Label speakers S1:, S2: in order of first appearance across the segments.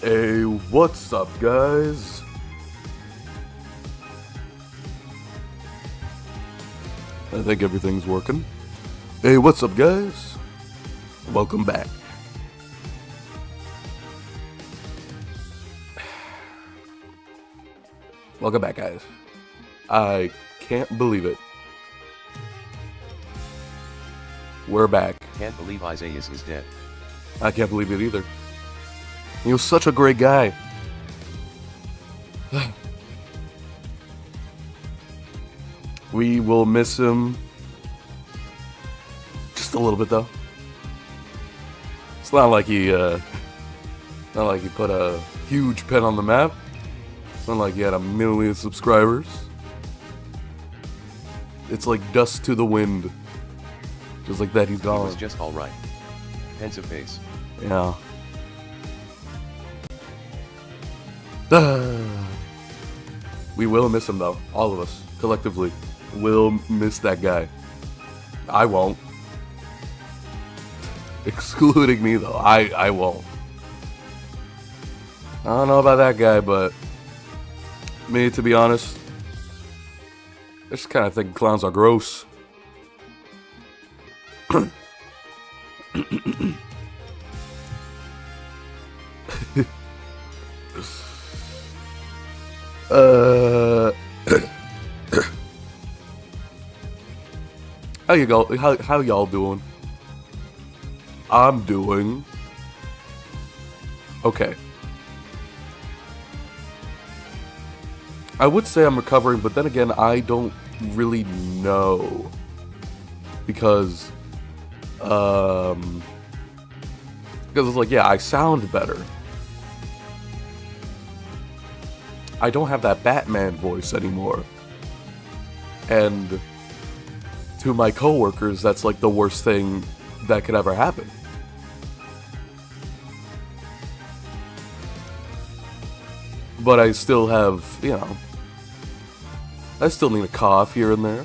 S1: Hey, what's up, guys? I think everything's working. Hey, what's up, guys? Welcome back. Welcome back, guys. I can't believe it. We're back.
S2: Can't believe Eyezayis is dead.
S1: I can't believe it either. He was such a great guy. We will miss him. Just a little bit, though. It's not like he put a huge pen on the map. It's not like he had 1 million subscribers. It's like dust to the wind. Just like that, he's gone.
S2: He was just alright. Pensive face.
S1: Yeah. We will miss him, though. All of us, collectively, will miss that guy. I won't. Excluding me, though. I won't. I don't know about that guy, but me, to be honest, I just kind of think clowns are gross. How y'all doing? I'm doing okay. I would say I'm recovering, but then again, I don't really know because it's like, yeah, I sound better. I don't have that Batman voice anymore. And to my coworkers, that's like the worst thing that could ever happen. But I still have, you know, I still need a cough here and there.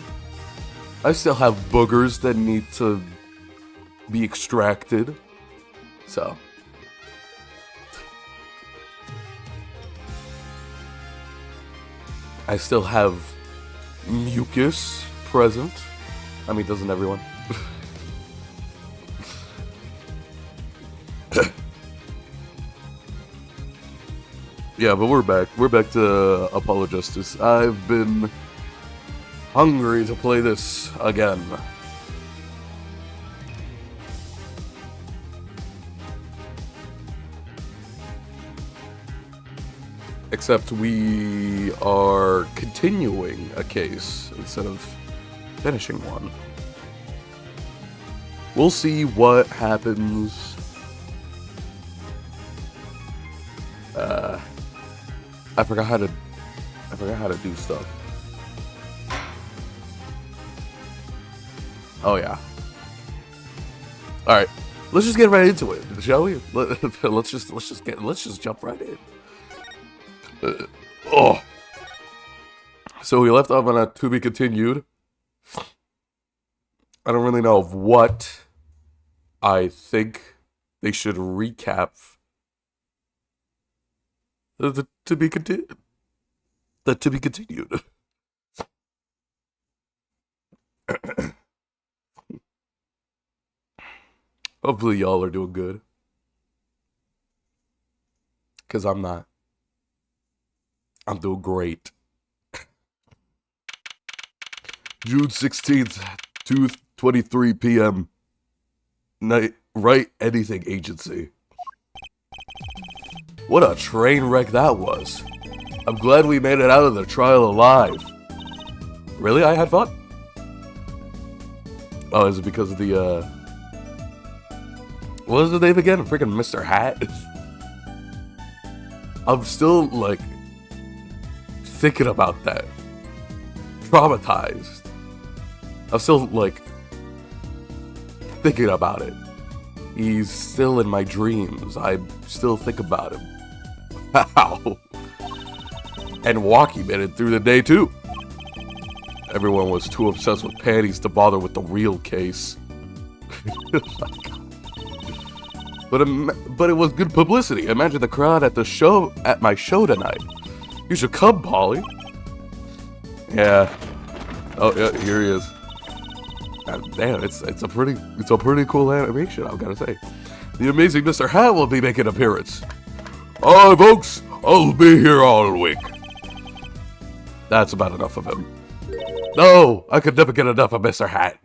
S1: I still have boogers that need to be extracted. So I still have mucus present. I mean, doesn't everyone? Yeah, but we're back. We're back to Apollo Justice. I've been hungry to play this again. Except we are continuing a case instead of finishing one. We'll see what happens. I forgot how to do stuff. Oh yeah. All right, let's just get right into it, shall we? Let's just jump right in. Oh. So we left off on a to be continued. I don't really know of what I think they should recap. The to be continued. The to be continued. Hopefully y'all are doing good. 'Cause I'm not. I'm doing great. June 16th, 2:23 p.m. Night, Write Anything Agency. What a train wreck that was. I'm glad we made it out of the trial alive. Really? I had fun? Oh, is it because of the, What was the name again? Freaking Mr. Hat? I'm still, like, thinking about that. Traumatized. I'm still, like, thinking about it. He's still in my dreams. I still think about him. Wow. And Walkie made it through the day, too. Everyone was too obsessed with panties to bother with the real case. But it was good publicity. Imagine the crowd at my show tonight. You should come, Polly. Yeah. Oh yeah, here he is. God damn, it's a pretty cool animation, I've gotta say. The amazing Mr. Hat will be making an appearance. Alright, folks, I'll be here all week. That's about enough of him. No, I could never get enough of Mr. Hat.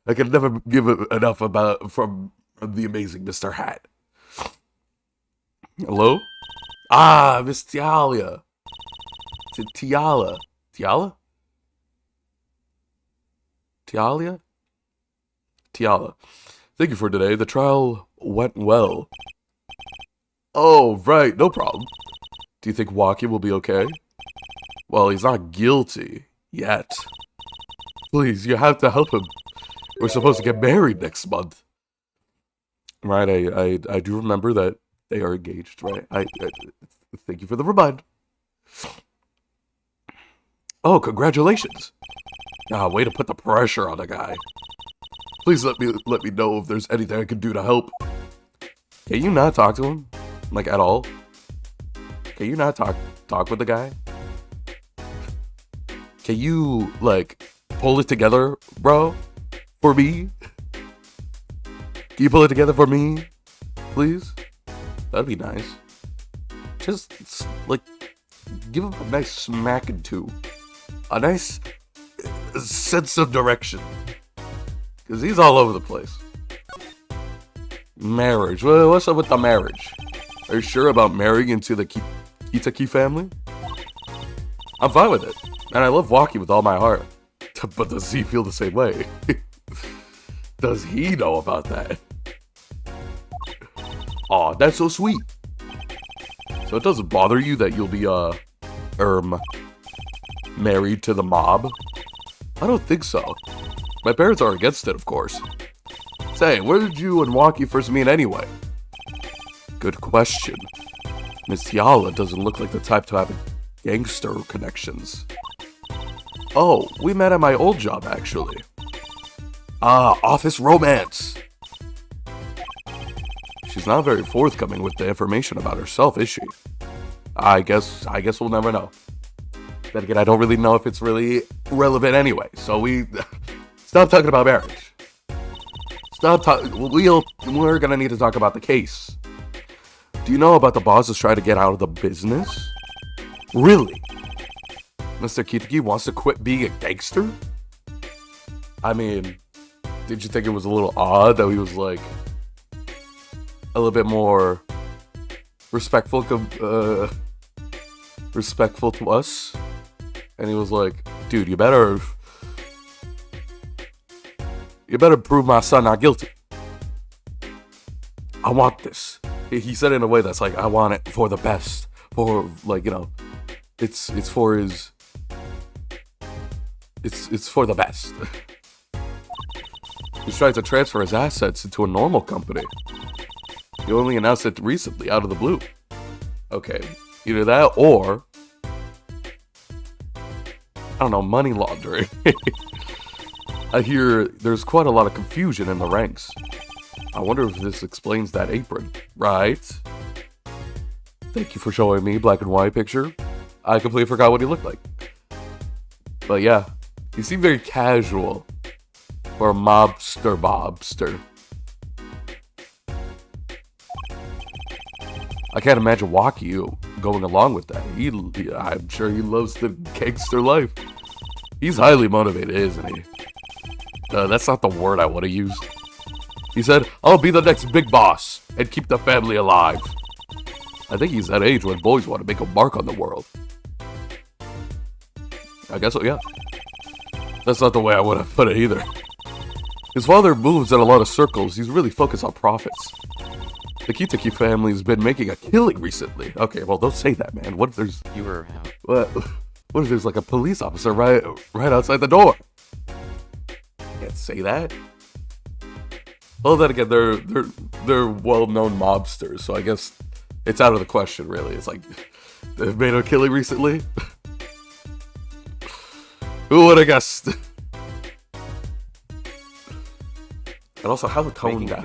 S1: I could never give enough from the amazing Mr. Hat. Hello? Ah, Miss Tialia. Tiala. Tiala? Tialia? Tiala. Thank you for today. The trial went well. Oh, right. No problem. Do you think Walkie will be okay? Well, he's not guilty. Yet. Please, you have to help him. We're supposed to get married next month. Right, I do remember that they are engaged, right? I thank you for the reminder. Oh, congratulations. Ah, way to put the pressure on the guy. Please let me know if there's anything I can do to help. Can you not talk to him? Like, at all? Can you not talk with the guy? Can you, like, pull it together, bro? For me? Can you pull it together for me? Please? That'd be nice. Just, like, give him a nice smacking to. A nice sense of direction. Because he's all over the place. Marriage. Well, what's up with the marriage? Are you sure about marrying into the Kitaki family? I'm fine with it. And I love Walkie with all my heart. But does he feel the same way? Does he know about that? Aw, that's so sweet. So it doesn't bother you that you'll be, married to the mob? I don't think so. My parents are against it, of course. Say, where did you and Walkie first meet anyway? Good question. Miss Tiala doesn't look like the type to have gangster connections. Oh, we met at my old job, actually. Ah, office romance. She's not very forthcoming with the information about herself, is she? I guess we'll never know. Then again, I don't really know if it's really relevant anyway, so we stop talking about marriage. We're gonna need to talk about the case. Do you know about the bosses trying to get out of the business? Really? Mr. Kitaki wants to quit being a gangster? I mean, did you think it was a little odd that he was like a little bit more respectful to us? And he was like, dude, you better prove my son not guilty. I want this. He said it in a way that's like, I want it for the best. For, like, you know, it's for his... It's for the best. He's trying to transfer his assets into a normal company. He only announced it recently, out of the blue. Okay, either that or... I don't know, money laundering. I hear there's quite a lot of confusion in the ranks. I wonder if this explains that apron. Right? Thank you for showing me black and white picture. I completely forgot what he looked like. But yeah, he seemed very casual for a mobster. I can't imagine Walkie going along with that. I'm sure he loves the gangster life. He's highly motivated, isn't he? That's not the word I would have used. He said, I'll be the next big boss and keep the family alive. I think he's that age when boys want to make a mark on the world. I guess so, yeah. That's not the way I would have put it either. His father moves in a lot of circles. He's really focused on profits. The Kitaki family's been making a killing recently. Okay, well, don't say that, man. What if there's...
S2: You were...
S1: What if there's like a police officer right outside the door? Can't say that. Well, then again, they're well-known mobsters, so I guess it's out of the question, really. It's like, they've made a killing recently? Who would have guessed? And also, how tone deaf.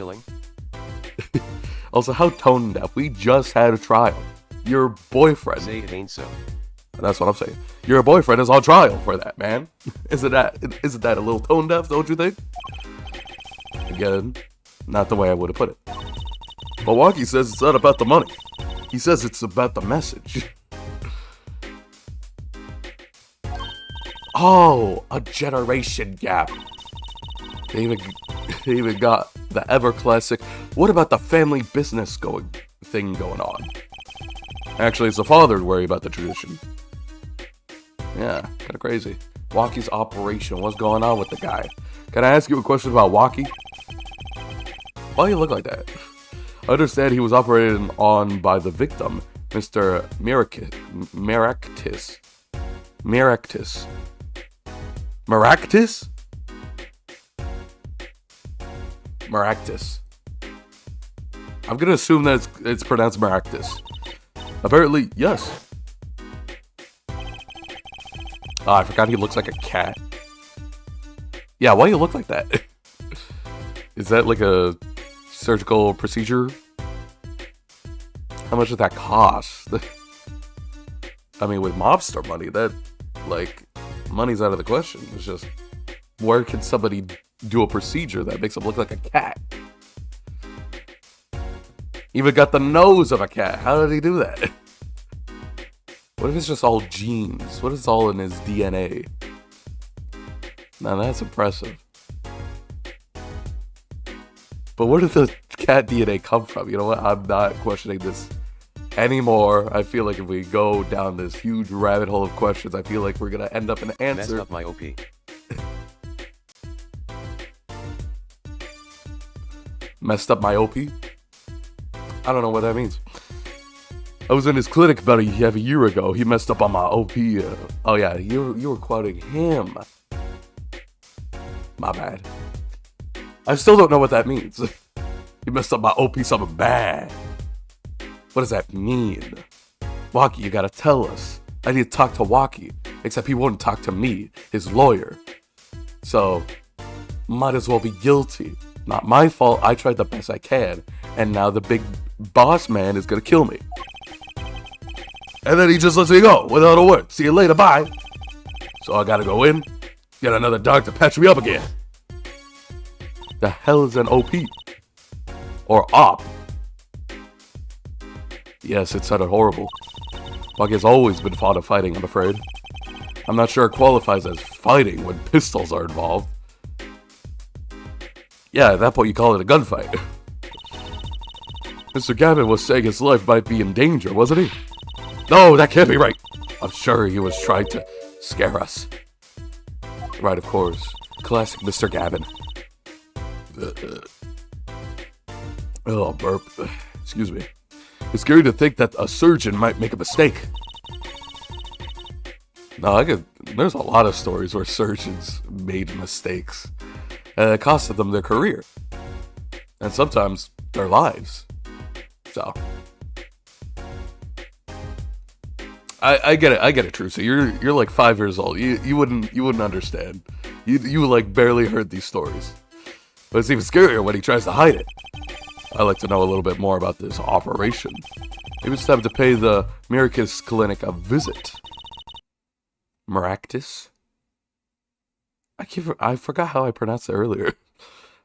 S1: Also, how tone deaf. We just had a trial. Your boyfriend.
S2: Say it ain't so.
S1: That's what I'm saying. Your boyfriend is on trial for that, man. Isn't that a little tone deaf, don't you think? Again, not the way I would have put it. But Wonky says it's not about the money. He says it's about the message. Oh, a generation gap. They even got the ever classic, what about the family business thing going on? Actually, it's the father to worry about the tradition. Yeah, kind of crazy. Waki's operation, what's going on with the guy? Can I ask you a question about Waki? Why do you look like that? I understand he was operated on by the victim, Mr. Maractus. I'm gonna assume that it's pronounced Maractus. Apparently, yes. Oh, I forgot he looks like a cat. Yeah, why do you look like that? Is that like a surgical procedure? How much did that cost? I mean, with mobster money, that, like, money's out of the question. It's just, where can somebody do a procedure that makes them look like a cat? Even got the nose of a cat. How did he do that? What if it's just all genes? What if it's all in his DNA? Now that's impressive. But where did the cat DNA come from? You know what? I'm not questioning this anymore. I feel like if we go down this huge rabbit hole of questions, I feel like we're gonna end up in an answer.
S2: Messed up my OP.
S1: Messed up my OP? I don't know what that means. I was in his clinic about a year ago. He messed up on my OP. Oh yeah, you were quoting him. My bad. I still don't know what that means. He messed up my OP something bad. What does that mean? Waki, you gotta tell us. I need to talk to Waki. Except he won't talk to me, his lawyer. So, might as well be guilty. Not my fault, I tried the best I can. And now the big boss man is gonna kill me. And then he just lets me go without a word. See you later, bye. So I gotta go in, get another dog to patch me up again. The hell is an OP? Or op? Yes, it sounded horrible. Waki has always been fond of fighting, I'm afraid. I'm not sure it qualifies as fighting when pistols are involved. Yeah, at that point you call it a gunfight. Mr. Gavin was saying his life might be in danger, wasn't he? No, that can't be right. I'm sure he was trying to scare us. Right, of course. Classic Mr. Gavin. Oh, burp. Excuse me. It's scary to think that a surgeon might make a mistake. No, there's a lot of stories where surgeons made mistakes. And it costed them their career. And sometimes their lives. So I get it, Trucy. You're like 5 years old. You wouldn't understand. You like barely heard these stories. But it's even scarier when he tries to hide it. I'd like to know a little bit more about this operation. Maybe it's time to pay the Maractus clinic a visit. Maractus? I forgot how I pronounced it earlier.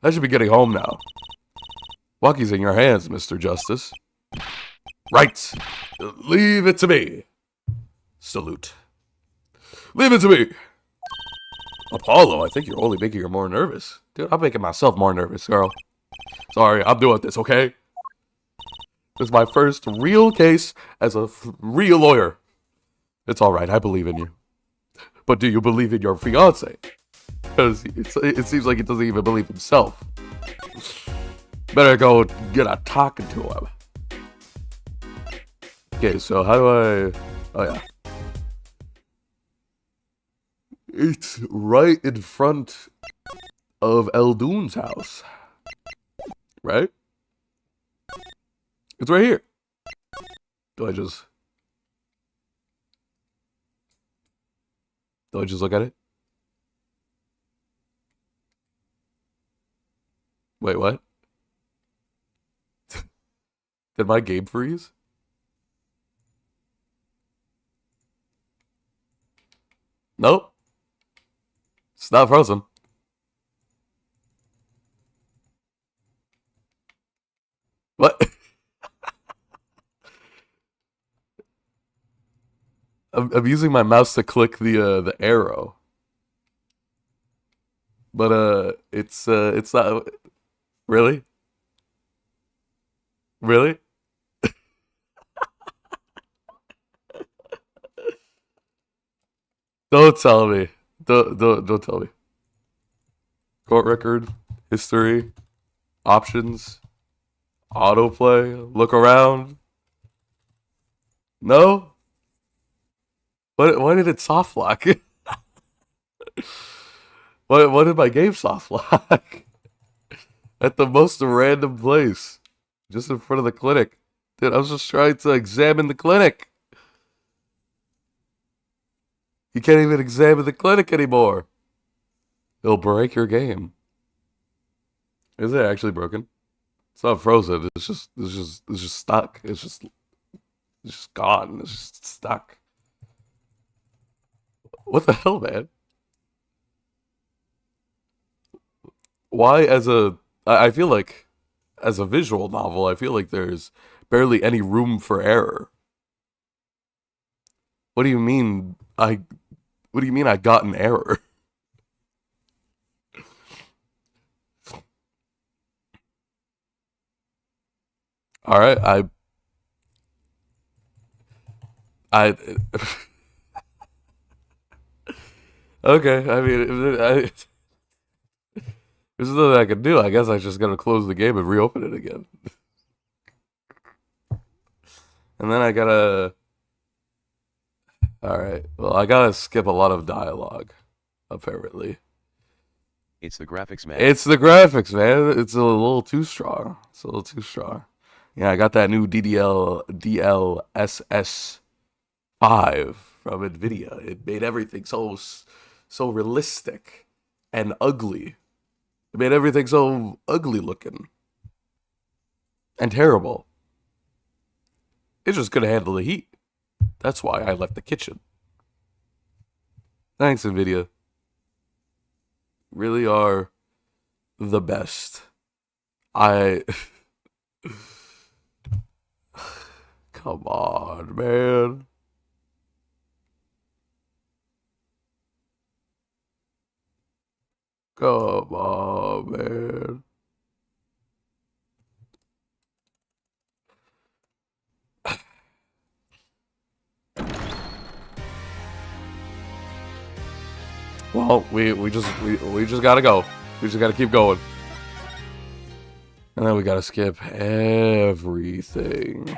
S1: I should be getting home now. Waki's in your hands, Mr. Justice. Right. Leave it to me. Salute. Leave it to me. Apollo, I think you're only making her more nervous. Dude, I'm making myself more nervous, girl. Sorry, I'm doing this, okay? This is my first real case as a real lawyer. It's alright, I believe in you. But do you believe in your fiancé? because it seems like he doesn't even believe himself. Better go get a talking to him. Okay, so how do I... Oh, yeah. It's right in front of Eldoon's house. Right? It's right here. Do I just look at it? Wait, what? Did my game freeze? Nope. It's not frozen. What? I'm using my mouse to click the arrow. But it's not really? Really? Don't tell me. Don't tell me. Court record, history, options, autoplay, look around. No? Why did it soft lock? Why did my game soft lock? At the most random place. Just in front of the clinic. Dude, I was just trying to examine the clinic. You can't even examine the clinic anymore. It'll break your game. Is it actually broken? It's not frozen. It's just stuck. It's just gone. It's just stuck. What the hell, man? Why I feel like as a visual novel, I feel like there's barely any room for error. What do you mean I got an error? All right, I okay. I mean, there's nothing I can do. I guess I just gotta close the game and reopen it again. And then I gotta... Alright, well, I gotta skip a lot of dialogue, apparently.
S2: It's the graphics, man.
S1: It's the graphics, man. It's a little too strong. It's a little too strong. Yeah, I got that new DLSS 5 from NVIDIA. It made everything so realistic and ugly. It made everything so ugly looking. And terrible. It just couldn't handle the heat. That's why I left the kitchen. Thanks, NVIDIA. Really are the best. Come on, man. Come on, man. Well, we just gotta go. We just gotta keep going. And then we gotta skip everything.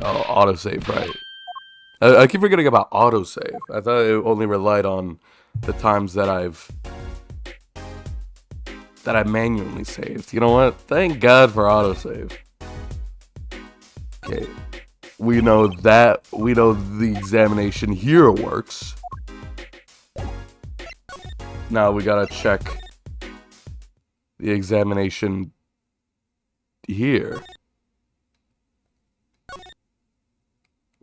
S1: Oh, autosave, right. I keep forgetting about autosave. I thought it only relied on the times that I manually saved. You know what? Thank God for autosave. Okay. We know the examination here works. Now we gotta check the examination here.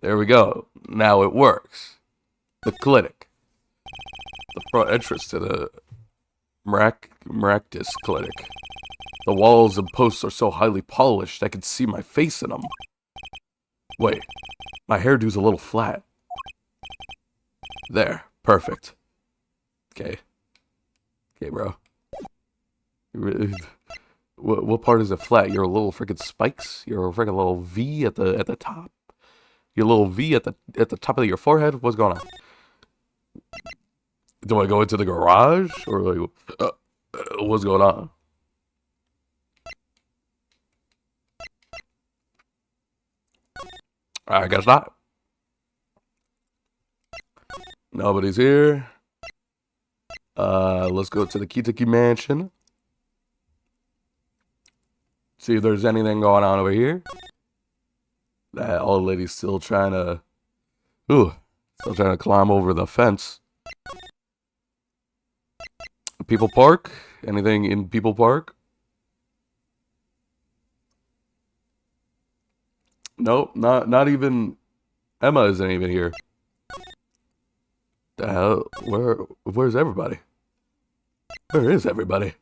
S1: There we go. Now it works. The clinic. The front entrance to the Maractus clinic. The walls and posts are so highly polished I can see my face in them. Wait, my hairdo's a little flat. There, perfect. Okay. Okay, bro. What part is it flat? You're a little freaking spikes? You're a freaking little V at the top? Your little V at the top of your forehead? What's going on? Do I go into the garage? Or like, what's going on? I guess not. Nobody's here. Let's go to the Kitaki Mansion. See if there's anything going on over here. That old lady's still trying to... still trying to climb over the fence. People Park? Anything in People Park? Nope, not even... Emma isn't even here. The hell? Where's everybody? Where is everybody?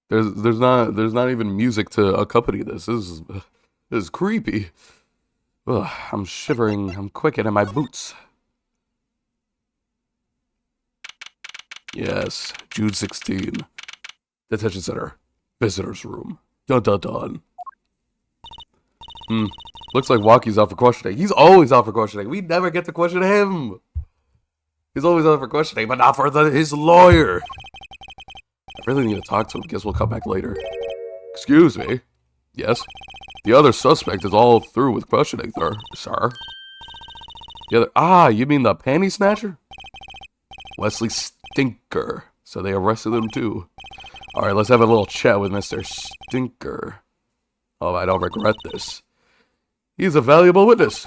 S1: There's not even music to accompany this. This is creepy. Ugh, I'm shivering. I'm quickening in my boots. Yes, June 16. Detention Center. Visitors room. Dun dun dun. Looks like Waki's out for questioning. He's always out for questioning. We never get to question him. He's always out for questioning, but not for his lawyer. I really need to talk to him. Guess we'll come back later. Excuse me. Yes? The other suspect is all through with questioning, sir. The other... you mean the panty snatcher? Wesley Stinker. So they arrested him too. Alright, let's have a little chat with Mr. Stinker. Oh, I don't regret this. He's a valuable witness.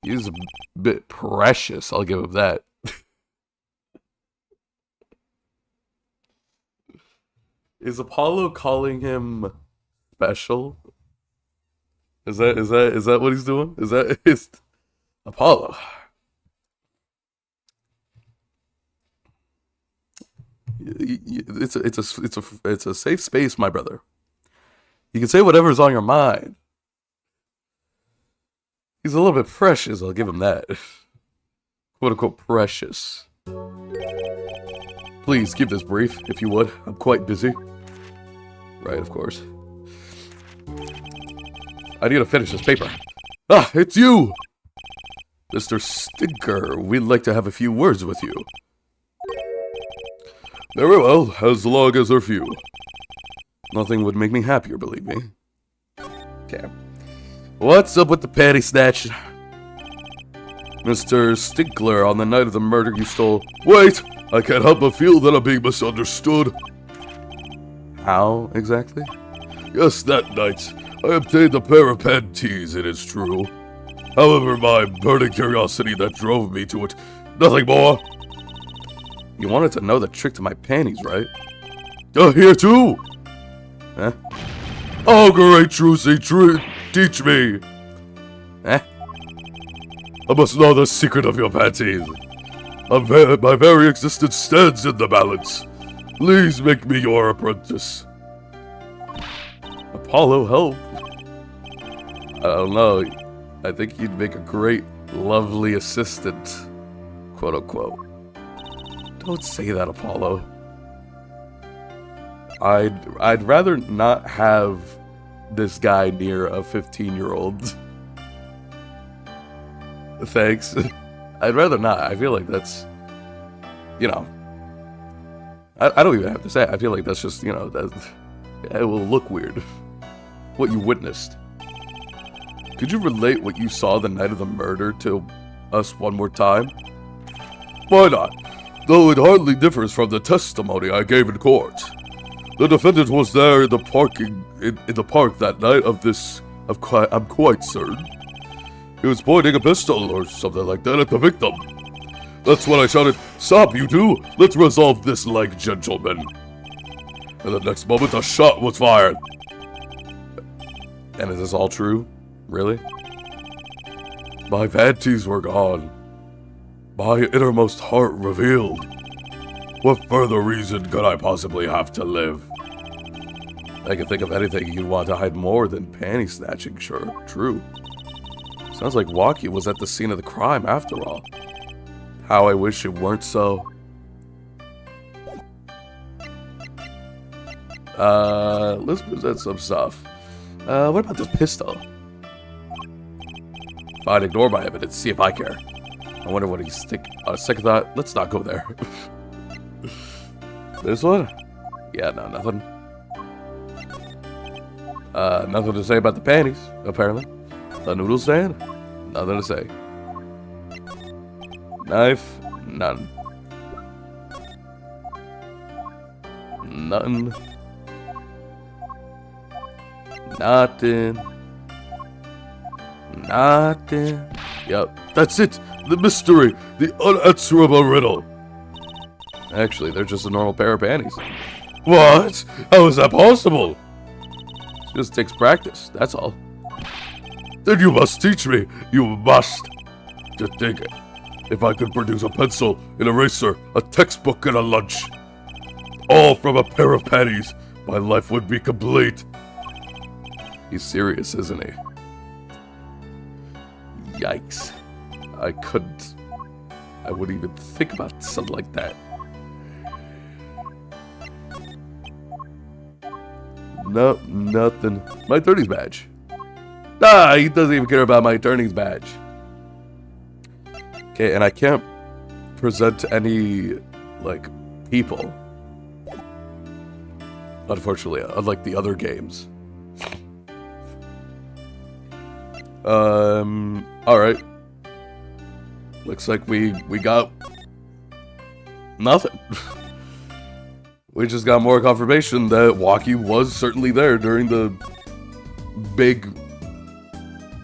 S1: He's a bit precious, I'll give him that. Is Apollo calling him special? Is that what he's doing? Is Apollo? It's a safe space, my brother. You can say whatever's on your mind. He's a little bit precious, I'll give him that. Quote unquote precious. Please keep this brief, if you would. I'm quite busy. Right, of course. I need to finish this paper. It's you! Mr. Stinker, we'd like to have a few words with you. Very well, as long as they're few. Nothing would make me happier, believe me. Okay. What's up with the panty snatch? Mr. Stinkler, on the night of the murder you stole... Wait! I can't help but feel that I'm being misunderstood. How, exactly? Yes, that night, I obtained a pair of panties, it is true. However, my burning curiosity that drove me to it, nothing more. You wanted to know the trick to my panties, right? Here too! Huh? Oh, great Trucy, teach me! Eh? I must know the secret of your panties. My very existence stands in the balance. Please make me your apprentice. Apollo, help. I don't know. I think you'd make a great, lovely assistant. Quote unquote. Don't say that, Apollo. I'd rather not have this guy near a 15-year-old. Thanks. I'd rather not. I feel like that's, you know, I don't even have to say it. I feel like that's just, you know, that it will look weird. What you witnessed. Could you relate what you saw the night of the murder to us one more time? Why not? Though it hardly differs from the testimony I gave in court. The defendant was there in the park that night of this. I'm quite certain. He was pointing a pistol or something like that at the victim. That's when I shouted, "Stop, you two! Let's resolve this like gentlemen." And the next moment, a shot was fired. And is this all true? Really? My panties were gone. My innermost heart revealed. What further reason could I possibly have to live? I can think of anything you'd want to hide more than panty snatching, sure, true. Sounds like Waki was at the scene of the crime after all. How I wish it weren't so. Let's present some stuff. What about this pistol? Fine, ignore my evidence, see if I care. I wonder what he's thinking. Second thought, let's not go there. This one? Yeah, no, nothing. Nothing to say about the panties, apparently. The noodle stand? Nothing to say. Knife? None. Nothing. Nothing. Nothing. Yep, that's it. The mystery. The unanswerable riddle. Actually, they're just a normal pair of panties. What? How is that possible? It just takes practice, that's all. Then you must teach me. You must. Just think it. If I could produce a pencil, an eraser, a textbook, and a lunch, all from a pair of panties, my life would be complete. He's serious, isn't he? Yikes. I couldn't. I wouldn't even think about something like that. No, nothing. My attorney's badge. Nah, he doesn't even care about my attorney's badge. Okay, and I can't present any, like, people. Unfortunately, unlike the other games. Alright. Looks like we got nothing. We just got more confirmation that Waki was certainly there during the big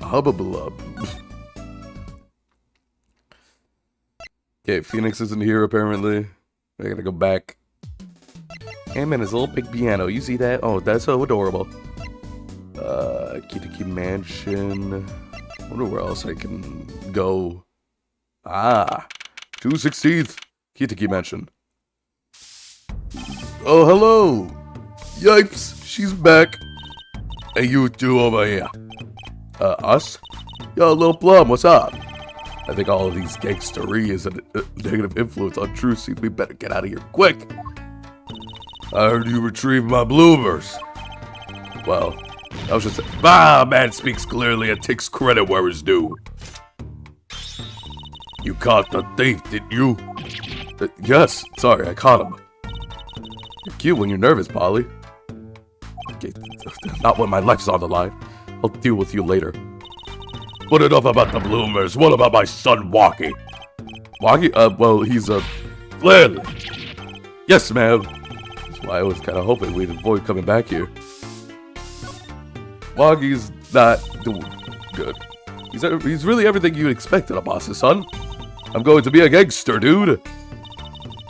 S1: hubbubalub. Okay, Phoenix isn't here apparently. I gotta go back. Hey man, his little big piano. You see that? Oh, that's so adorable. Kitty Mansion. I wonder where else I can go. Ah, 216th Kitty Mansion. Oh, hello! Yipes, she's back. Hey, you two over here. Us? Yo, Lil Plum, what's up? I think all of these gangstery is a negative influence on Trucy. We better get out of here quick. I heard you retrieved my bloomers. Well, I was just... man speaks clearly and takes credit where it's due. You caught the thief, didn't you? Yes, sorry, I caught him. You're cute when you're nervous, Polly. Okay, not when my life's on the line. I'll deal with you later. But enough about the bloomers. What about my son, Waki? Waki? Well, he's Glenn! Yes, ma'am. That's why I was kind of hoping we'd avoid coming back here. Waki's not doing good. He's really everything you'd expect in a boss's son. I'm going to be a gangster, dude.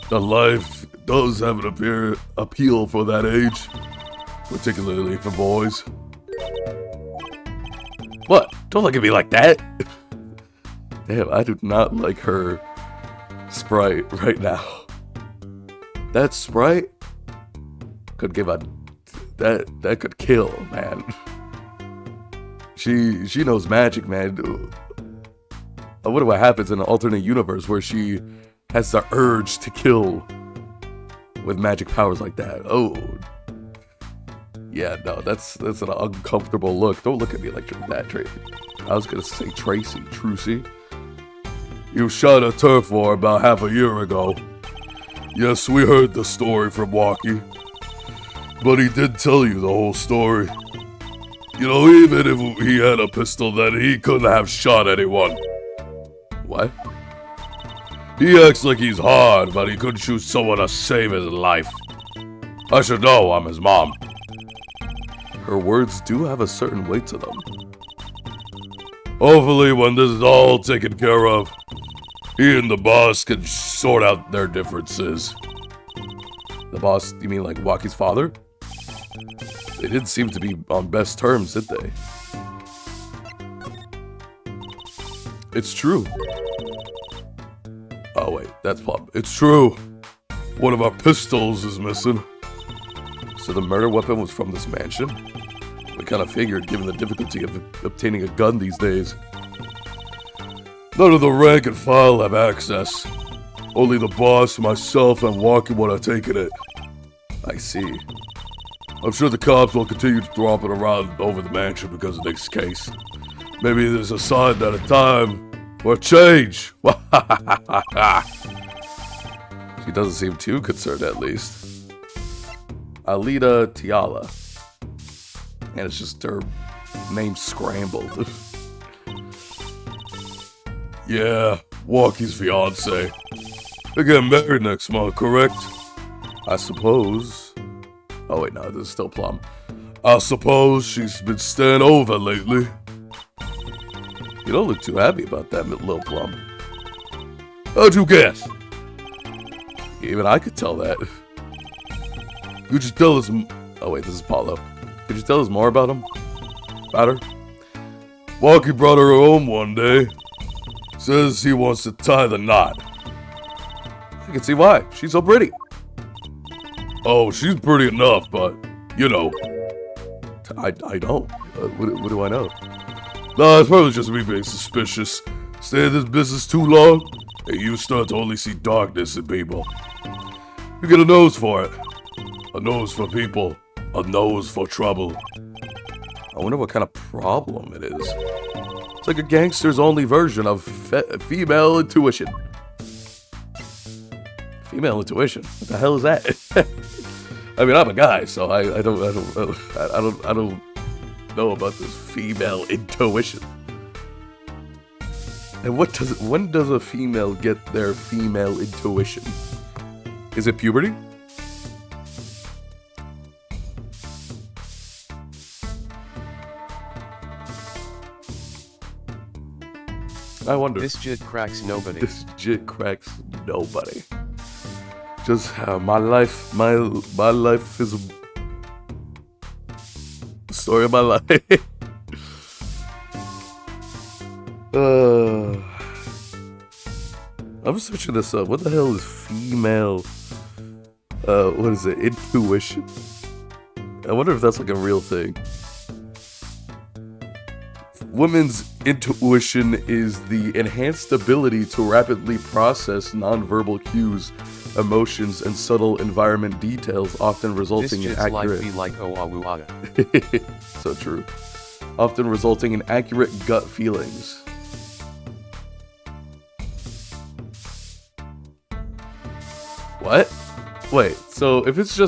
S1: The life does have an appeal for that age. Particularly for boys. What? Don't look at me like that. Damn, I do not like her sprite right now. That sprite could give a... That could kill, man. She knows magic, man. I wonder what happens in an alternate universe where she has the urge to kill with magic powers like that. Oh. Yeah, no, that's an uncomfortable look. Don't look at me like that, Tracy. I was gonna say Tracy, Trucy. You shot a turf war about half a year ago. Yes, we heard the story from Waki. But he did tell you the whole story. You know, even if he had a pistol, then he couldn't have shot anyone. What? He acts like he's hard, but he couldn't shoot someone to save his life. I should know, I'm his mom. Her words do have a certain weight to them. Hopefully, when this is all taken care of, he and the boss can sort out their differences. The boss, you mean like Waki's father? They didn't seem to be on best terms, did they? It's true. Oh wait, that's Plum. It's true. One of our pistols is missing. So the murder weapon was from this mansion? We kind of figured, given the difficulty of obtaining a gun these days. None of the rank and file have access. Only the boss, myself, and Waki would have taken it. I see. I'm sure the cops will continue to throw it around over the mansion because of this case. Maybe there's a sign that a time For change! She doesn't seem too concerned, at least. Alita Tiala. And it's just her name scrambled. Yeah, Walkie's fiance. They're getting married next month, correct? I suppose. Oh wait, no, this is still Plum. I suppose she's been staying over lately. You don't look too happy about that, little Plum. How'd you guess? Even I could tell that. Could you tell us... Oh wait, this is Paulo. Could you tell us more about him? About her? Walkie brought her home one day. Says he wants to tie the knot. I can see why. She's so pretty. Oh, she's pretty enough, but, you know. I don't. What do I know? Nah, it's probably just me being suspicious. Stay in this business too long, and you start to only see darkness in people. You get a nose for it. A nose for people. A nose for trouble. I wonder what kind of problem it is. It's like a gangster's only version of female intuition. Female intuition? What the hell is that? I mean, I'm a guy, so I don't know about this female intuition. And when does a female get their female intuition? Is it puberty? I wonder.
S2: This jit cracks nobody.
S1: This jit cracks nobody. Just my life is the story of my life. I'm searching this up. What the hell is female? What is it? Intuition? I wonder if that's like a real thing. Women's intuition is the enhanced ability to rapidly process nonverbal cues, emotions, and subtle environment details, often resulting in accurate.
S2: This like be like
S1: So true. Often resulting in accurate gut feelings. What? Wait, so if it's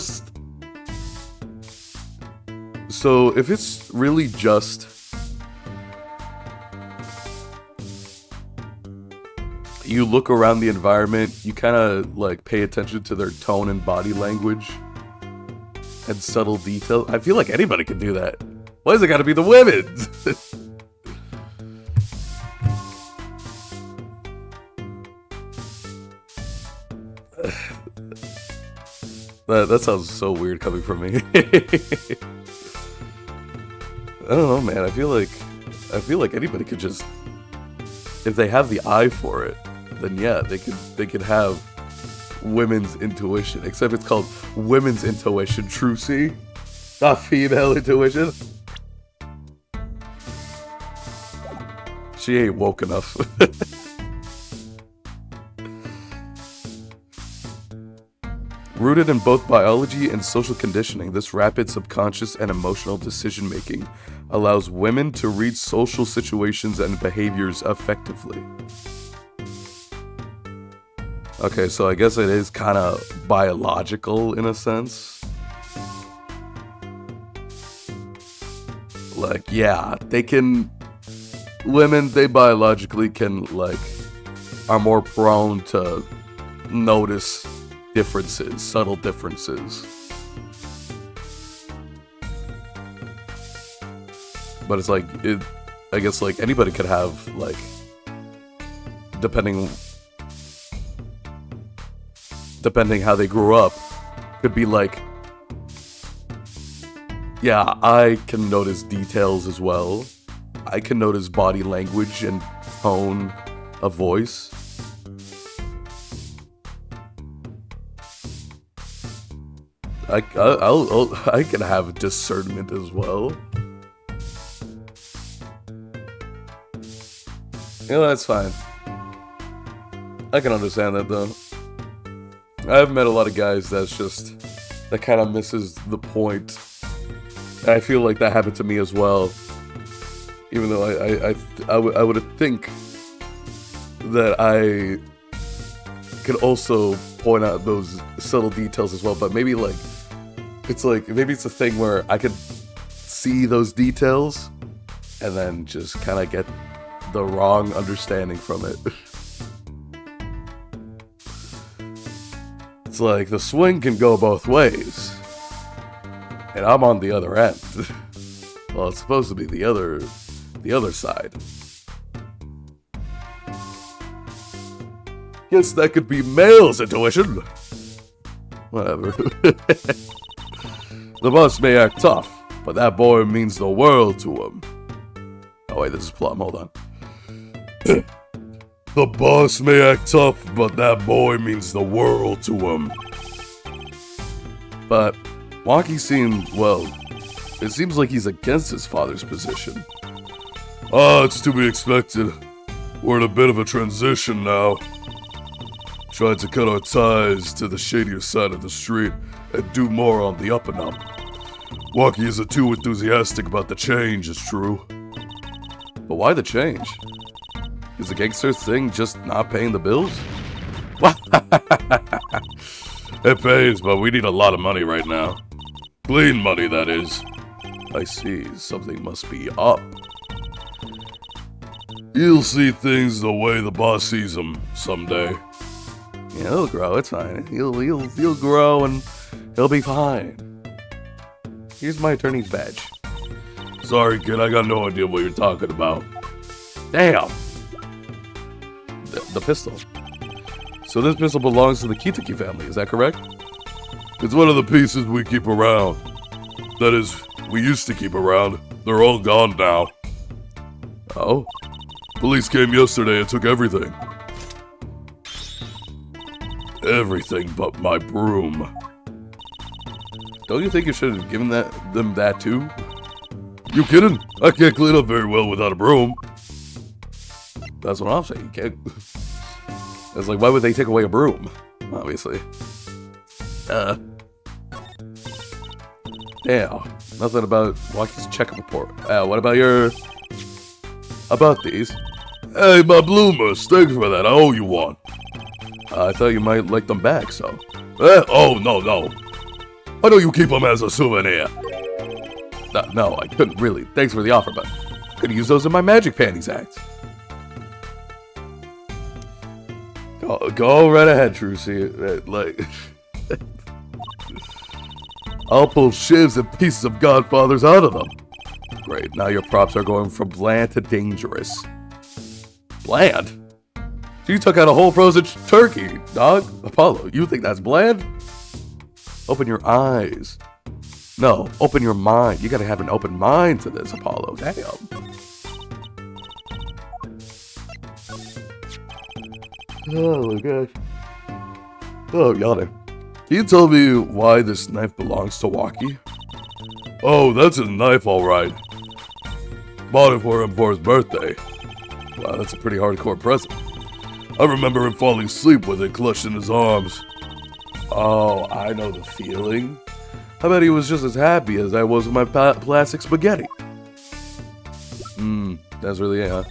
S1: really just you look around the environment, you kind of like pay attention to their tone and body language and subtle detail. I feel like anybody can do that. Why does it gotta be the women? That sounds so weird coming from me. I don't know, man. I feel like anybody could just, if they have the eye for it, then yeah, they could have women's intuition. Except it's called women's intuition, Trucy, not female intuition. She ain't woke enough. Rooted in both biology and social conditioning, this rapid subconscious and emotional decision-making allows women to read social situations and behaviors effectively. Okay, so I guess it is kind of biological in a sense. Like, yeah, women, they biologically can, like, are more prone to notice differences, subtle differences. But it's like, I guess like anybody could have, like, depending how they grew up, could be like, yeah, I can notice details as well. I can notice body language and tone of voice. I can have discernment as well. You know, that's fine. I can understand that though. I've met a lot of guys that kind of misses the point. And I feel like that happened to me as well. Even though I would think that I could also point out those subtle details as well, but maybe it's a thing where I could see those details and then just kind of get the wrong understanding from it. It's like the swing can go both ways, and I'm on the other end. Well, it's supposed to be the other side. Guess that could be male's intuition. Whatever. The boss may act tough, but that boy means the world to him. Oh wait, this is Plum, hold on. The boss may act tough, but that boy means the world to him. But Waki it seems like he's against his father's position. It's to be expected. We're in a bit of a transition now. Tried to cut our ties to the shadier side of the street and do more on the up and up. Waki isn't too enthusiastic about the change, it's true. But why the change? Is the gangster thing just not paying the bills? It pays, but we need a lot of money right now. Clean money, that is. I see, something must be up. You'll see things the way the boss sees them someday. Yeah, he'll grow, it's fine. He'll grow and he'll be fine. Here's my attorney's badge. Sorry, kid, I got no idea what you're talking about. Damn! The pistol. So this pistol belongs to the Kitaki family, is that correct? It's one of the pieces we keep around. That is, we used to keep around. They're all gone now. Oh? Police came yesterday and took everything. Everything but my broom. Don't you think you should have given them that too? You kidding? I can't clean up very well without a broom. That's what I'm saying. You can't. It's like, why would they take away a broom? Obviously. Damn. Nothing about Waki's checkup report. What about about these? Hey, my bloomers. Thanks for that. I owe you one. I thought you might like them back, so. Oh, no. Why don't you keep them as a souvenir? No, I couldn't really. Thanks for the offer, but I could use those in my magic panties act. Go right ahead, Trucy. I'll pull shivs and pieces of Godfathers out of them. Great, now your props are going from bland to dangerous. Bland? So you took out a whole frozen turkey, dog. Apollo, you think that's bland? Open your eyes. No, open your mind. You gotta have an open mind to this, Apollo. Damn. Oh my gosh. Oh, yawning. Can you tell me why this knife belongs to Waki? Oh, that's his knife, alright. Bought it for him for his birthday. Wow, that's a pretty hardcore present. I remember him falling asleep with it clutched in his arms. Oh, I know the feeling. I bet he was just as happy as I was with my plastic spaghetti. That's really it, huh?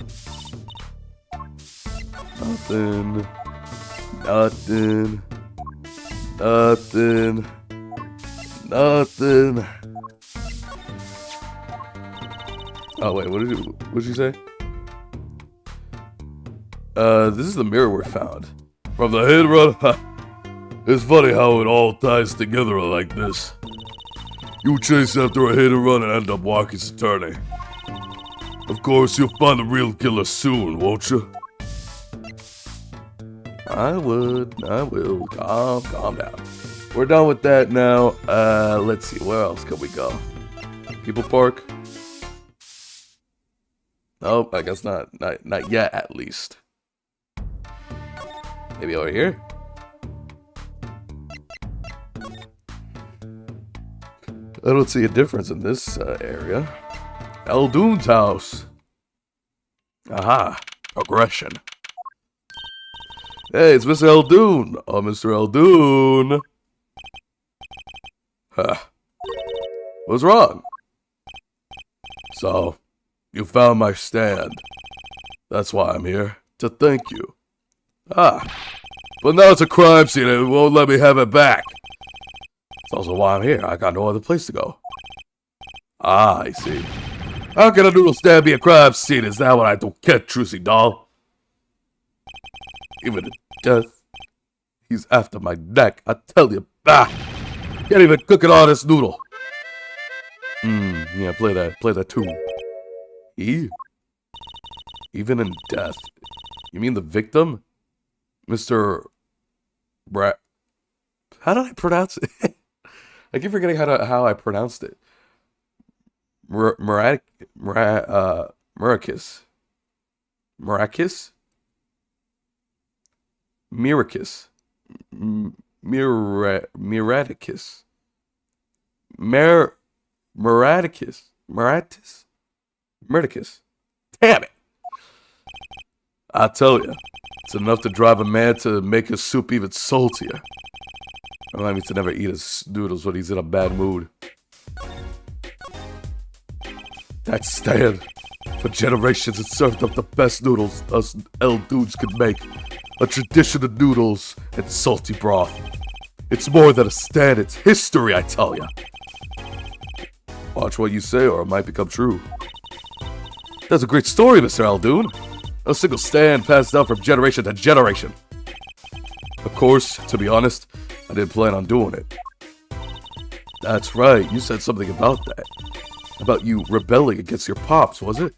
S1: Nothing. Oh wait, what did you say? This is the mirror we found. From the head run? It's funny how it all ties together like this. You chase after a hit and run and end up Waki's attorney. Of course, you'll find the real killer soon, won't you? I will. Calm down. We're done with that now. Let's see, where else can we go? People Park? Nope, I guess not yet, at least. Maybe over here? I don't see a difference in this area. Eldoon's house. Aha, aggression. Hey, it's Mr. Eldoon. Oh, Mr. Eldoon. Huh. What's wrong? So, you found my stand. That's why I'm here. To thank you. Ah, but now it's a crime scene and it won't let me have it back. That's also why I'm here. I got no other place to go. Ah, I see. How can a noodle stand be a crime scene? Is that what I don't get, Trucy doll? Even in death, he's after my neck. I tell you, can't even cook an honest noodle. Yeah, play that tune. Even in death. You mean the victim? Mr. How did I pronounce it? I keep forgetting how I pronounced it. Maracus. Maracus? Miracus. Miraticus. Miraticus. Miratus? Miraticus. Damn it! I tell you, it's enough to drive a man to make his soup even saltier. Remind me to never eat his noodles when he's in a bad mood. That stand, for generations it served up the best noodles us L dudes could make. A tradition of noodles and salty broth. It's more than a stand, it's history, I tell ya. Watch what you say or it might become true. That's a great story, Mr. Aldoon. A single stand passed down from generation to generation. Of course, to be honest, I didn't plan on doing it. That's right, you said something about that. About you rebelling against your pops, was it?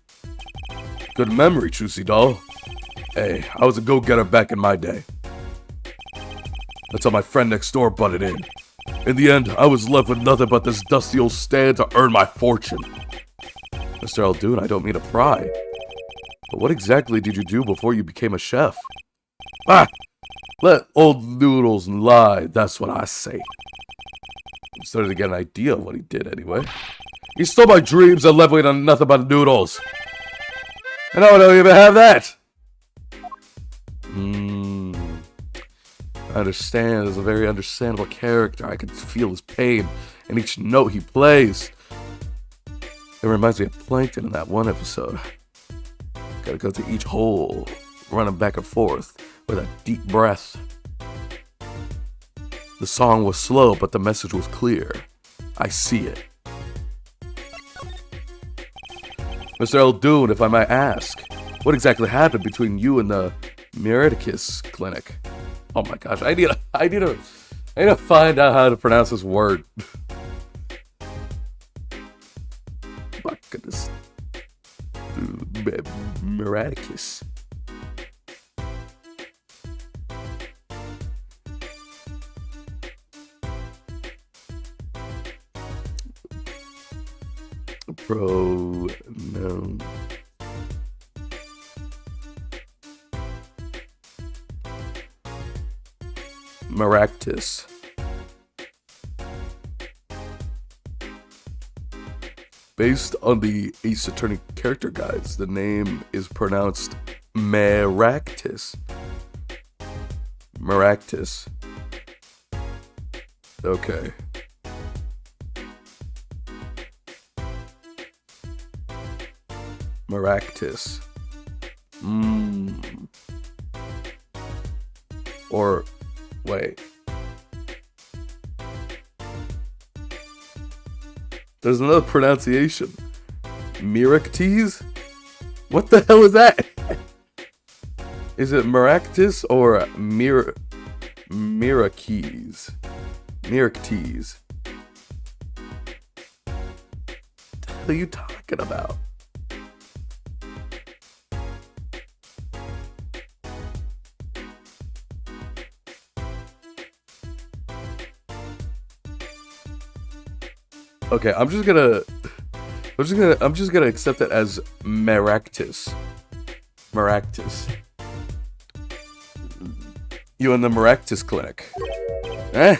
S1: Good memory, Trucy doll. Hey, I was a go-getter back in my day. Until my friend next door butted in. In the end, I was left with nothing but this dusty old stand to earn my fortune. Mr. Aldoon, I don't mean to pry. But what exactly did you do before you became a chef? Let old noodles lie, that's what I say. I'm starting to get an idea of what he did anyway. He stole my dreams and left me on nothing but noodles. And I don't even have that! I understand, he's a very understandable character. I can feel his pain in each note he plays. It reminds me of Plankton in that one episode. Gotta go to each hole, running back and forth with a deep breath. The song was slow, but the message was clear. I see it. Mr. Aldoon, if I might ask, what exactly happened between you and the Miraticus clinic? Oh my gosh, I need to find out how to pronounce this word. My goodness. Miraticus. Pronoun. Maractus. Based on the Ace Attorney character guides, the name is pronounced Maractus. Maractus. Okay. Maractus. Or, wait. There's another pronunciation. Miractes? What the hell is that? Is it Maractus or Miractes? Miractes. What are you talking about? Okay, I'm just gonna accept it as Maractus. Maractus. You in the Maractus clinic. I'm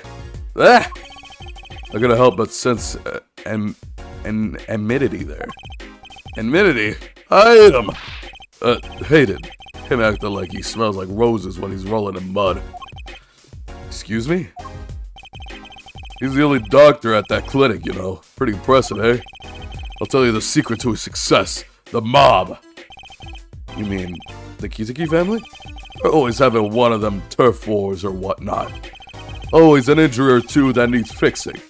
S1: gonna help but sense amidity there. Amidity? I hate him! Hated. Him acting like he smells like roses when he's rolling in mud. Excuse me? He's the only doctor at that clinic, you know. Pretty impressive, eh? I'll tell you the secret to his success. The mob. You mean the Kizaki family? They're always having one of them turf wars or whatnot. Always an injury or two that needs fixing.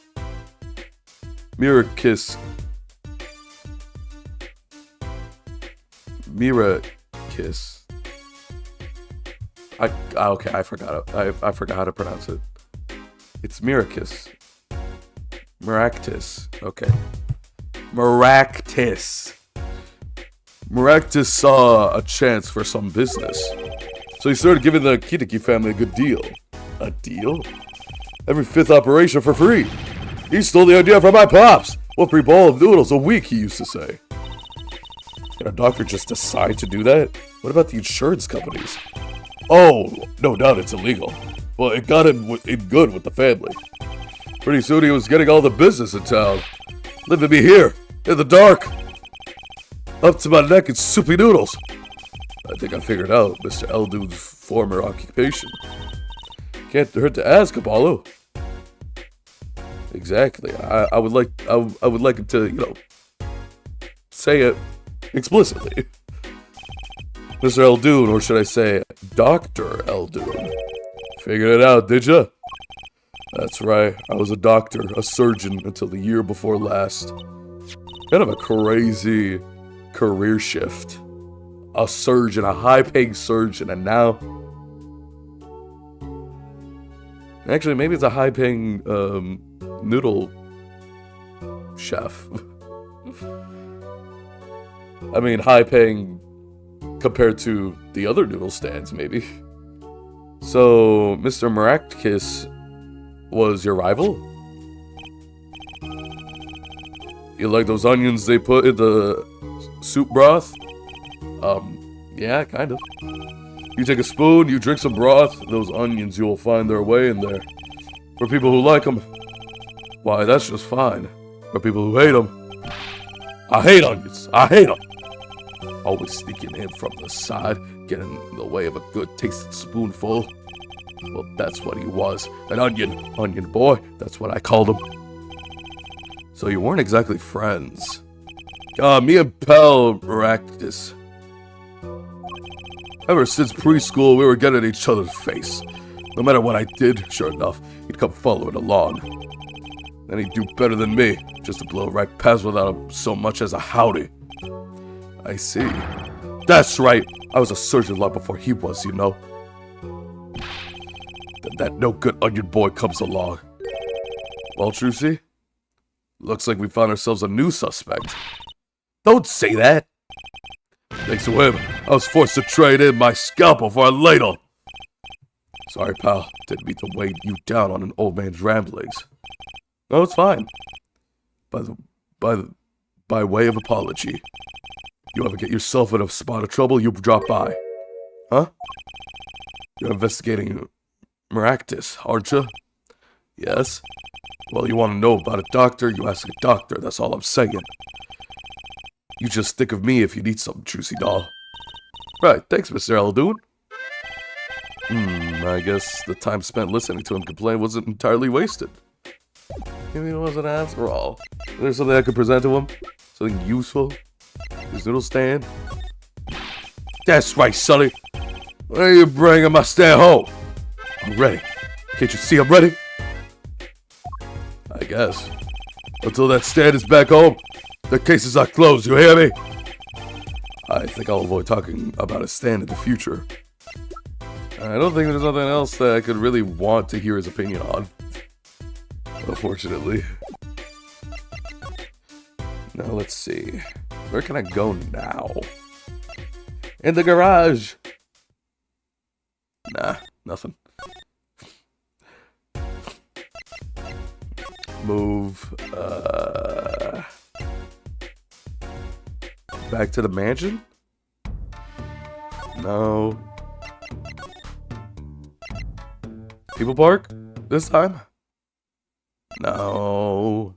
S1: Mira Kiss. Okay, I forgot it. I forgot how to pronounce it. It's Miracus. Maractus. Okay. Maractus. Maractus saw a chance for some business. So he started giving the Kitiki family a good deal. A deal? Every 5th operation for free. He stole the idea from my pops. 1 free bowl of noodles a week, he used to say. Can a doctor just decide to do that? What about the insurance companies? Oh, no doubt it's illegal. Well, it got in good with the family. Pretty soon he was getting all the business in town. Leaving me here, in the dark. Up to my neck in soupy noodles. I think I figured out Mr. Eldude's former occupation. Can't hurt to ask, Apollo. Exactly. I would like him to, say it explicitly. Mr. Eldude, or should I say, Dr. Eldude. Figured it out, did ya? That's right. I was a doctor, a surgeon until the year before last. Kind of a crazy career shift. A surgeon, a high-paying surgeon, and now... Actually, maybe it's a high-paying, noodle chef. I mean, high-paying compared to the other noodle stands, maybe. So, Mr. Maractus was your rival? You like those onions they put in the soup broth? Yeah, kind of. You take a spoon, you drink some broth, those onions, you'll find their way in there. For people who like them, why, that's just fine. For people who hate them, I hate onions, I hate them. Always sneaking in from the side, getting in the way of a good tasting spoonful. Well, that's what he was, an onion boy, that's what I called him. So you weren't exactly friends. Me and Pal Maractus. Ever since preschool, we were getting each other's face. No matter what I did, sure enough, he'd come following along. Then he'd do better than me, just to blow right past without so much as a howdy. I see. That's right, I was a surgeon long before he was, you know. Then that no-good onion boy comes along. Well, Trucy, looks like we found ourselves a new suspect. Don't say that! Thanks to him, I was forced to trade in my scalpel for a ladle. Sorry, pal. Didn't mean to weigh you down on an old man's ramblings. No, it's fine. By way of apology. You ever get yourself in a spot of trouble, you drop by. Huh? You're investigating Maractus, aren't you? Yes. Well, you want to know about a doctor, you ask a doctor, that's all I'm saying. You just think of me if you need something, Trucy doll. Right, thanks, Mr. Eldude. I guess the time spent listening to him complain wasn't entirely wasted. Maybe it wasn't after all. Is there something I could present to him? Something useful? His noodle stand? That's right, Sully. When are you bringing my stand home? I'm ready. Can't you see I'm ready? I guess. Until that stand is back home, the cases are closed, you hear me? I think I'll avoid talking about a stand in the future. I don't think there's nothing else that I could really want to hear his opinion on. Unfortunately. Now let's see. Where can I go now? In the garage! Nah, nothing. Move, back to the mansion? No. People Park? This time? No.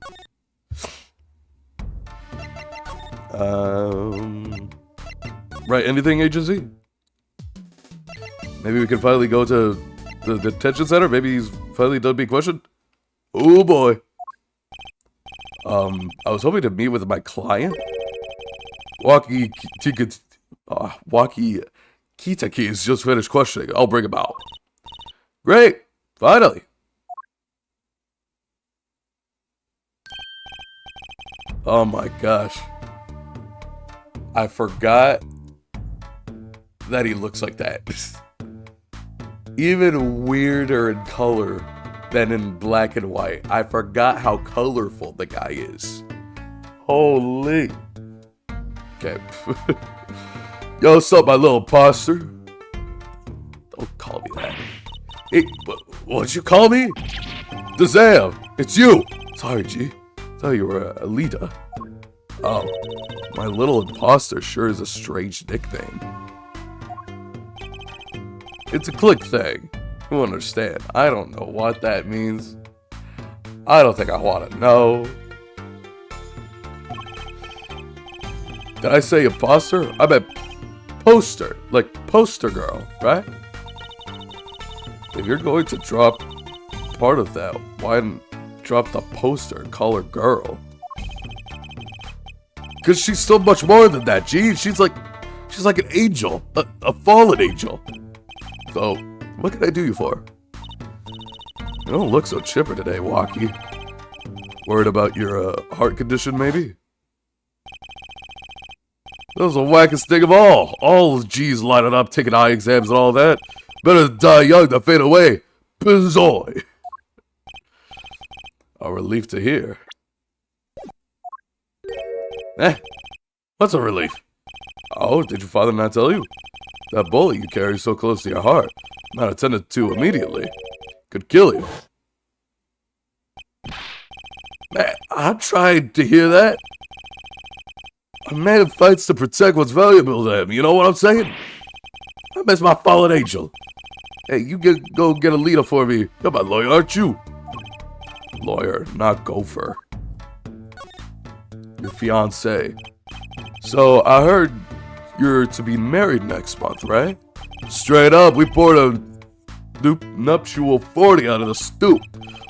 S1: Right, anything, agency? Maybe we can finally go to the detention center? Maybe he's finally done being questioned? Oh boy. I was hoping to meet with my client. Walkie Kitaki's just finished questioning. I'll bring him out. Great! Finally! Oh my gosh. I forgot that he looks like that. Even weirder in color than in black and white. I forgot how colorful the guy is. Holy. Okay. Yo, what's up, my little imposter? Don't call me that. Hey, what'd you call me? Dazam, it's you. Sorry, G. Thought you were a leader. Oh, my little imposter sure is a strange nickname. It's a click thing. You understand? I don't know what that means. I don't think I want to know. Did I say imposter? I meant poster. Like poster girl, right? If you're going to drop part of that, why not drop the poster and call her girl? Because she's so much more than that, G. She's like an angel. A fallen angel. So, what can I do you for? You don't look so chipper today, Walkie. Worried about your heart condition, maybe? That was the wackest thing of all. All G's lining up, taking eye exams and all that. Better die young than fade away. Pizzoy. A relief to hear. What's a relief? Oh, did your father not tell you? That bullet you carry so close to your heart, not attended to immediately, could kill you. Man, I tried to hear that. A man fights to protect what's valuable to him, you know what I'm saying? I miss my fallen angel. Hey, you go get a leader for me. You're my lawyer, aren't you? Lawyer, not gopher. Your fiance. So, I heard you're to be married next month, right? Straight up, we poured a nuptial 40 out of the stoop.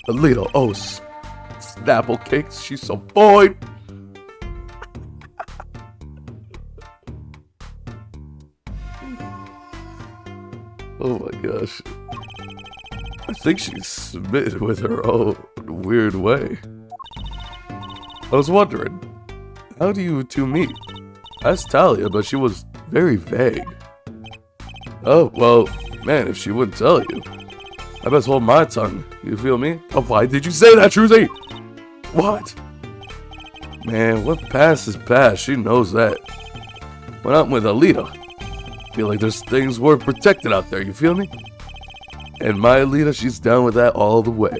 S1: A little, oh, Snapple cakes, she's so fine. Oh my gosh. I think she's submitted with her own weird way. I was wondering, how do you two meet? I asked Talia, but she was very vague. Oh, well, man, if she wouldn't tell you, I best hold my tongue. You feel me? Oh, why did you say that, Truzy? What? Man, what past is past. She knows that. When I'm with Alita, feel like there's things worth protecting out there, you feel me? And my Alita, she's down with that all the way.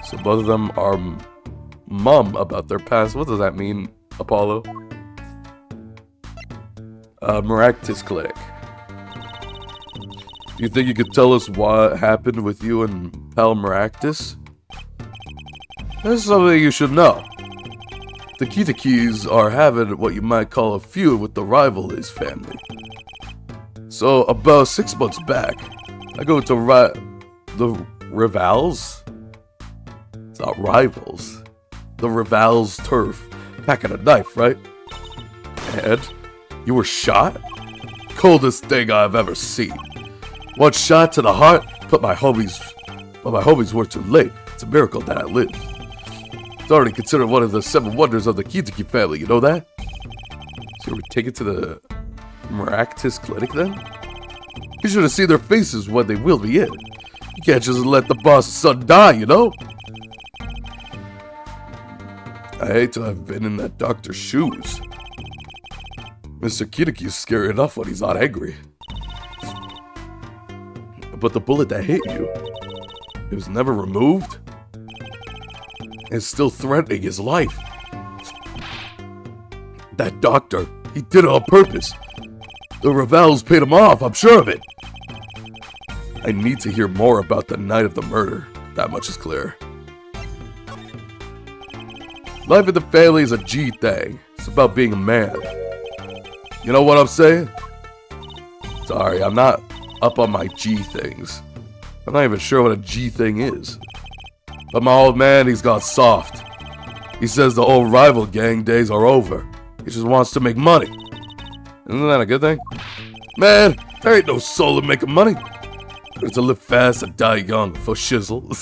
S1: So both of them are mum about their past. What does that mean, Apollo? Maractus Clinic. Do you think you could tell us what happened with you and Pal Maractus? That's something you should know. The Kitakis are having what you might call a feud with the Rivalis family. So, about 6 months back, I go to the Rivals? It's not Rivals. The Rivals turf. Packing a knife, right? And you were shot? Coldest thing I've ever seen. One shot to the heart, but my homies were too late. It's a miracle that I lived. It's already considered one of the 7 wonders of the Kitaki family, you know that? So we take it to the Maractus Clinic then? You should have seen their faces when they wheeled me in. You can't just let the boss's son die, you know? I hate to have been in that doctor's shoes. Mr. Kitaki's scary enough when he's not angry. But the bullet that hit you, it was never removed? It's still threatening his life. That doctor, he did it on purpose. The Rivals paid him off, I'm sure of it. I need to hear more about the night of the murder. That much is clear. Life in the family is a G thing. It's about being a man. You know what I'm saying? Sorry, I'm not up on my G things. I'm not even sure what a G thing is. But my old man, he's got soft. He says the old rival gang days are over. He just wants to make money. Isn't that a good thing? Man, there ain't no soul in making money. Better to live fast and die young for shizzle.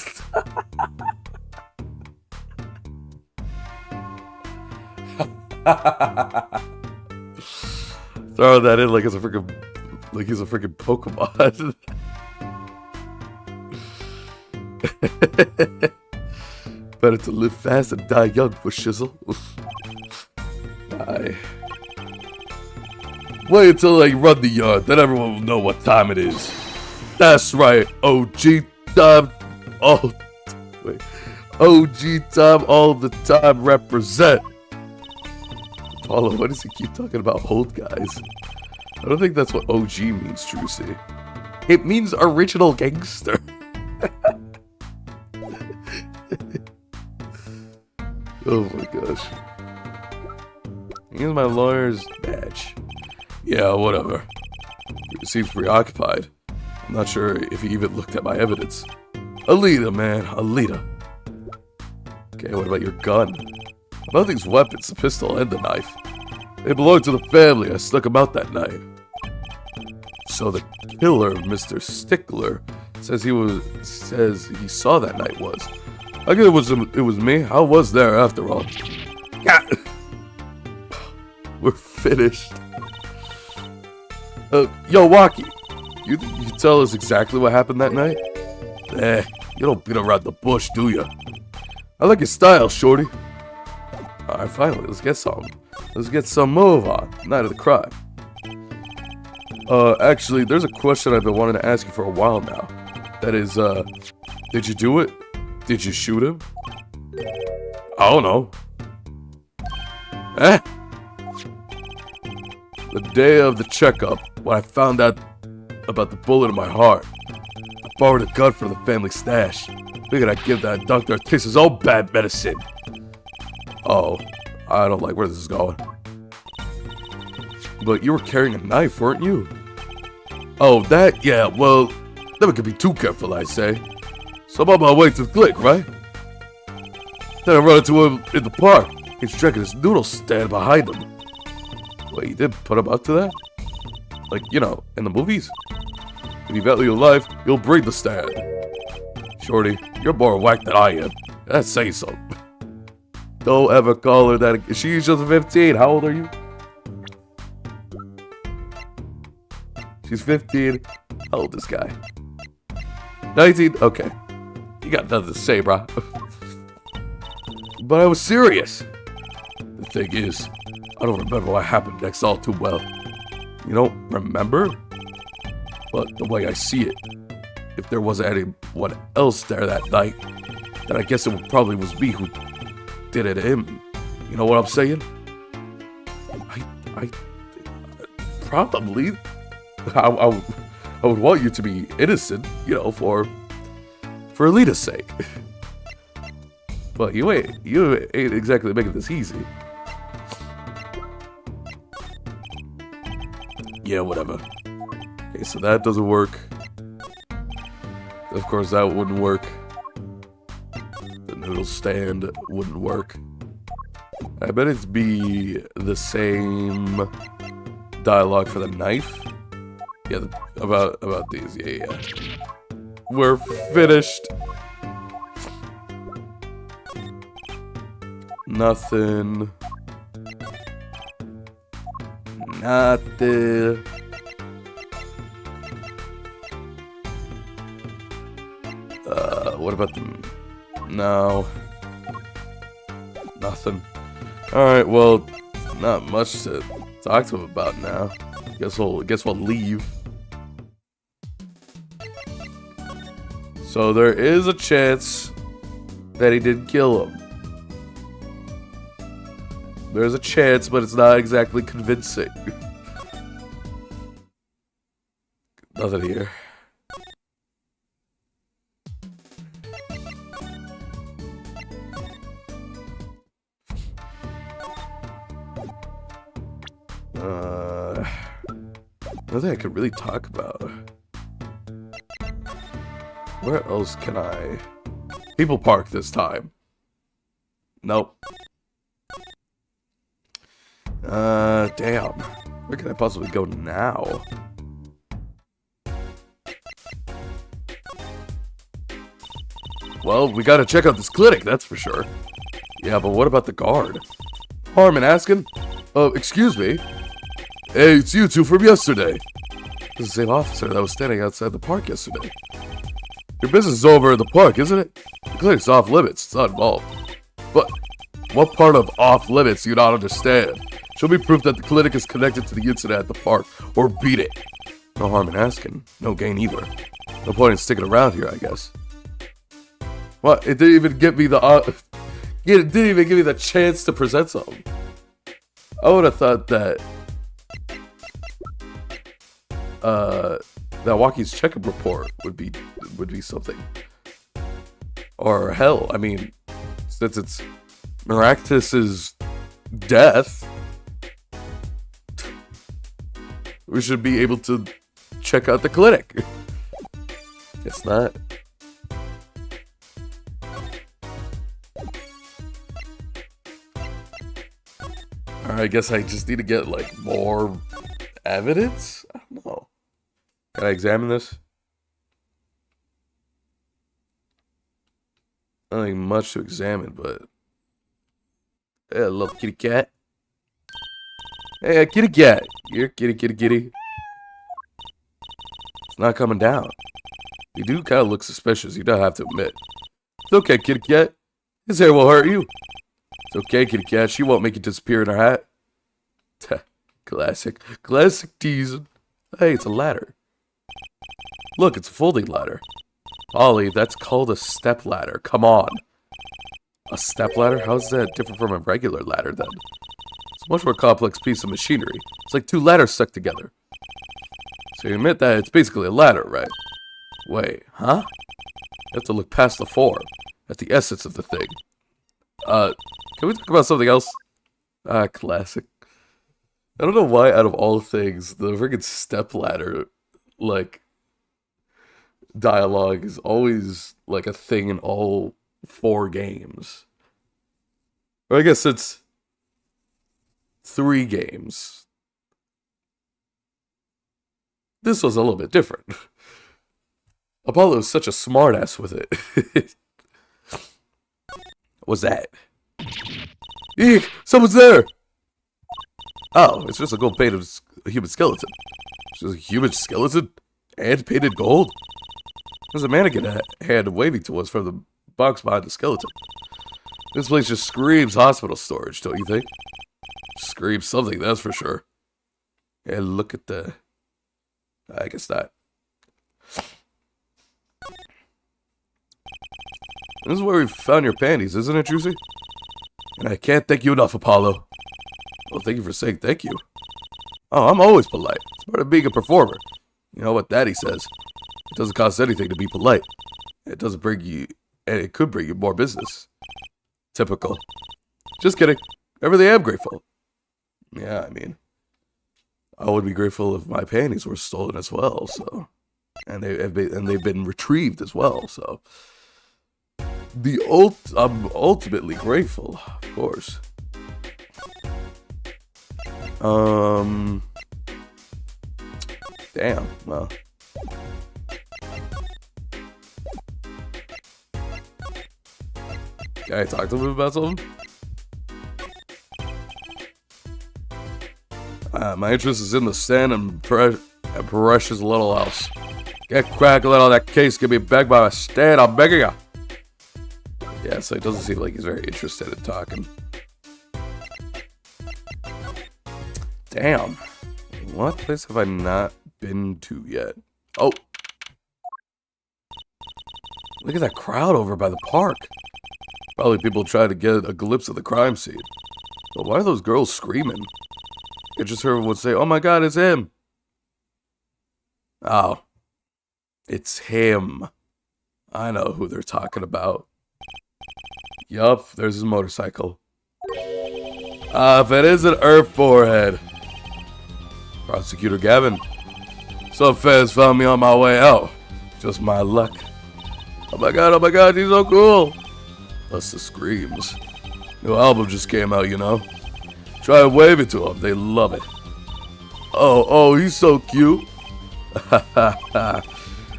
S1: Throw that in like it's a freaking, like he's a freaking Pokemon. Better to live fast and die young for shizzle. Bye. Wait until I run the yard, then everyone will know what time it is. That's right, OG time. OG time all the time represent. Paulo, why does he keep talking about old guys? I don't think that's what OG means, Trucy. It means original gangster. Oh my gosh. Here's my lawyer's badge. Yeah, whatever. He seems preoccupied. I'm not sure if he even looked at my evidence. Alita, man, Alita. Okay, what about your gun? About these weapons, the pistol and the knife. They belong to the family. I stuck them out that night. So the killer, Mr. Stickler, says he saw that night was. I guess it was me. I was there after all. We're finished. Yo, Waki, you can tell us exactly what happened that night? You don't beat around the bush, do you? I like your style, shorty. Alright, finally, let's get some move on. Night of the crime. Actually, there's a question I've been wanting to ask you for a while now. That is, did you do it? Did you shoot him? I don't know. The day of the checkup, when I found out about the bullet in my heart, I borrowed a gun from the family stash. Figured I'd give that doctor a taste of his own bad medicine. Oh, I don't like where this is going. But you were carrying a knife, weren't you? Oh, that? Yeah, well, never could be too careful, I say. So I'm on my way to the clinic, right? Then I run into him in the park. He's drinking his noodles stand behind him. Wait, you did put him up to that? Like, you know, in the movies? If you value your life, you'll bring the stand. Shorty, you're more whack than I am. That says so. Don't ever call her that. She's just 15. How old are you? She's 15. How old is this guy? 19? Okay. You got nothing to say, brah. But I was serious. The thing is, I don't remember what happened next all too well. You don't remember? But the way I see it, if there wasn't anyone else there that night, then I guess it probably was me who did it to him. You know what I'm saying? I probably. I would want you to be innocent, you know, for Alita's sake. But you ain't exactly making this easy. Yeah, whatever. Okay, so that doesn't work. Of course, that wouldn't work. The noodle stand wouldn't work. I bet it'd be the same dialogue for the knife. Yeah, about these. Yeah. We're finished. Nothing. What about them? No. Nothing. Alright, well, not much to talk to him about now. Guess we'll leave. So there is a chance that he didn't kill him. There's a chance, but it's not exactly convincing. Nothing here. Nothing I could really talk about. Where else can I? People Park this time. Nope. Damn. Where can I possibly go now? Well, we gotta check out this clinic, that's for sure. Yeah, but what about the guard? Harmon asking? Oh, excuse me. Hey, it's you two from yesterday. This is the same officer that was standing outside the park yesterday. Your business is over in the park, isn't it? The clinic's off limits, it's not involved. But what part of off limits do you not understand? Show me proof that the clinic is connected to the incident at the park, or beat it. No harm in asking, no gain either. No point in sticking around here, I guess. What? It didn't even give me the it didn't even give me the chance to present something. I would have thought that that Waukie's checkup report would be something. Or hell, I mean, since it's Miraculous's death, we should be able to check out the clinic. Guess not. Alright, I guess I just need to get, like, more evidence? I don't know. Can I examine this? Nothing much to examine, but... Hey, little kitty cat. Hey, kitty cat. Here, kitty. It's not coming down. You do kind of look suspicious, you don't have to admit. It's okay, kitty cat. His hair won't hurt you. It's okay, kitty cat. She won't make you disappear in her hat. Classic teasing. Hey, it's a ladder. Look, it's a folding ladder. Ollie, that's called a step ladder. Come on. A step ladder? How's that different from a regular ladder, then? It's a much more complex piece of machinery. It's like two ladders stuck together. So you admit that it's basically a ladder, right? Wait, huh? You have to look past the form, at the essence of the thing. Can we talk about something else? Classic. I don't know why, out of all things, the friggin' stepladder, like, dialogue is always, like, a thing in all 4 games. Or I guess it's 3 games. This was a little bit different. Apollo is such a smartass with it. What's that? Eek! Someone's there! Oh, it's just a gold painted human skeleton. It's just a human skeleton? And painted gold? There's a mannequin hand waving to us from the box behind the skeleton. This place just screams hospital storage, don't you think? Screams something, that's for sure. And look at the... I guess not. This is where we found your panties, isn't it, Juicy? And I can't thank you enough, Apollo. Well, thank you for saying thank you. Oh, I'm always polite. It's part of being a performer. You know what Daddy says. It doesn't cost anything to be polite. It doesn't bring you... And it could bring you more business. Typical. Just kidding. I really am grateful. Yeah, I mean... I would be grateful if my panties were stolen as well, so... And they've been retrieved as well, so... I'm ultimately grateful, of course. Damn, well. Can I talk to him about something? My interest is in the stand and precious little else. Get cracking on that case, give me back by my stand, I'm begging you. Yeah, so it doesn't seem like he's very interested in talking. Damn. What place have I not been to yet? Oh. Look at that crowd over by the park. Probably people trying to get a glimpse of the crime scene. But why are those girls screaming? I just heard everyone say, oh my god, it's him. Oh. It's him. I know who they're talking about. Yup, there's his motorcycle. If it isn't Earth Forehead. Prosecutor Gavin. Some fans found me on my way out. Just my luck. Oh my god, he's so cool. Plus the screams. New album just came out, you know. Try and wave it to them, they love it. Oh, he's so cute.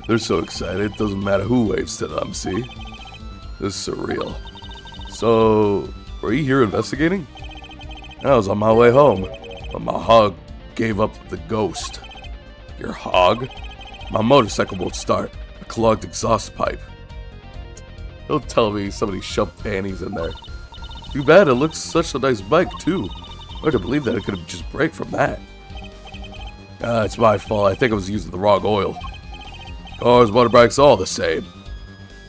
S1: They're so excited, doesn't matter who waves to them, see? This is surreal. So, were you here investigating? I was on my way home, but my hog gave up the ghost. Your hog? My motorcycle won't start. A clogged exhaust pipe. Don't tell me somebody shoved panties in there. Too bad, it looks such a nice bike, too. Hard to believe that it could have just break from that. It's my fault. I think I was using the wrong oil. Cars, motorbikes, all the same.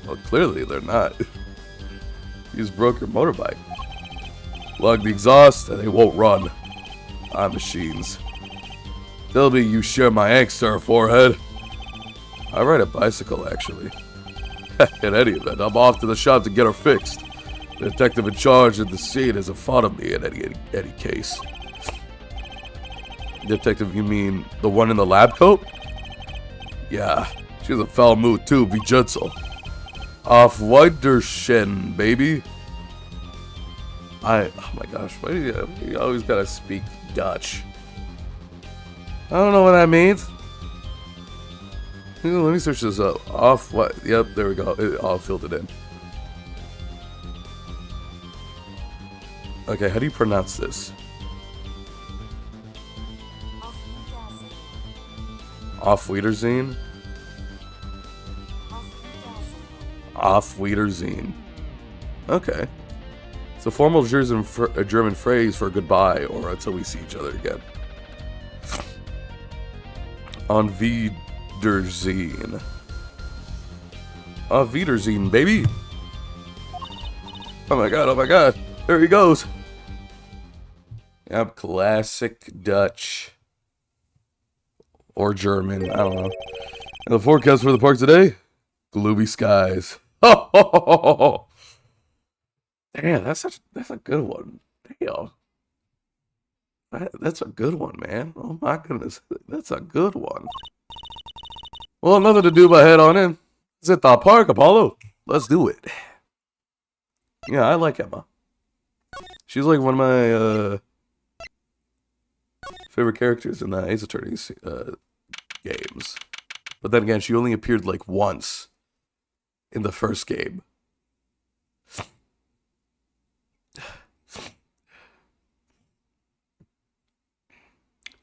S1: Well, clearly they're not. You just broke your motorbike. Plug the exhaust and they won't run. I'm machines. Tell me you share my angst, sir, forehead. I ride a bicycle, actually. In any event, I'm off to the shop to get her fixed. The detective in charge of the scene hasn't thought of me in any case. Detective, you mean the one in the lab coat? Yeah, she's a foul mood too, be gentle. Auf Wiedersehen, baby. Oh my gosh, why do you always gotta speak Dutch? I don't know what that means. Let me search this up. Off what? Yep, there we go. I'll fill it in. Okay, how do you pronounce this? Auf Wiedersehen? Auf Wiedersehen. Okay. It's a formal German phrase for goodbye or until we see each other again. On Wiedersehen. Auf Wiedersehen, baby! Oh my god, there he goes! Yep, classic Dutch. Or German, I don't know. And the forecast for the park today? Gloomy skies. Oh! Damn, that's a good one. Damn. That's a good one, man. Oh my goodness. That's a good one. Well, nothing to do but head on in. It's at the park, Apollo. Let's do it. Yeah, I like Emma. She's like one of my favorite characters in the Ace Attorney's games. But then again, she only appeared like once in the first game.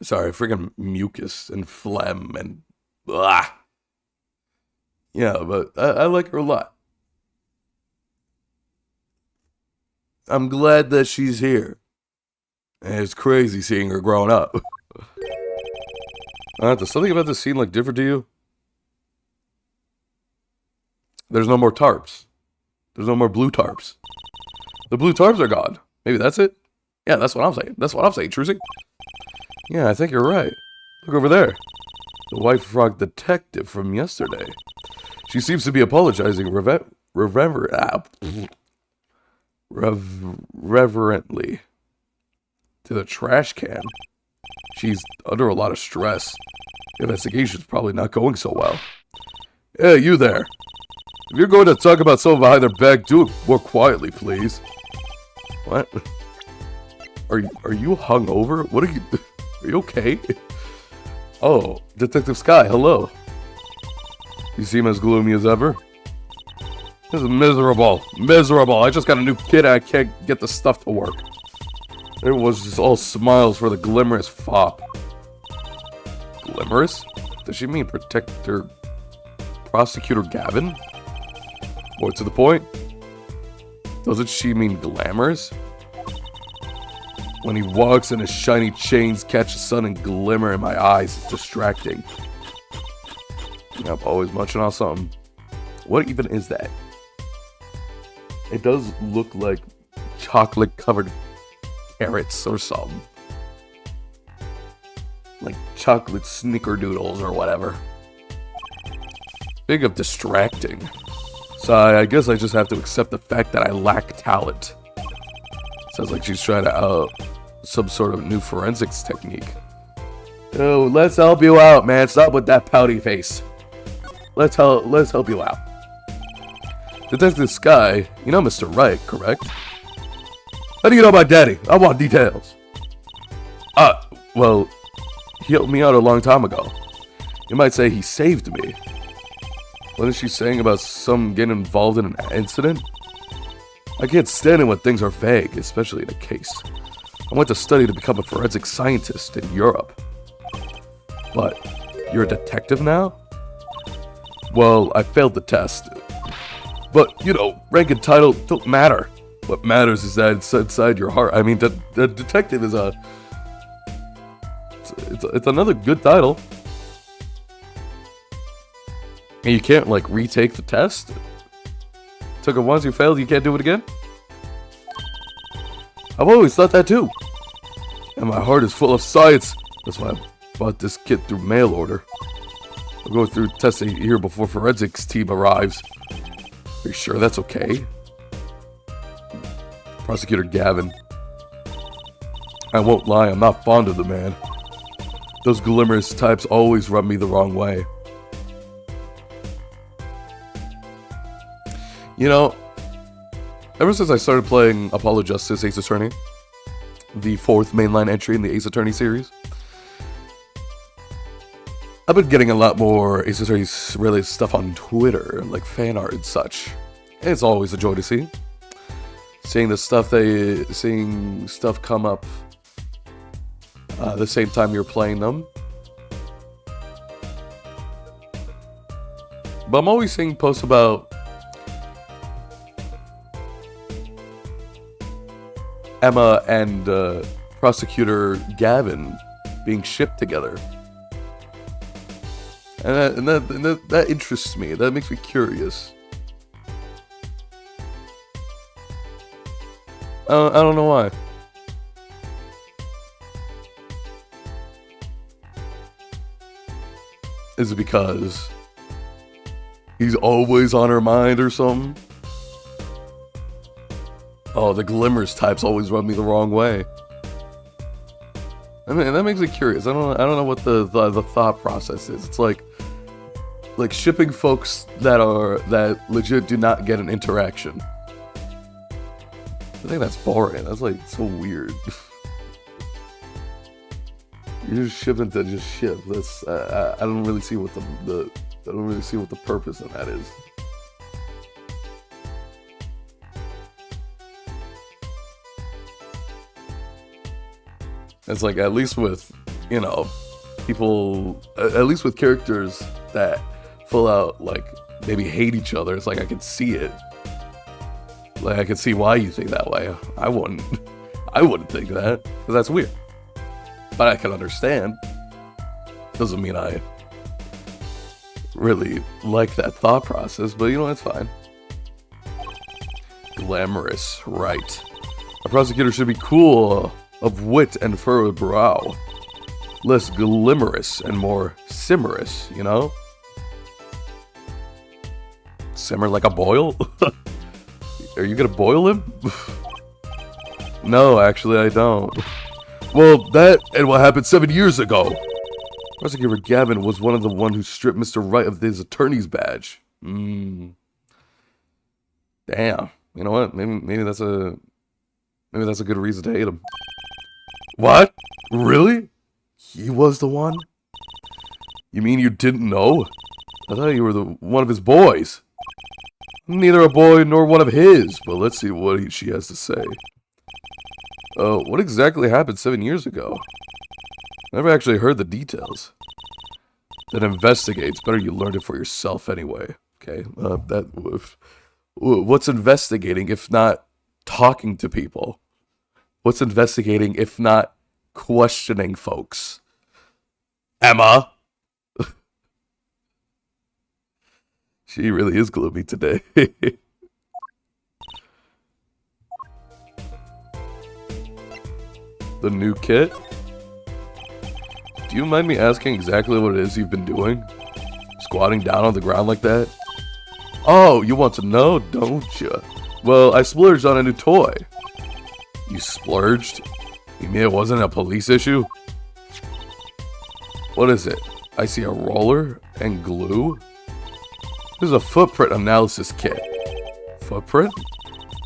S1: Sorry, freaking mucus and phlegm and blah. Yeah, but I like her a lot. I'm glad that she's here. And it's crazy seeing her growing up. Does something about this scene look different to you? There's no more tarps. There's no more blue tarps. The blue tarps are gone. Maybe that's it? Yeah, that's what I'm saying. That's what I'm saying, Trucy. Yeah, I think you're right. Look over there. The White Frog detective from yesterday. She seems to be apologizing reverently to the trash can. She's under a lot of stress. The investigation's probably not going so well. Hey, you there. If you're going to talk about someone behind their back, do it more quietly, please. What? Are you hungover? What are you... Are you okay? Oh, Detective Sky, hello. You seem as gloomy as ever. This is miserable. Miserable. I just got a new kid and I can't get the stuff to work. It was just all smiles for the glimmerous fop. Glimmerous? Does she mean Protector... Prosecutor Gavin? More to the point? Doesn't she mean glamorous? When he walks and his shiny chains catch the sun and glimmer in my eyes, it's distracting. I'm always munching on something. What even is that? It does look like chocolate-covered carrots or something. Like chocolate snickerdoodles or whatever. Big of distracting. So I guess I just have to accept the fact that I lack talent. Sounds like she's trying to some sort of new forensics technique. Oh, let's help you out, man. Stop with that pouty face. Let's help you out. Detective Sky, you know Mr. Wright, correct? How do you know my daddy? I want details. Well, he helped me out a long time ago. You might say he saved me. Wasn't she saying about some getting involved in an incident? I can't stand it when things are vague, especially in a case. I went to study to become a forensic scientist in Europe. But, you're a detective now? Well, I failed the test. But, you know, rank and title don't matter. What matters is that it's inside your heart. I mean, the detective is it's another good title. And you can't, like, retake the test? Took it once, you failed, you can't do it again? I've always thought that too. And my heart is full of science. That's why I bought this kit through mail order. I'll go through testing here before forensics team arrives. Are you sure that's okay? Prosecutor Gavin. I won't lie, I'm not fond of the man. Those glamorous types always rub me the wrong way. You know, ever since I started playing Apollo Justice Ace Attorney, the 4th mainline entry in the Ace Attorney series, I've been getting a lot more Ace Attorney related stuff on Twitter, like fan art and such. And it's always a joy to see. Seeing stuff come up the same time you're playing them. But I'm always seeing posts about Emma and Prosecutor Gavin being shipped together. And that interests me. That makes me curious. I don't know why. Is it because he's always on her mind or something? Oh, the glimmers types always rub me the wrong way. I mean, that makes me curious. I don't know what the thought process is. It's like shipping folks that legit do not get an interaction. I think that's boring. That's like so weird. You're just shipping to just ship. That's I don't really see what the purpose of that is. It's like, at least with, you know, people, at least with characters that full out, like, maybe hate each other, it's like I can see it. Like, I can see why you think that way. I wouldn't think that, because that's weird. But I can understand. Doesn't mean I really like that thought process, but you know, it's fine. Glamorous, right. A prosecutor should be cool, of wit and furrowed brow. Less glimmerous and more simmerous, you know? Simmer like a boil? Are you gonna boil him? No, actually I don't. Well, that and what happened 7 years ago. Prosecutor Gavin was one who stripped Mr. Wright of his attorney's badge. Damn. You know what? Maybe that's a good reason to hate him. What? Really? He was the one? You mean you didn't know? I thought you were one of his boys. Neither a boy nor one of his, but let's see what she has to say. What exactly happened 7 years ago? Never actually heard the details. Then investigate. It's better you learned it for yourself anyway. Okay, what's investigating if not talking to people? What's investigating if not questioning folks? Emma! She really is gloomy today. The new kit? Do you mind me asking exactly what it is you've been doing? Squatting down on the ground like that? Oh, you want to know, don't you? Well, I splurged on a new toy. You splurged? You mean it wasn't a police issue? What is it? I see a roller and glue. This is a footprint analysis kit. Footprint?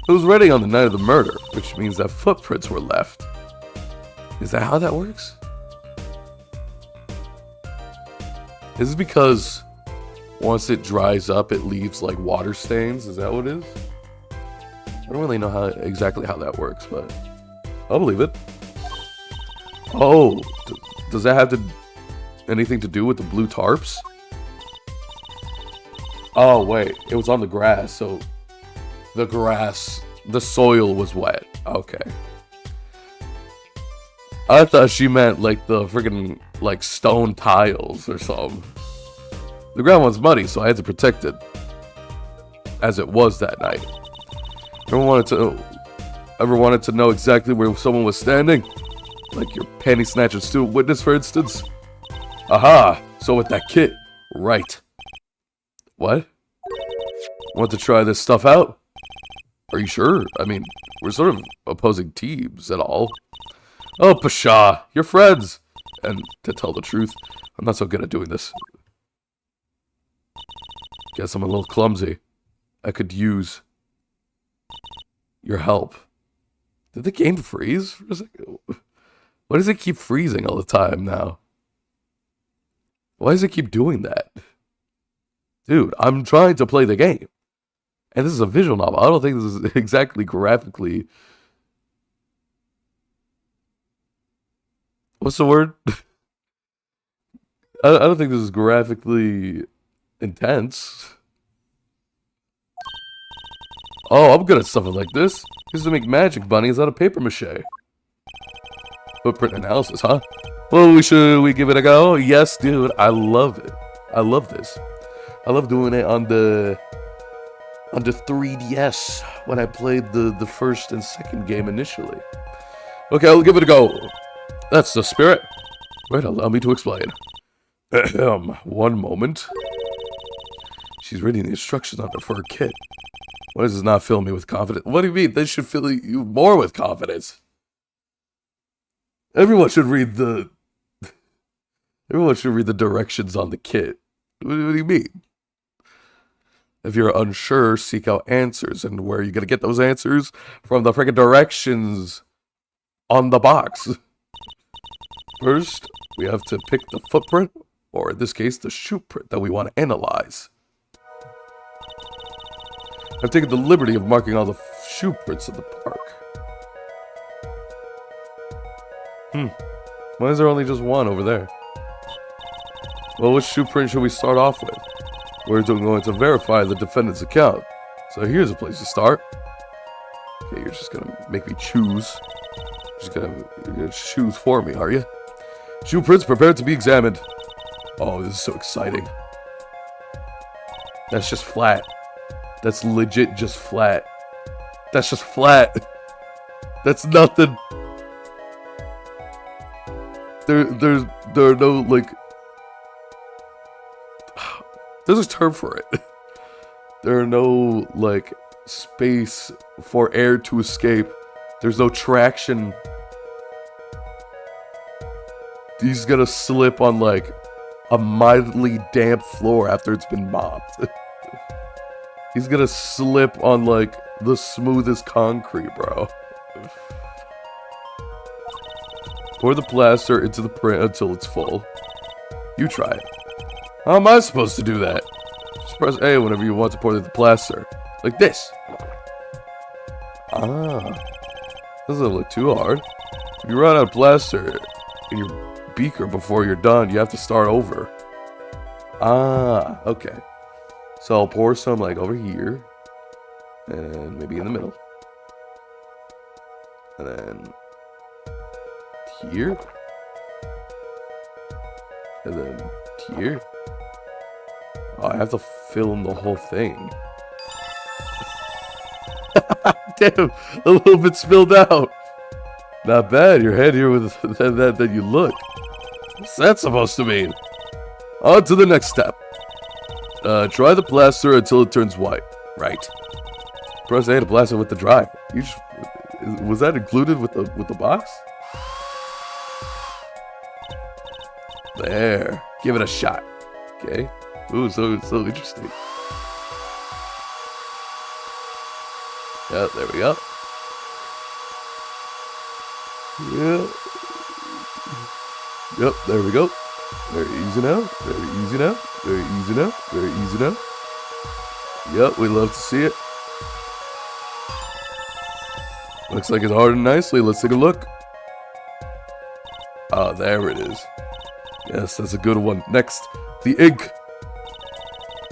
S1: It was ready on the night of the murder, which means that footprints were left. Is that how that works? Is it because once it dries up, it leaves like water stains? Is that what it is? I don't really know exactly how that works, but I'll believe it. Oh, does that have anything to do with the blue tarps? Oh, wait. It was on the grass, so the soil was wet. Okay. I thought she meant like the freaking like stone tiles or something. The ground was muddy, so I had to protect it. As it was that night. Ever wanted to know exactly where someone was standing? Like your panty snatcher student witness, for instance? Aha! So with that kit. Right. What? Want to try this stuff out? Are you sure? I mean, we're sort of opposing teams and all. Oh, pshaw, you're friends. And to tell the truth, I'm not so good at doing this. Guess I'm a little clumsy. I could use your help. Did the game freeze for a second? Why does it keep freezing all the time now? Why does it keep doing that? Dude, I'm trying to play the game. And this is a visual novel. I don't think this is exactly graphically... What's the word? I don't think this is graphically intense. Oh, I'm good at stuff like this. Used to make magic bunnies out of paper mache. Footprint analysis, huh? Well, should we give it a go? Yes, dude. I love it. I love this. I love doing it on the 3DS when I played the first and second game initially. Okay, I'll give it a go. That's the spirit. Right, allow me to explain. One moment. She's reading the instructions on it for her kit. Why does this not fill me with confidence? What do you mean? This should fill you more with confidence. Everyone should read the directions on the kit. What do you mean? If you're unsure, seek out answers. And where are you going to get those answers? From the freaking directions on the box. First, we have to pick the footprint, or in this case, the shoe print that we want to analyze. I've taken the liberty of marking all the shoe prints in the park. Why is there only just one over there? Well, which shoe print should we start off with? We're going to verify the defendant's account. So here's a place to start. Okay, you're just gonna make me choose. You're gonna choose for me, are you? Shoe prints prepared to be examined. Oh, this is so exciting. That's just flat. That's legit just flat. That's just flat. That's nothing. There are no, like... There's a term for it. There are no, like, space for air to escape. There's no traction. He's gonna slip on, like, a mildly damp floor after it's been mopped. He's gonna slip on, like, the smoothest concrete, bro. Pour the plaster into the print until it's full. You try it. How am I supposed to do that? Just press A whenever you want to pour the plaster. Like this. Ah. This doesn't look too hard. If you run out of plaster in your beaker before you're done, you have to start over. Ah, okay. So I'll pour some like over here. And maybe in the middle. And then here. And then here. Oh, I have to film the whole thing. Damn, a little bit spilled out. Not bad, your head here with that you look. What's that supposed to mean? On to the next step. Dry the plaster until it turns white. Right. Press A to plaster with the dry. Was that included with the box? There. Give it a shot. Okay. Ooh, so interesting. Yeah, there we go. Yeah. Yep, there we go. Very easy now. Very easy now. Very easy now. Very easy now. Yep, we love to see it. Looks like it's hardened nicely. Let's take a look. Ah, there it is. Yes, that's a good one. Next, the ink.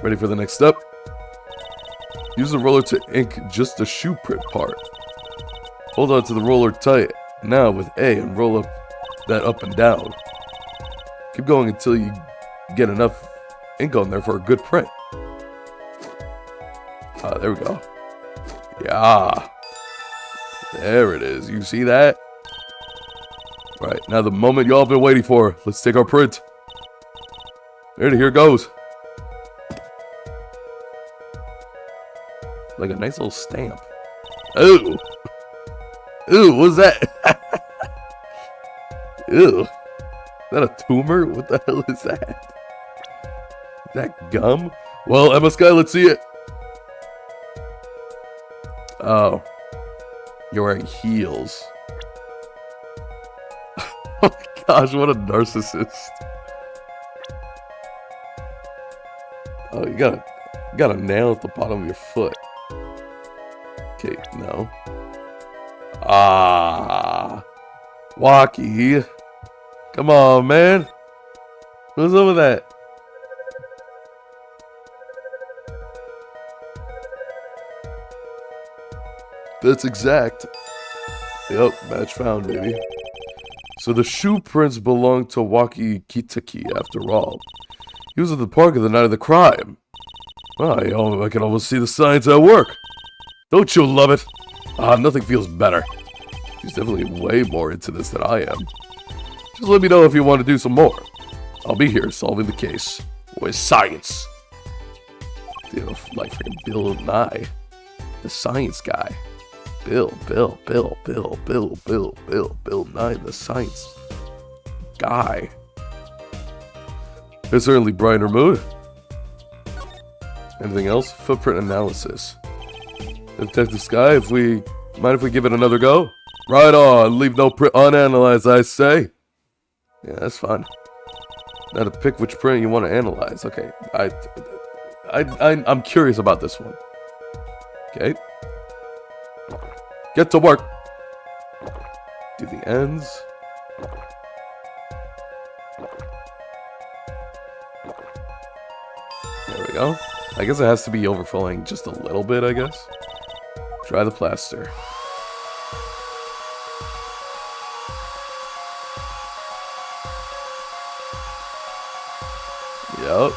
S1: Ready for the next step? Use the roller to ink just the shoe print part. Hold on to the roller tight. Now with A and roll that up and down. Keep going until you get enough ink on there for a good print. Ah, there we go. Yeah. There it is. You see that? Right, now the moment y'all been waiting for. Let's take our print. Ready, here it goes. Like a nice little stamp. Ooh. Ooh, what's that? Ew. Is that a tumor? What the hell is that? Is that gum? Well, Emma Sky, let's see it. Oh. You're wearing heels. Oh my gosh, what a narcissist. Oh, you got a nail at the bottom of your foot. Okay, no. Ah. Wacky. Come on, man. What's up with that? That's exact. Yep, match found, baby. So the shoe prints belong to Waki Kitaki after all. He was at the park on the night of the crime. Oh, I can almost see the signs at work. Don't you love it? Ah, nothing feels better. He's definitely way more into this than I am. Just let me know if you want to do some more. I'll be here solving the case with science. Dude, like freaking Bill Nye, the science guy. Bill Nye, the science guy. It's certainly brighter mood. Anything else? Footprint analysis. Detective Sky, mind if we give it another go? Right on, leave no print unanalyzed, I say. Yeah, that's fine. Now to pick which print you want to analyze. Okay, I'm curious about this one. Okay. Get to work. Do the ends. There we go. I guess it has to be overflowing just a little bit, I guess. Dry the plaster. Yep.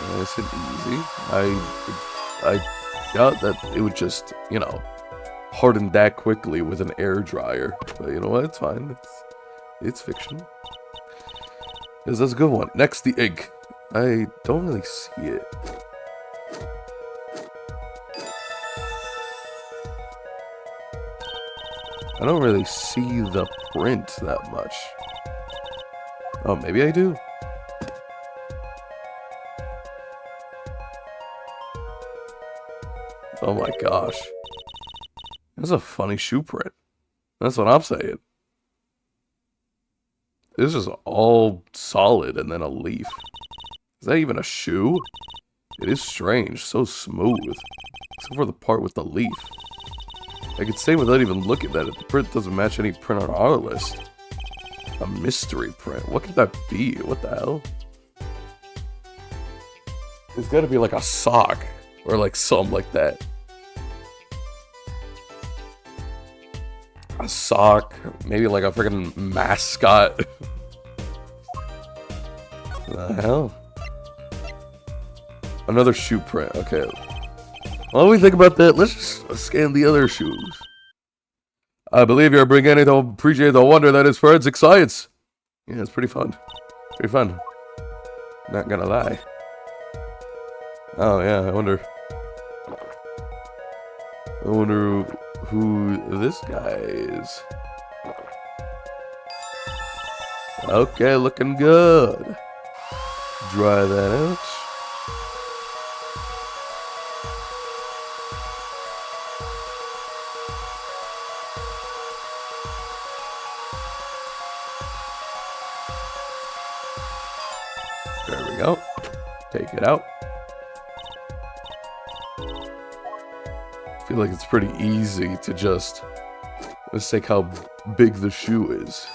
S1: Nice and easy. I doubt that it would just, harden that quickly with an air dryer. But you know what? It's fine. It's fiction. Yes, that's a good one. Next, the ink. I don't really see it. I don't really see the print that much. Oh, maybe I do. Oh my gosh. That's a funny shoe print. That's what I'm saying. This is all solid and then a leaf. Is that even a shoe? It is strange, so smooth. Except for the part with the leaf. I could say without even looking at it, the print doesn't match any print on our list. A mystery print. What could that be? What the hell? It's gotta be like a sock. Or like something like that. A sock. Maybe like a freaking mascot. What the hell? Another shoe print. Okay. While we think about that, let's just scan the other shoes. I believe you're beginning to appreciate the wonder that is forensic science. Yeah, it's pretty fun. Pretty fun. Not gonna lie. Oh yeah, I wonder who this guy is. Okay, looking good. Dry that out. There we go. Take it out. feel like it's pretty easy to just mistake how big the shoe is.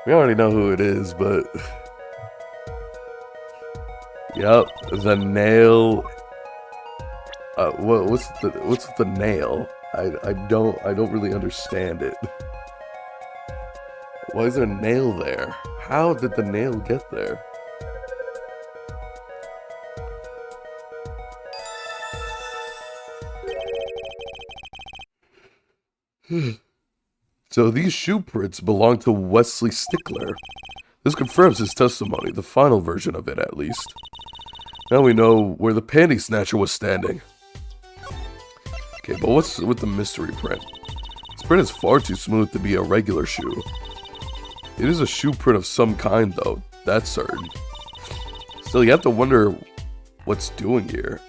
S1: We already know who it is, but... Yep, the nail... what's the nail? I don't really understand it. Why is there a nail there? How did the nail get there? So these shoe prints belong to Wesley Stickler. This confirms his testimony, the final version of it at least. Now we know where the panty snatcher was standing. Okay, but what's with the mystery print? This print is far too smooth to be a regular shoe. It is a shoe print of some kind though, that's certain. Still, you have to wonder what's doing here.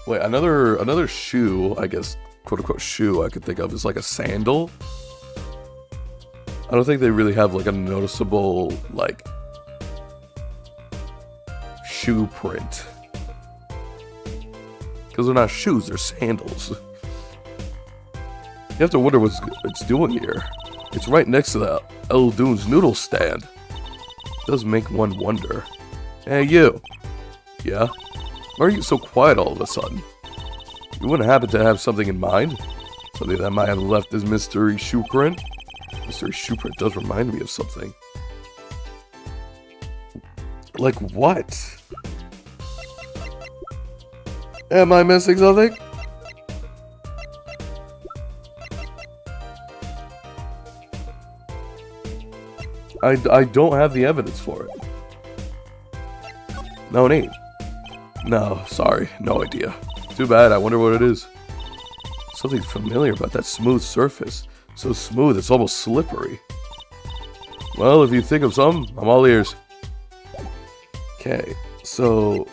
S1: Wait, another shoe, I guess, quote-unquote shoe I could think of is like a sandal. I don't think they really have like a noticeable like shoe print. Because they're not shoes, they're sandals. You have to wonder what it's doing here. It's right next to the El Dunes noodle stand. It does make one wonder. Hey you. Yeah? Why are you so quiet all of a sudden? You wouldn't happen to have something in mind? Something that might have left this mystery shoe print? Mystery shoe print does remind me of something. Like what? Am I missing something? I don't have the evidence for it. No need. No, sorry, no idea. Too bad, I wonder what it is. Something familiar about that smooth surface. So smooth, it's almost slippery. Well, if you think of some, I'm all ears. Okay, so...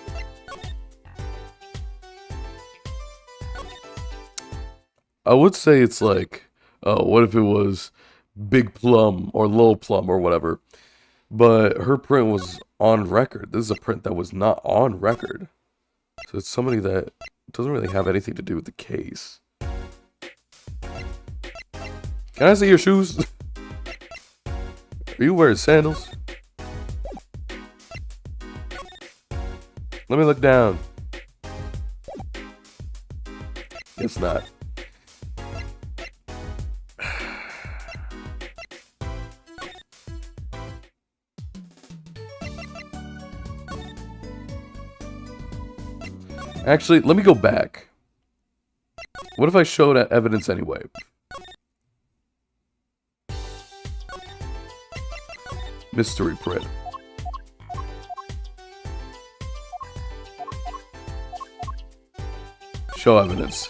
S1: I would say it's like, oh, what if it was Big Plum or Lil Plum or whatever? But her print was on record. This is a print that was not on record. So it's somebody that doesn't really have anything to do with the case. Can I see your shoes? Are you wearing sandals? Let me look down. Guess not. Actually, let me go back. What if I showed evidence anyway? Mystery print. Show evidence.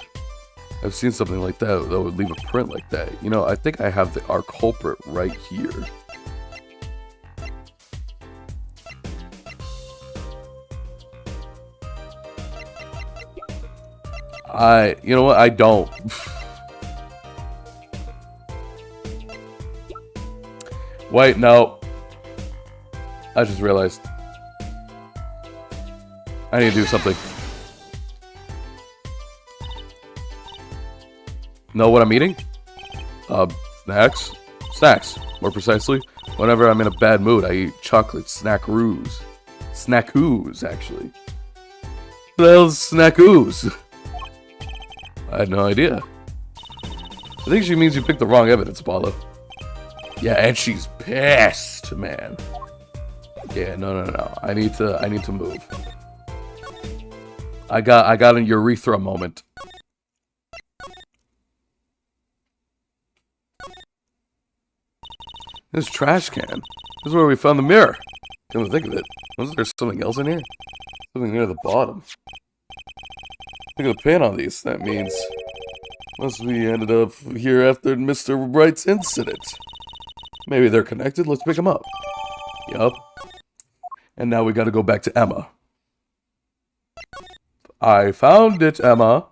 S1: I've seen something like that that would leave a print like that. You know, I think I have our culprit right here. You know what? I don't. Wait, no. I just realized. I need to do something. Know what I'm eating? Snacks? Snacks, more precisely. Whenever I'm in a bad mood, I eat chocolate snackaroos. Snackoos, actually. What the hell's snackoos? I had no idea. I think she means you picked the wrong evidence, Apollo. Yeah, and she's pissed, man. Yeah, no. I need to move. I got a urethra moment. This trash can. This is where we found the mirror. Come to think of it, wasn't there something else in here? Something near the bottom. Look at the pin on these. That means must we ended up here after Mr. Wright's incident. Maybe they're connected. Let's pick them up. Yup. And now we got to go back to Emma. I found it, Emma.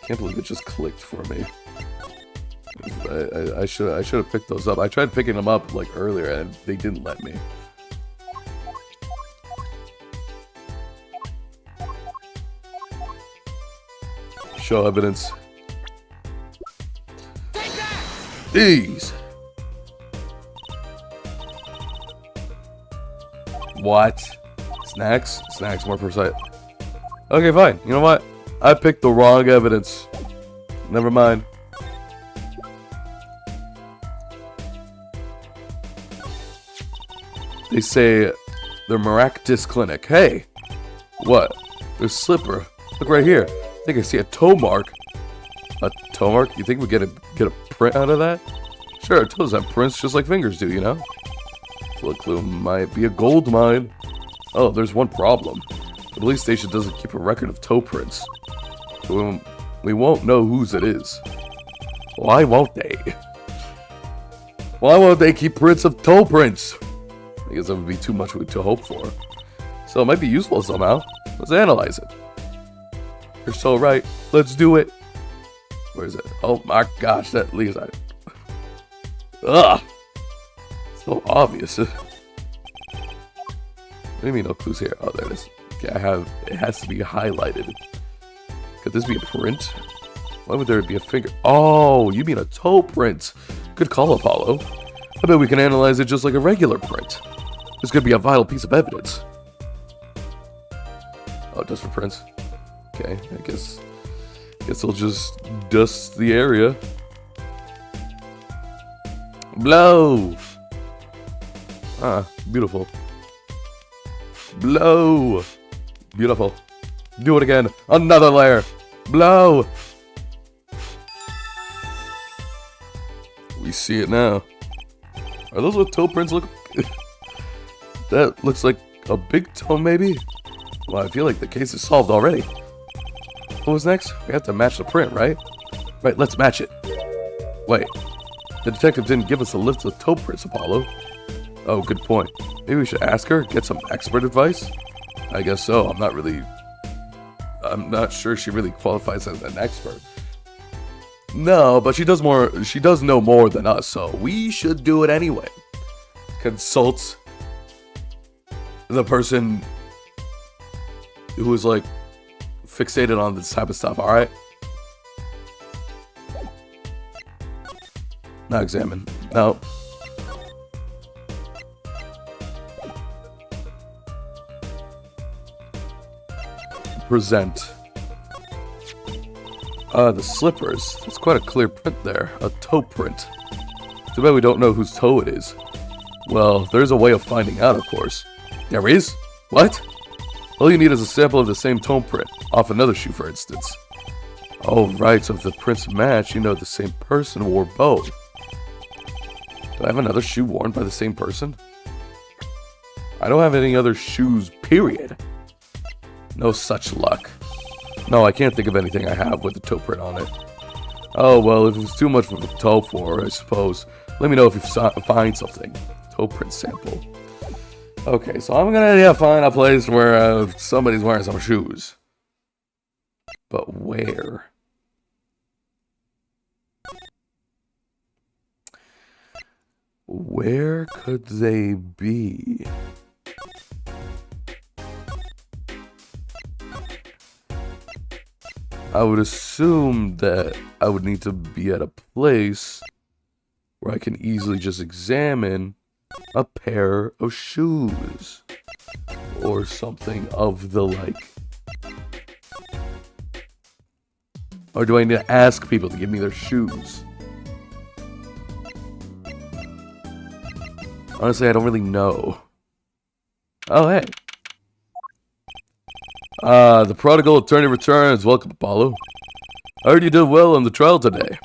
S1: Can't believe it just clicked for me. I should have picked those up. I tried picking them up like earlier and they didn't let me. Show evidence. These. What? Snacks? Snacks, more precise. Okay, fine. You know what? I picked the wrong evidence. Never mind. They say the Maractus Clinic. Hey! What? There's Slipper. Look right here. I think I see a toe mark. A toe mark? You think we get a print out of that? Sure, toes have prints just like fingers do, you know? This little clue might be a gold mine. Oh, there's one problem. The police station doesn't keep a record of toe prints. We won't know whose it is. Why won't they? Why won't they keep prints of toe prints? I guess that would be too much to hope for. So it might be useful somehow. Let's analyze it. You're so right. Let's do it. Where is it? Oh my gosh, that leaves that. Ugh! So obvious. What do you mean no clues here? Oh, there it is. Okay, it has to be highlighted. Could this be a print? Why would there be a finger? Oh, you mean a toe print. Good call, Apollo. I bet we can analyze it just like a regular print. This could be a vital piece of evidence. Oh, just for prints. Okay, I guess I'll just dust the area. Blow! Ah, beautiful. Blow! Beautiful. Do it again. Another layer. Blow! We see it now. Are those what toe prints look? That looks like a big toe, maybe? Well, I feel like the case is solved already. What was next? We have to match the print, right? Right, let's match it. Wait. The detective didn't give us a list of toe prints, Apollo. Oh, good point. Maybe we should ask her, get some expert advice? I guess so. I'm not sure she really qualifies as an expert. No, but she does know more than us, so we should do it anyway. Consult the person who is like fixated on this type of stuff, alright? Now examine. No. Present. The slippers. It's quite a clear print there. A toe print. Too bad we don't know whose toe it is. Well, there's a way of finding out, of course. There is? What? All you need is a sample of the same toe print, off another shoe, for instance. Oh, right, so if the prints match, you know the same person wore both. Do I have another shoe worn by the same person? I don't have any other shoes, period. No such luck. No, I can't think of anything I have with a toe print on it. Oh, well, if it's too much of a toe for, I suppose. Let me know if you find something. Toe print sample. Okay, so I'm gonna find a place where somebody's wearing some shoes. But where? Where could they be? I would assume that I would need to be at a place where I can easily just examine a pair of shoes or something of the like. Or do I need to ask people to give me their shoes? Honestly, I don't really know. Oh, hey. The prodigal attorney returns. Welcome, Apollo. I heard you did well on the trial today.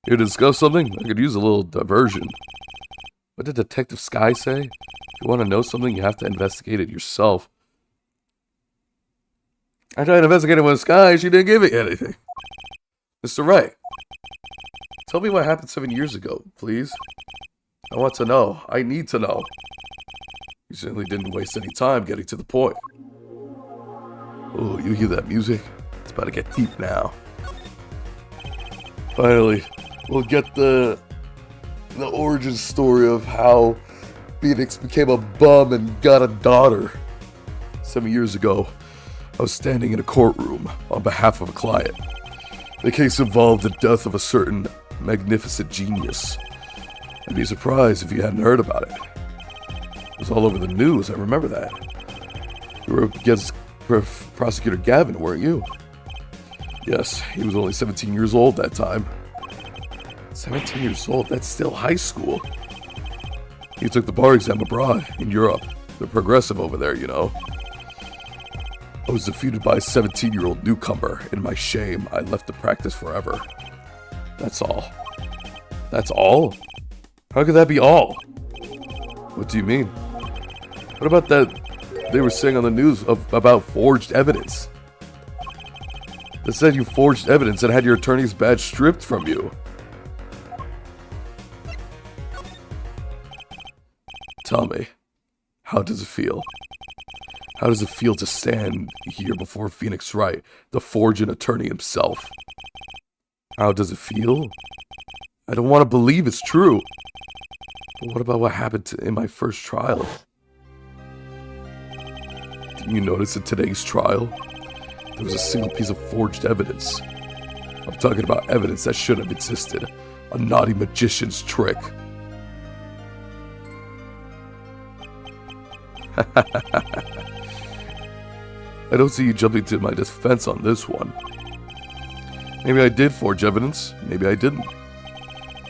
S1: Here to discuss something? I could use a little diversion. What did Detective Sky say? If you want to know something, you have to investigate it yourself. I tried investigating with Sky, she didn't give me anything. Mr. Wright, tell me what happened 7 years ago, please. I want to know. I need to know. You certainly didn't waste any time getting to the point. Oh, you hear that music? It's about to get deep now. Finally, we'll get the origin story of how Phoenix became a bum and got a daughter. 7 years ago, I was standing in a courtroom on behalf of a client. The case involved the death of a certain magnificent genius. I'd be surprised if you hadn't heard about it. It was all over the news, I remember that. You were up against Prosecutor Gavin, weren't you? Yes, he was only 17 years old that time. 17 years old? That's still high school. He took the bar exam abroad, in Europe. They're progressive over there, you know. I was defeated by a 17-year-old newcomer. In my shame, I left the practice forever. That's all. That's all? How could that be all? What do you mean? What about that they were saying on the news about forged evidence? They said you forged evidence and had your attorney's badge stripped from you. Tell me, how does it feel? How does it feel to stand here before Phoenix Wright, the forging attorney himself? How does it feel? I don't want to believe it's true. But what about what happened in my first trial? Didn't you notice in today's trial? There was a single piece of forged evidence. I'm talking about evidence that should have existed. A naughty magician's trick. I don't see you jumping to my defense on this one. Maybe I did forge evidence, maybe I didn't.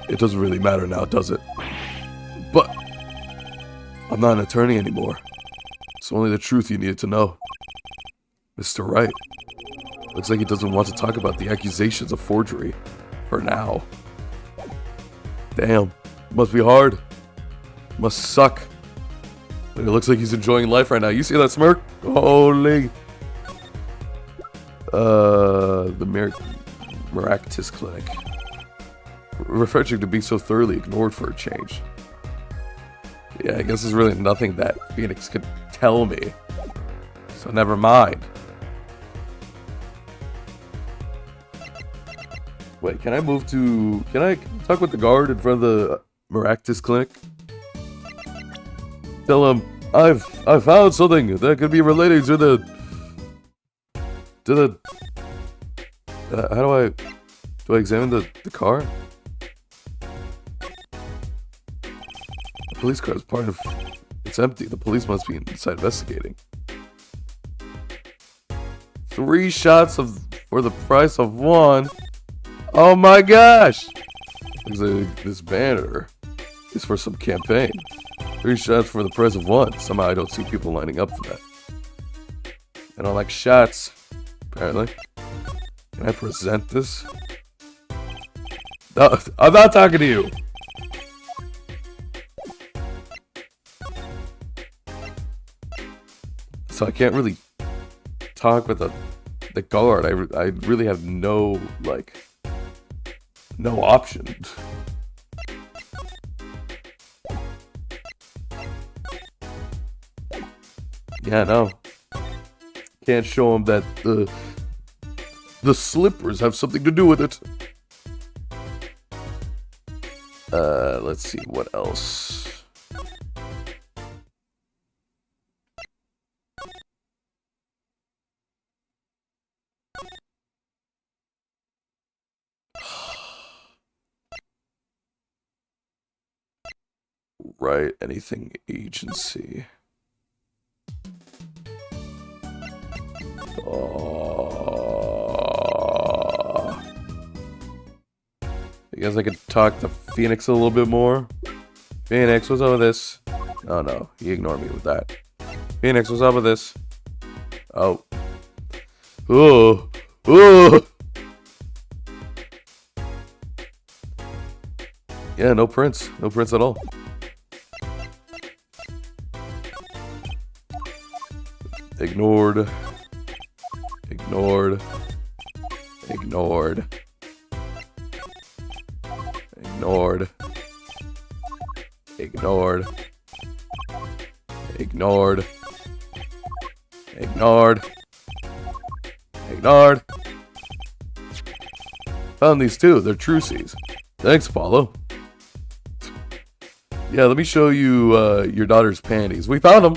S1: It doesn't really matter now, does it? But I'm not an attorney anymore. It's only the truth you needed to know. Mr. Wright, looks like he doesn't want to talk about the accusations of forgery. For now. Damn, must be hard. Must suck. It looks like he's enjoying life right now. You see that smirk? Holy. The Miraculous Clinic. Refreshing to be so thoroughly ignored for a change. Yeah, I guess there's really nothing that Phoenix could tell me. So never mind. Wait, can I move to... Can I talk with the guard in front of the Miraculous Clinic? Tell him, I've found something that could be related to the... how do I examine the car? The police car is part of... It's empty. The police must be inside investigating. 3 shots for the price of 1. Oh my gosh! Looks like this banner is for some campaign. 3 shots for the price of 1. Somehow I don't see people lining up for that. I don't like shots, apparently. Can I present this? No, I'm not talking to you! So I can't really talk with the guard. I really have no, no option. Yeah, no. Can't show him that the slippers have something to do with it. Let's see, what else? Right, anything agency. I guess I could talk to Phoenix a little bit more. Phoenix, what's up with this? Oh no, he ignored me with that. Phoenix, what's up with this? Oh. Oh. Oh. Yeah, no prints. No prints at all. Ignored. Ignored. Ignored. Ignored. Ignored. Ignored. Ignored. Ignored. Found these two. They're trucies. Thanks, Apollo. Yeah, let me show you your daughter's panties. We found them.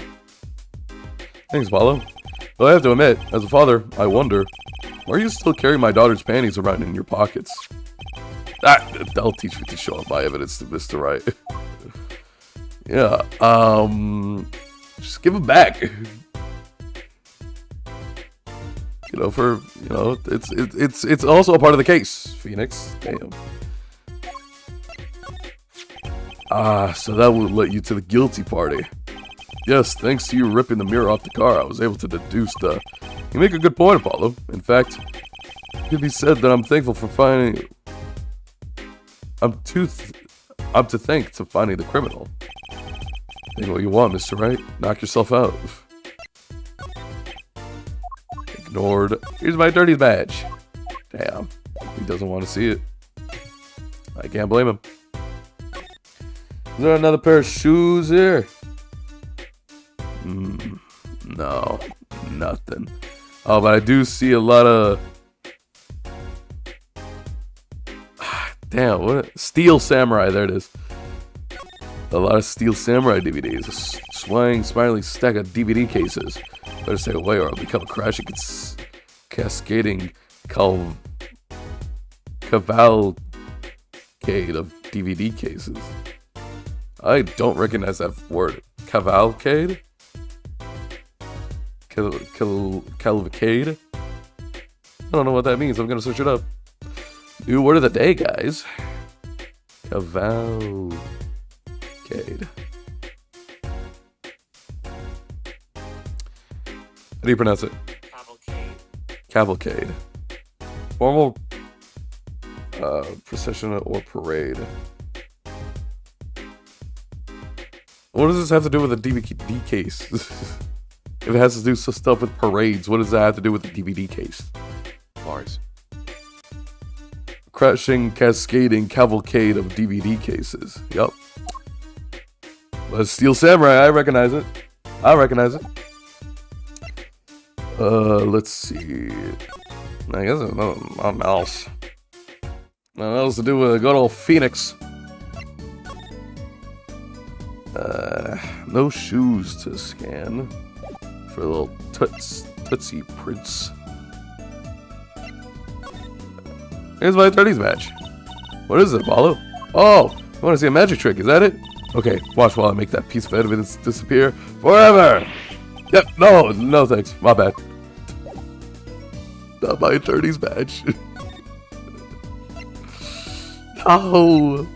S1: Thanks, Apollo. Well, I have to admit, as a father, I wonder, why are you still carrying my daughter's panties around in your pockets? That'll teach me to show up my evidence to Mr. Right. Yeah, just give them back. You know, it's also a part of the case, Phoenix. Damn. So that would let you to the guilty party. Yes, thanks to you ripping the mirror off the car, I was able to deduce the... You make a good point, Apollo. In fact, it could be said that I'm thankful for finding... I'm to thank to finding the criminal. Think what you want, Mr. Right. Knock yourself out. Ignored. Here's my dirty badge. Damn. He doesn't want to see it. I can't blame him. Is there another pair of shoes here? No. Nothing. Oh, but I do see a lot of... Damn, what? Steel Samurai, there it is. A lot of Steel Samurai DVDs. A swaying, spiraling stack of DVD cases. Better stay away or I'll become a crashing, cascading cavalcade of DVD cases. I don't recognize that word. Cavalcade? Cavalcade? I don't know what that means. I'm gonna search it up. New word of the day, guys. Cavalcade. How do you pronounce it?
S3: Cavalcade.
S1: Cavalcade. Formal procession or parade. What does this have to do with a DVD case? If it has to do some stuff with parades, what does that have to do with the DVD case?
S2: Bars.
S1: Crashing, cascading cavalcade of DVD cases. Yup. But Steel Samurai, I recognize it. Let's see. I guess there's nothing else. Nothing else to do with a good old Phoenix. No shoes to scan for a little Tootsie Prince. Here's my 30s match. What is it, Apollo? Oh, I want to see a magic trick. Is that it? Okay, watch while I make that piece of evidence disappear forever. Yep, no thanks. My bad. Not my 30s match. No.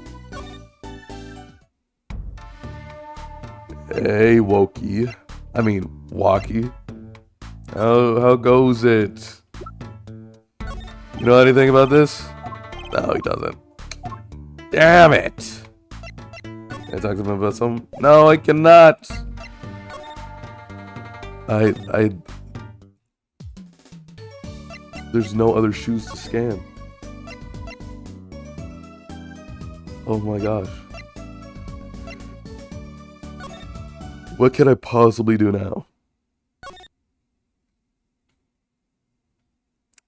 S1: Hey, Wokey. I mean, Walkie. How goes it? You know anything about this? No, he doesn't. Damn it! Can I talk to him about something? No, I cannot. There's no other shoes to scan. Oh my gosh. What can I possibly do now?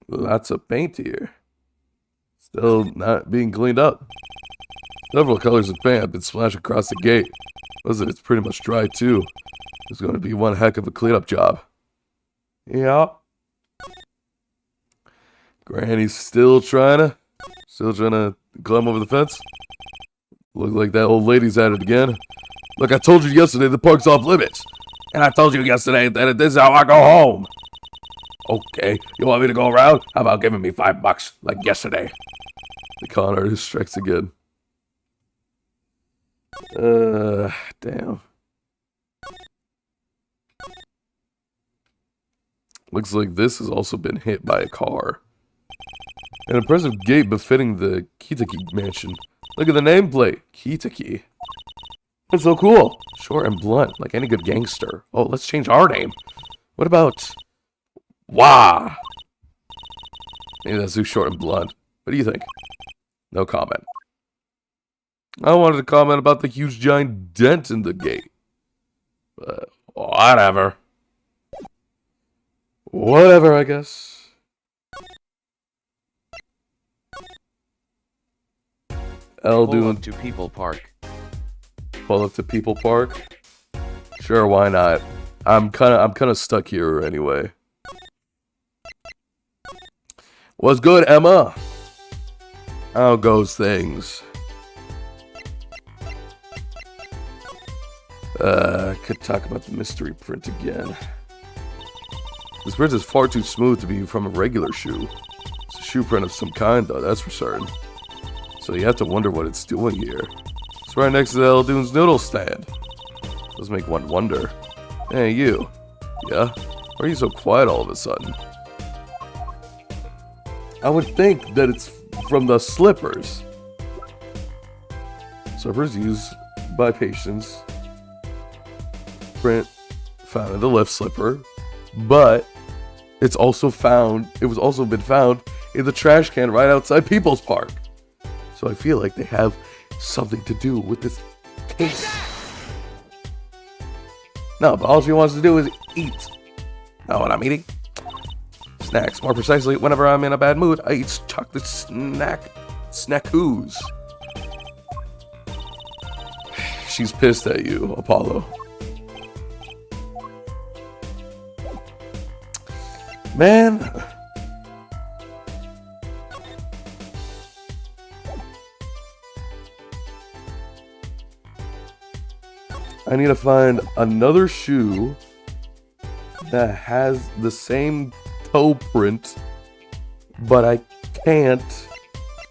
S1: Lots of paint here. Still not being cleaned up. Several colors of paint have been splashed across the gate. Listen, it's pretty much dry too. It's going to be one heck of a cleanup job. Yeah. Granny's still trying to climb over the fence. Look like that old lady's at it again. Look, I told you yesterday the park's off limits. And I told you yesterday that this is how I go home. Okay, you want me to go around? How about giving me $5 like yesterday? The con artist strikes again. Damn. Looks like this has also been hit by a car. An impressive gate befitting the Kitaki mansion. Look at the nameplate. Kitaki. That's so cool. Short and blunt, like any good gangster. Oh, let's change our name. What about... Wah! Maybe that's too short and blunt. What do you think? No comment. I wanted to comment about the huge giant dent in the gate. But whatever. Whatever, I guess. L
S2: Pull
S1: doing
S2: up to People Park.
S1: pull up to People Park. Sure, why not? I'm kind of stuck here anyway. What's good, Emma? How goes things? Could talk about the mystery print again. This print is far too smooth to be from a regular shoe. It's a shoe print of some kind, though, that's for certain. So you have to wonder what it's doing here. It's right next to the Eldoon's noodle stand. Does make one wonder. Hey, you. Yeah? Why are you so quiet all of a sudden? I would think that it's from the slippers. Slippers used by patients. Print found in the left slipper, but it was also been found in the trash can right outside People's Park. So I feel like they have something to do with this case. No, but all she wants to do is eat. Know what I'm eating? Snacks. More precisely, whenever I'm in a bad mood, I eat chocolate snackoos. She's pissed at you, Apollo. Man. I need to find another shoe that has the same toe print, but I can't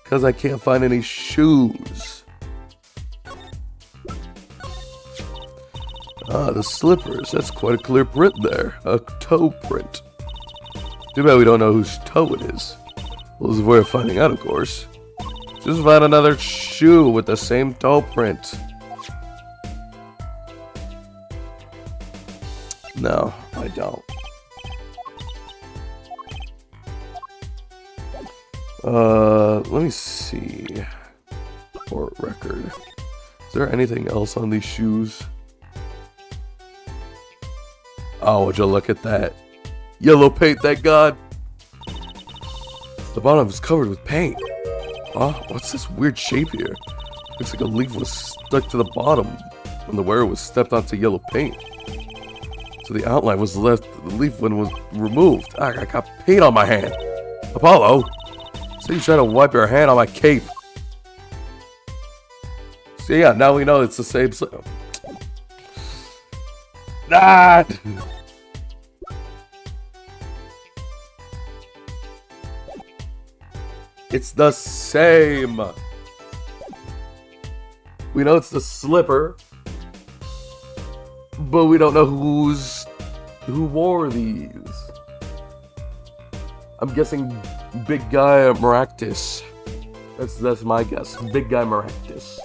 S1: because I can't find any shoes. Ah, the slippers. That's quite a clear print there. A toe print. Too bad we don't know whose toe it is. Well, this is worth finding out, of course. Just find another shoe with the same toe print. No, I don't. Let me see. Court record. Is there anything else on these shoes? Oh, would you look at that? Yellow paint, thank God. The bottom is covered with paint. Oh, what's this weird shape here? Looks like a leaf was stuck to the bottom when the wearer was stepped onto yellow paint. So the outline was left, the leaf when it was removed. I got paint on my hand. Apollo, so you trying to wipe your hand on my cape. So yeah, now we know it's the same. Ah! It's the same. We know it's the slipper, but we don't know who wore these. I'm guessing Big Guy Maractus. That's my guess. Big Guy Maractus.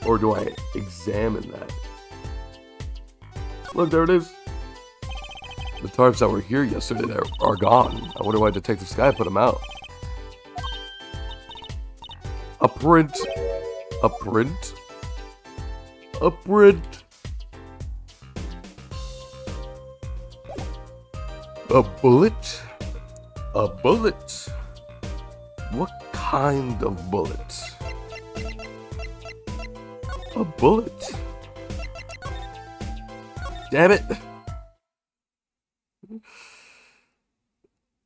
S1: Or do I examine that? Look, there it is. The tarps that were here yesterday are gone. I wonder why Detective Sky put them out. A print. A print. A print. A bullet. A bullet. What kind of bullet? A bullet. Damn it.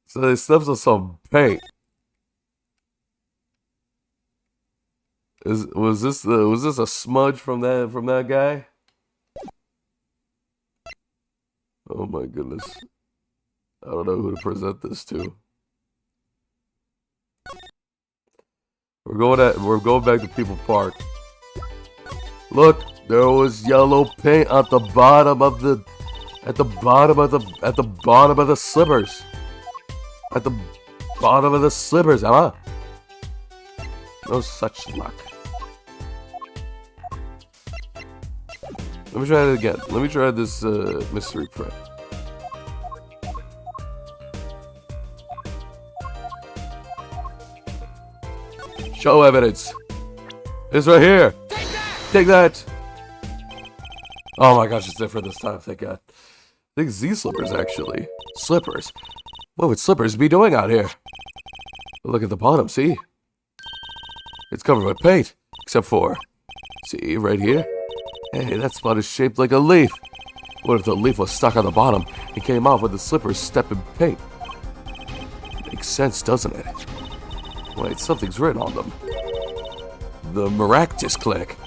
S1: So they stuffed on some paint. Was this a smudge from that guy? Oh my goodness. I don't know who to present this to. We're going back to People Park. Look, there was yellow paint at the bottom of the slippers. At the bottom of the slippers, Emma. No such luck. Let me try it again. Let me try this mystery print. Show evidence. It's right here. Take that. Oh my gosh, it's different this time, thank God. I think it's these slippers, actually. Slippers. What would slippers be doing out here? Look at the bottom, see? It's covered with paint, except for, see, right here? Hey, that spot is shaped like a leaf. What if the leaf was stuck on the bottom and came off with the slippers stepped in paint? Makes sense, doesn't it? Wait, something's written on them. The Maractus Clinic.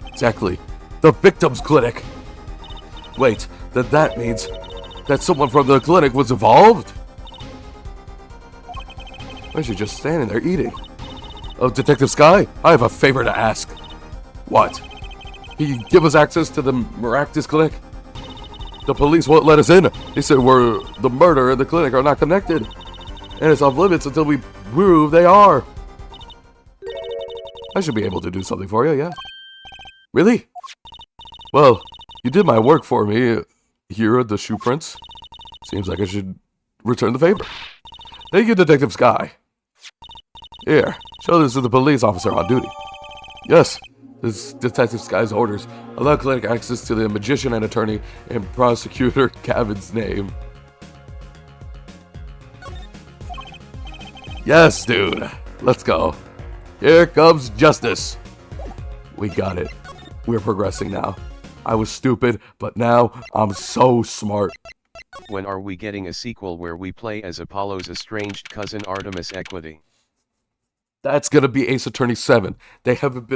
S1: Exactly. The Victims Clinic. Wait, then that means that someone from the clinic was involved? Why is she just standing there eating? Oh, Detective Sky, I have a favor to ask. What? Can you give us access to the Maractus Clinic? The police won't let us in. They said the murder and the clinic are not connected. And it's off limits until we prove they are. I should be able to do something for you, yeah. Really? Well, you did my work for me here at the Shoe Prince. Seems like I should return the favor. Thank you, Detective Sky. Here, show this to the police officer on duty. Yes, this is Detective Sky's orders. Allow clinic access to the magician and attorney in prosecutor Gavin's name. Yes, dude. Let's go. Here comes justice. We got it. We're progressing now. I was stupid, but now I'm so smart.
S2: When are we getting a sequel where we play as Apollo's estranged cousin Artemis Equity?
S1: That's gonna be Ace Attorney 7. They haven't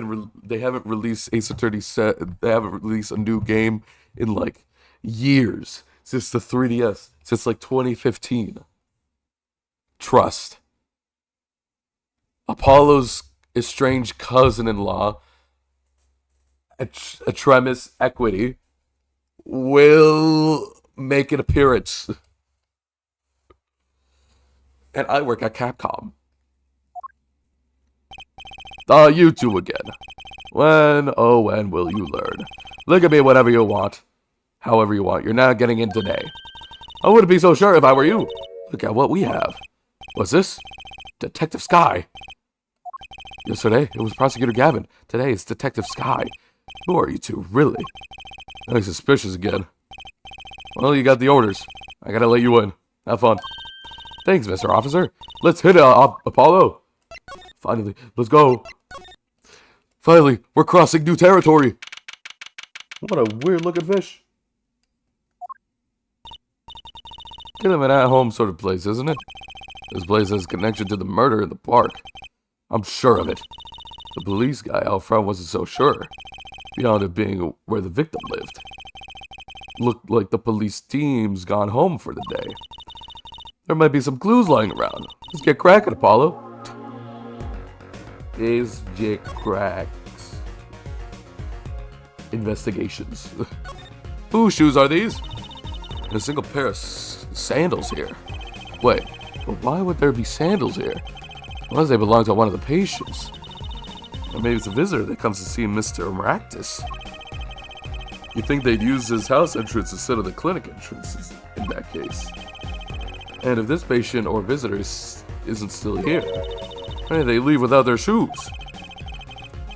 S1: released Ace Attorney 7. They haven't released a new game in like years since the 3DS, since like 2015. Trust. Apollo's estranged cousin-in-law, Artemis Equity, will make an appearance. And I work at Capcom. You two again. When, oh when will you learn? Look at me whatever you want. However you want. You're not getting in today. I wouldn't be so sure if I were you. Look at what we have. What's this? Detective Sky. Yesterday, it was Prosecutor Gavin. Today, it's Detective Sky. Who are you two, really? Nothing suspicious again. Well, you got the orders. I gotta let you in. Have fun. Thanks, Mr. Officer. Let's hit it, Apollo. Finally, let's go. Finally, we're crossing new territory. What a weird-looking fish. Kind of an at-home sort of place, isn't it? This place has connection to the murder in the park. I'm sure of it. The police guy out front wasn't so sure, beyond it being where the victim lived. Looked like the police team's gone home for the day. There might be some clues lying around. Let's get cracking, Apollo. Is J Cracks. Investigations. Whose shoes are these? And a single pair of sandals here. Wait, but why would there be sandals here? Unless they belong to one of the patients. Or maybe it's a visitor that comes to see Mr. Maractus. You'd think they'd use his house entrance instead of the clinic entrances in that case. And if this patient or visitor isn't still here, why did they leave without their shoes?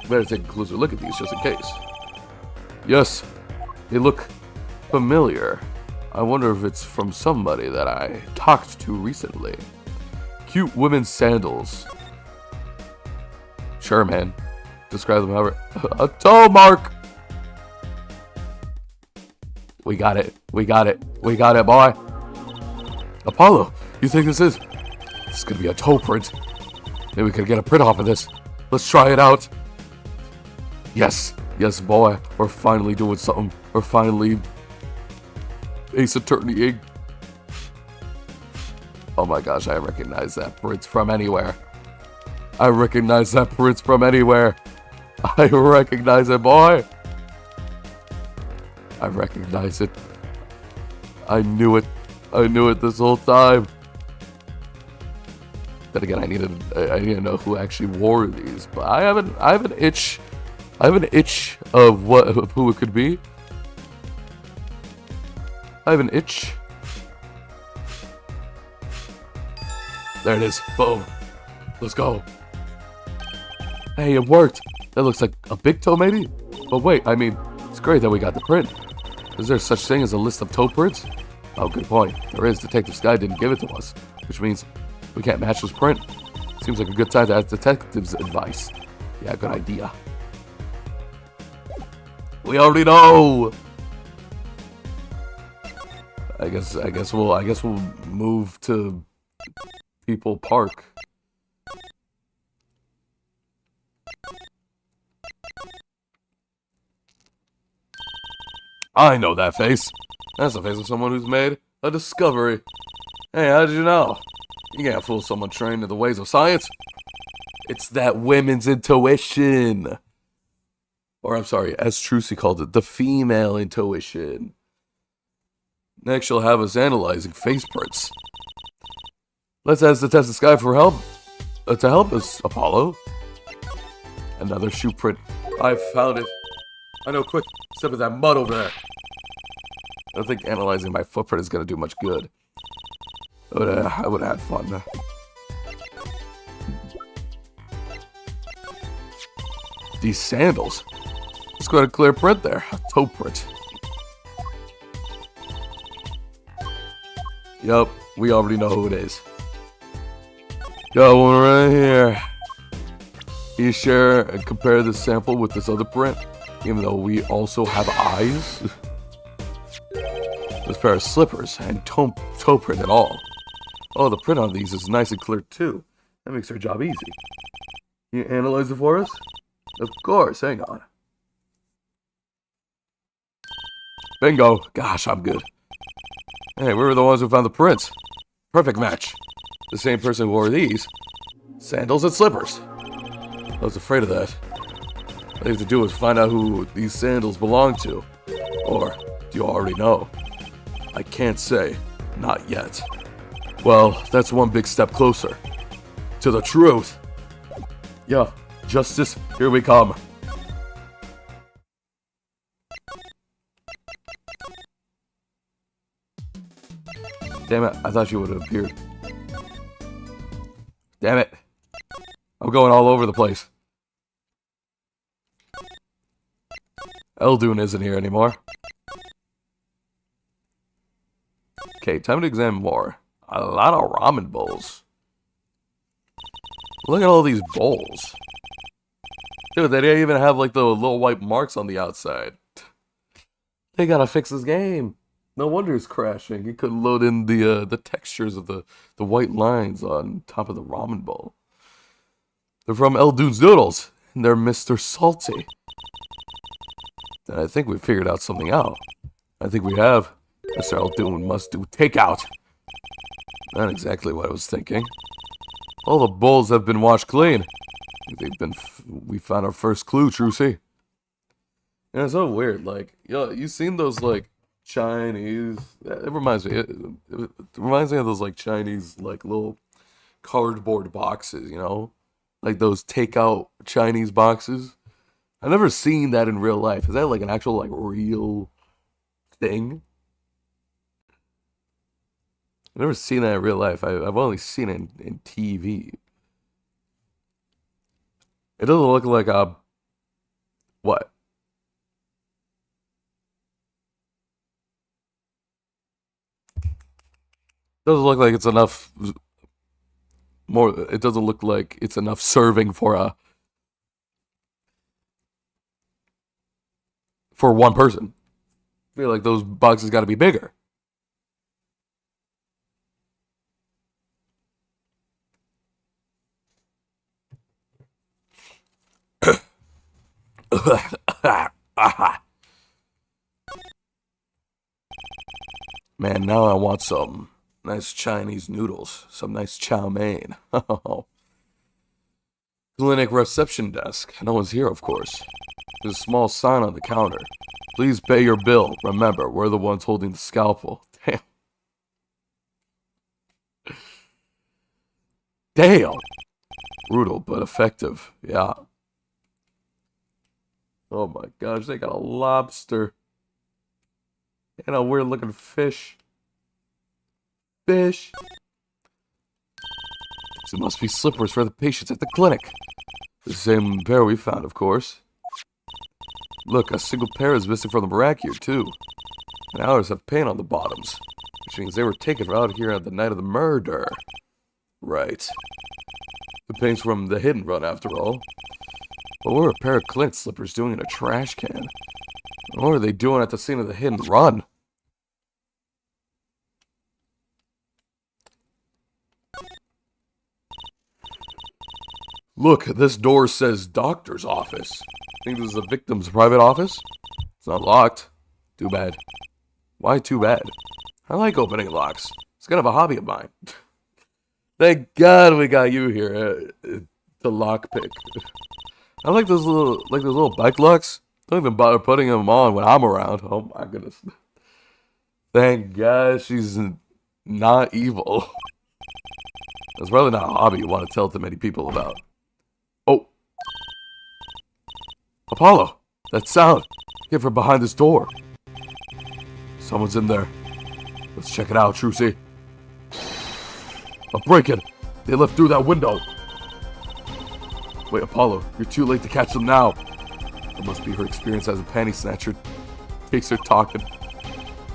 S1: Better take a closer look at these just in case. Yes, they look familiar. I wonder if it's from somebody that I talked to recently. Cute women's sandals. Sure, man. Describe them however. A toe mark! We got it. We got it. We got it, boy. Apollo, you think this is? This is gonna be a toe print. Maybe we could get a print off of this. Let's try it out. Yes. Yes, boy. We're finally doing something. We're finally Ace Attorney. Oh my gosh, I recognize that print from anywhere. I recognize that print from anywhere. I recognize it, boy. I recognize it. I knew it. I knew it this whole time. Then again, I need to know who actually wore these. But I have an itch. I have an itch of who it could be. I have an itch. There it is. Boom. Let's go. Hey, it worked. That looks like a big toe, maybe? But wait, I mean, it's great that we got the print. Is there such thing as a list of toe prints? Oh, good point. There is. Detective Sky didn't give it to us. which means we can't match this print. Seems like a good time to ask detectives' advice. Yeah, good idea. We already know. I guess we'll move to People Park. I know that face. That's the face of someone who's made a discovery. Hey, how did you know? You can't fool someone trained in the ways of science. It's that women's intuition. Or I'm sorry, as Trucy called it, the female intuition. Next, she'll have us analyzing face prints. Let's ask the test the sky for help. To help us, Apollo. Another shoe print. I found it. I know, quick. Step in that mud over there. I don't think analyzing my footprint is going to do much good. But I would have had fun. These sandals. Let's go ahead and clear print there. A toe print. Yup, we already know who it is. Got one right here. Can you share and compare this sample with this other print? Even though we also have eyes? This pair of slippers and toe print at all. Oh, the print on these is nice and clear too. That makes our job easy. Can you analyze it for us? Of course, hang on. Bingo. Gosh, I'm good. Hey, we were the ones who found the prints. Perfect match. The same person who wore these. Sandals and slippers. I was afraid of that. All you have to do is find out who these sandals belong to. Or, do you already know? I can't say. Not yet. Well, that's one big step closer. To the truth. Yeah, justice, here we come. Damn it, I thought you would have appeared. Damn it. I'm going all over the place. Eldun isn't here anymore. Okay, time to examine more. A lot of ramen bowls. Look at all these bowls. Dude, they didn't even have like the little white marks on the outside. They gotta fix this game. No wonder it's crashing. He couldn't load in the textures of the white lines on top of the ramen bowl. They're from Eldun's Noodles, and they're Mr. Salty. And I think we figured out something out. I think we have. Mr. Eldun must do takeout. Not exactly what I was thinking. All the bowls have been washed clean. We found our first clue, Trucy. And it's so weird. Like, yo, you seen those like Chinese? It reminds me. It reminds me of those like Chinese like little cardboard boxes. You know, like those takeout Chinese boxes. I've never seen that in real life. Is that like an actual like real thing? I've never seen that in real life. I've only seen it in TV. It doesn't look like a... What? Doesn't look like it's enough... More... It doesn't look like it's enough serving for a... For one person. I feel like those boxes gotta be bigger. Man, now I want some nice Chinese noodles, some nice chow mein. Clinic reception desk. No one's here, of course. There's a small sign on the counter. Please pay your bill. Remember, we're the ones holding the scalpel. Damn. Damn. Brutal, but effective. Yeah. Oh my gosh, they got a lobster. And a weird looking fish. Fish. It must be slippers for the patients at the clinic. The same pair we found, of course. Look, a single pair is missing from the rack here, too. And ours have paint on the bottoms. Which means they were taken out here on the night of the murder. Right. The paint's from the hidden run, after all. What were a pair of Clint slippers doing in a trash can? What were they doing at the scene of the hidden run? Look, this door says doctor's office. Think this is the victim's private office? It's not locked. Too bad. Why too bad? I like opening locks. It's kind of a hobby of mine. Thank God we got you here to lockpick. I like those little bike locks. Don't even bother putting them on when I'm around. Oh my goodness. Thank God she's not evil. That's probably not a hobby you want to tell too many people about. Oh. Apollo. That sound. Get from behind this door. Someone's in there. Let's check it out, Trucy. A break-in. They left through that window. Wait, Apollo, you're too late to catch them now. That must be her experience as a panty snatcher. Takes her talking.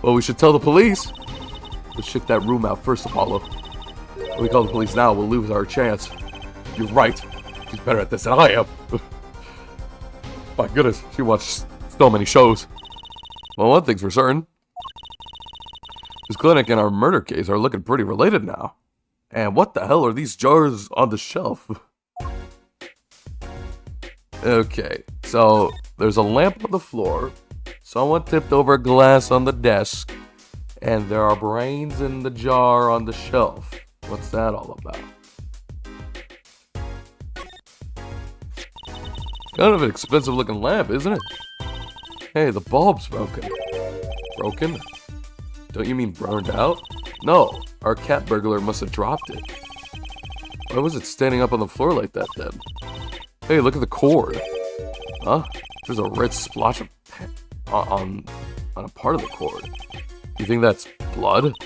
S1: Well, we should tell the police. Let's check that room out first, Apollo. If we call the police now, we'll lose our chance. You're right. She's better at this than I am. My goodness, she watched so many shows. Well, one thing's for certain. This clinic and our murder case are looking pretty related now. And what the hell are these jars on the shelf? Okay, so there's a lamp on the floor. Someone tipped over a glass on the desk. And there are brains in the jar on the shelf. What's that all about? Kind of an expensive looking lamp, isn't it? Hey, the bulb's broken. Broken? Don't you mean burned out? No, our cat burglar must have dropped it. Why was it standing up on the floor like that then? Hey, look at the cord. Huh? There's a red splotch of on a part of the cord. You think that's blood? It's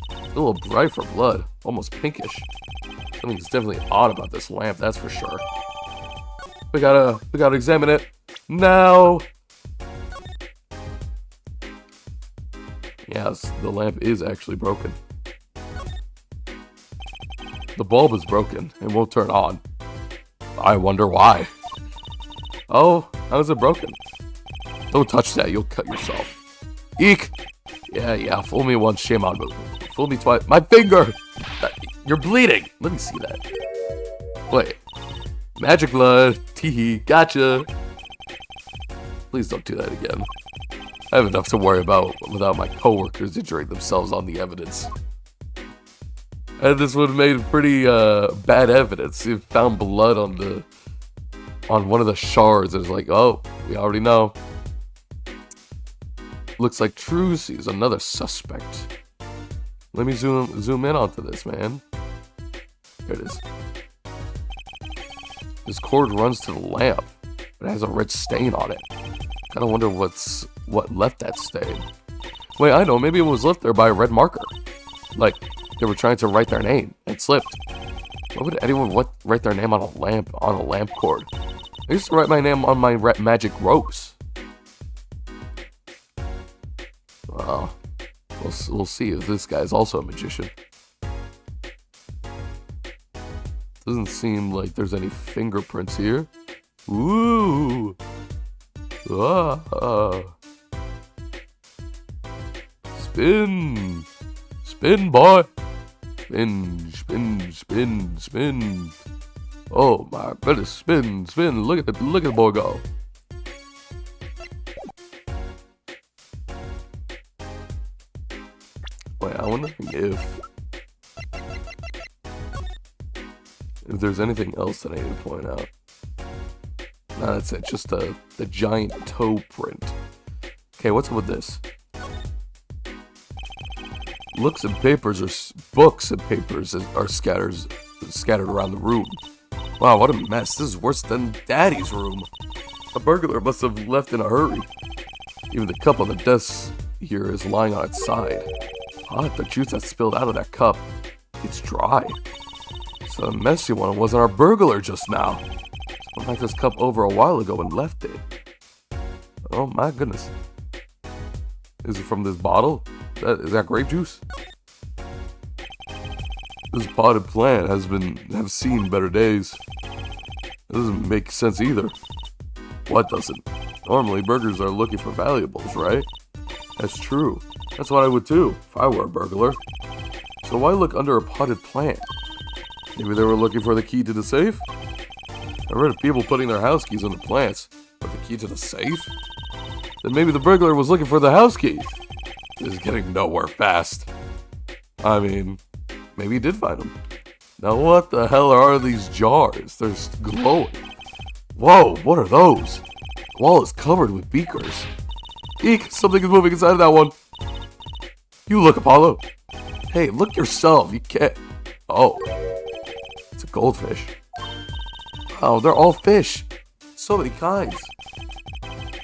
S1: a little bright for blood, almost pinkish. Something's definitely odd about this lamp, that's for sure. We gotta examine it now. Yes, the lamp is actually broken. The bulb is broken and won't turn on. I wonder why. Oh, how is it broken? Don't touch that, you'll cut yourself. Eek! Yeah, fool me once, shame on me. Fool me twice. My finger! You're bleeding! Let me see that. Wait. Magic blood. Teehee. Gotcha. Please don't do that again. I have enough to worry about without my coworkers injuring themselves on the evidence. And this would have made pretty bad evidence. It found blood on one of the shards. It's like, oh, we already know. Looks like Trucy's another suspect. Let me zoom in onto this, man. There it is. This cord runs to the lamp. It has a red stain on it. Kinda wonder what left that stain. Wait, I know, maybe it was left there by a red marker. Like, they were trying to write their name and slipped. Why would anyone write their name on a lamp cord? I used to write my name on my magic ropes. Well, we'll see if this guy's also a magician. Doesn't seem like there's any fingerprints here. Ooh. Ah. Spin. Spin, boy. Spin. Oh my goodness, spin. Look at the boy go. Wait, I wonder if there's anything else that I need to point out. No, that's it. Just the giant toe print. Okay, what's up with this? Books and papers are scattered around the room. Wow, what a mess. This is worse than Daddy's room. A burglar must have left in a hurry. Even the cup on the desk here is lying on its side. What? The juice that spilled out of that cup. It's dry. So the messy one wasn't our burglar just now. Someone knocked this cup over a while ago and left it. Oh my goodness. Is it from this bottle? Is that grape juice? This potted plant have seen better days. It doesn't make sense either. What doesn't? Normally, burglars are looking for valuables, right? That's true. That's what I would too, if I were a burglar. So why look under a potted plant? Maybe they were looking for the key to the safe? I read of people putting their house keys in the plants, but the key to the safe? Then maybe the burglar was looking for the house keys. This is getting nowhere fast. I mean, maybe he did find them. Now what the hell are these jars? They're glowing. Whoa, what are those? The wall is covered with beakers. Eek, something is moving inside of that one. You look, Apollo. Hey, look yourself. You can't. Oh, it's a goldfish. Oh, they're all fish. So many kinds.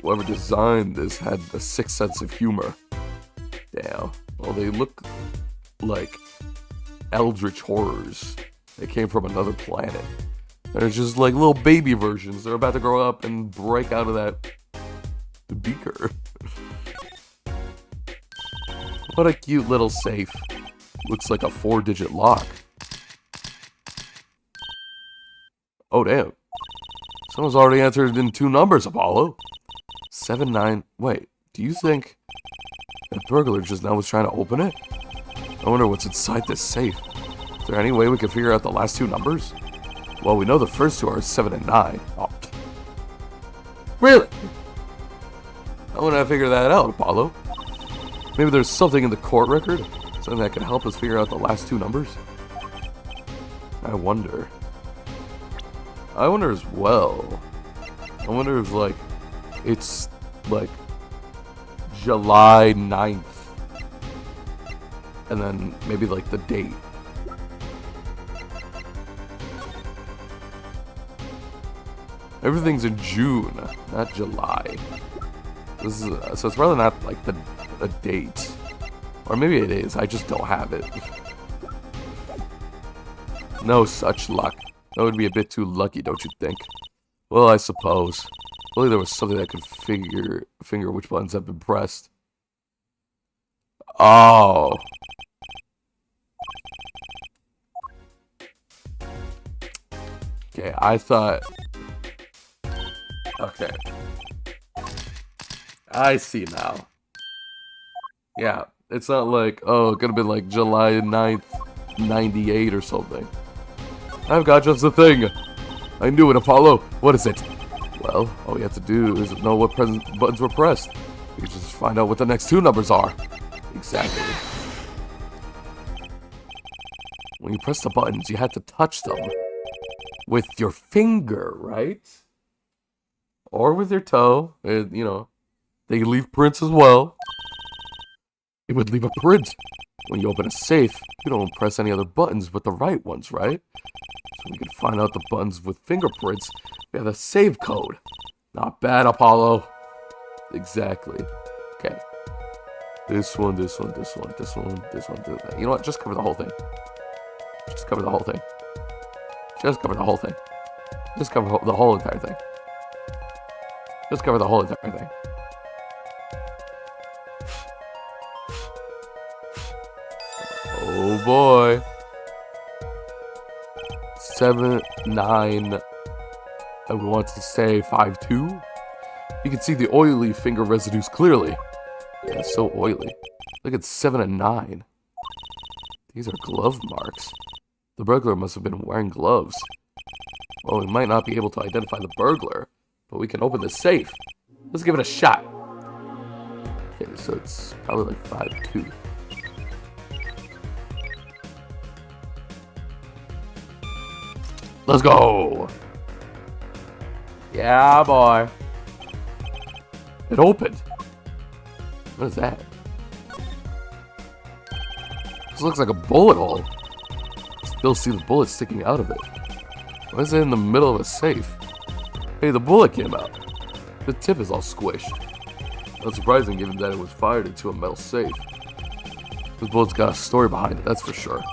S1: Whoever designed this had a sick sense of humor. Damn. Well, they look like eldritch horrors. They came from another planet. They're just like little baby versions. They're about to grow up and break out of that beaker. What a cute little safe. Looks like a 4-digit lock. Oh, damn. Someone's already entered in 2 numbers, Apollo. 7, 9... Wait, do you think that burglar just now was trying to open it? I wonder what's inside this safe. Is there any way we can figure out the last 2 numbers? Well, we know the first 2 are 7 and 9. Oh. Really? How would I figure that out, Apollo? Maybe there's something in the court record? Something that can help us figure out the last 2 numbers? I wonder as well. I wonder if, like, it's, like, July 9th. And then maybe, like, the date. Everything's in June, not July. This is so it's probably not like a date, or maybe it is. I just don't have it. No such luck. That would be a bit too lucky, don't you think? Well, I suppose. Only there was something that could finger which buttons have been pressed. Oh. Okay, I thought. Okay. I see now. Yeah, it's not like, oh, it could have been like July 9th, 98 or something. I've got just the thing. I knew it, Apollo. What is it? Well, all we have to do is know what buttons were pressed. We can just find out what the next 2 numbers are. Exactly. When you press the buttons, you had to touch them with your finger, right? Or with your toe. You know, they leave prints as well. It would leave a print. When you open a safe, you don't press any other buttons but the right ones, right? So we can find out the buttons with fingerprints. We have a save code. Not bad, Apollo. Exactly. Okay. This one, this one, this one, this one, this one, this one. You know what? Just cover the whole thing. Just cover the whole thing. Just cover the whole thing. Just cover the whole entire thing. Just cover the whole entire thing. Oh boy. 7, 9. I want to say 5, 2. You can see the oily finger residues clearly. Yeah, so oily. Look at 7 and 9. These are glove marks. The burglar must have been wearing gloves. Well, we might not be able to identify the burglar, but we can open the safe. Let's give it a shot. Okay, so it's probably like 5, 2. Let's go! Yeah, boy. It opened. What is that? This looks like a bullet hole. Still see the bullet sticking out of it. Why is it in the middle of a safe? Hey, the bullet came out. The tip is all squished. Not surprising given that it was fired into a metal safe. This bullet's got a story behind it, that's for sure.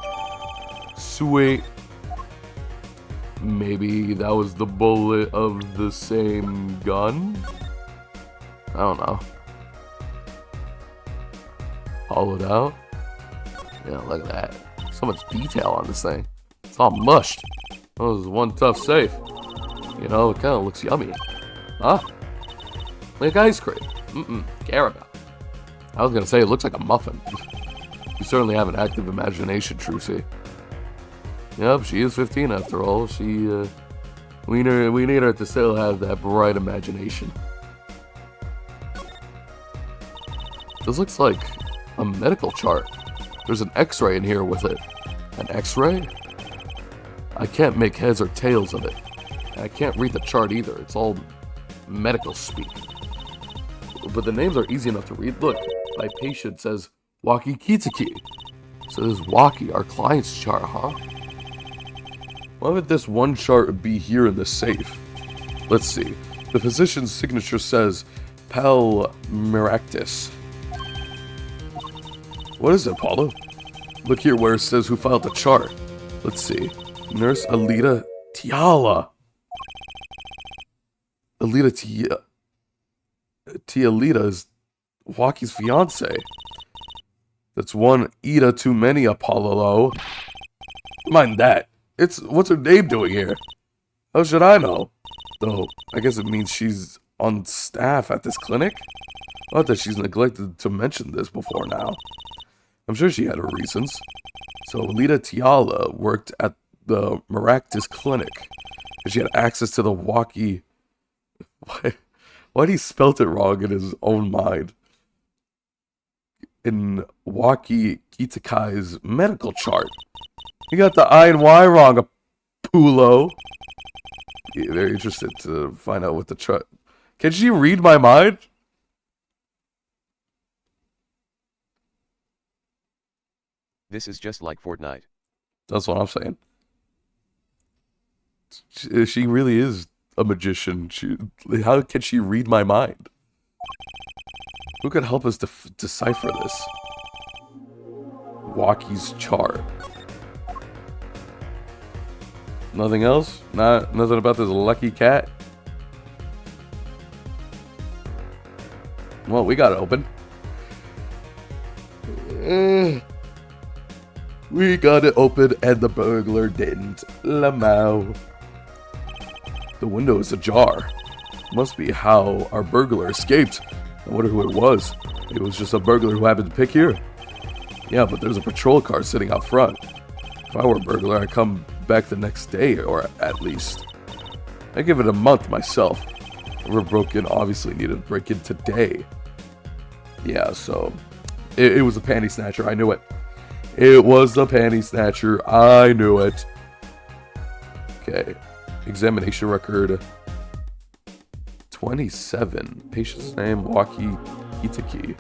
S1: Sweet. Maybe that was the bullet of the same gun? I don't know. Hollowed out? Yeah, look at that. So much detail on this thing. It's all mushed. Oh, this is one tough safe. You know, it kind of looks yummy. Huh? Like ice cream. Caramel. I was gonna say it looks like a muffin. You certainly have an active imagination, Trucy. Yep, she is 15 after all. We need her to still have that bright imagination. This looks like a medical chart. There's an x-ray in here with it. An x-ray? I can't make heads or tails of it. I can't read the chart either. It's all medical speak. But the names are easy enough to read. Look, my patient says Waki Kitsuki. So this is Waki, our client's chart, huh? Why would this one chart be here in the safe? Let's see. The physician's signature says Palmiractis. What is it, Paulo? Look here where it says who filed the chart. Let's see. Nurse Alita Tiala. Alita Tialita is Waki's fiance. That's one Ida too many, Apollo. Mind that. What's her name doing here? How should I know? Though, I guess it means she's on staff at this clinic? Not that she's neglected to mention this before now. I'm sure she had her reasons. So, Alita Tiala worked at the Maractus clinic. And she had access to the Waki... Why'd he spelt it wrong in his own mind? In Waki Kitakai's medical chart. You got the I and Y wrong, Apulo. Yeah, very interested to find out what the chart... Can she read my mind?
S2: This is just like Fortnite.
S1: That's what I'm saying. She really is a magician. How can she read my mind? Who could help us decipher this? Waki's chart. Nothing else? Nothing about this lucky cat? Well, we got it open. We got it open and the burglar didn't. Lamau. The window is ajar. Must be how our burglar escaped. I wonder who it was. It was just a burglar who happened to pick here. Yeah, but there's a patrol car sitting out front. If I were a burglar, I'd come back the next day, or at least. I give it a month myself. Whoever broke in obviously needed to break in today. Yeah, so it was a panty snatcher. I knew it. It was the panty snatcher. I knew it. Okay. Examination record 27. Patient's name Waki Itaki.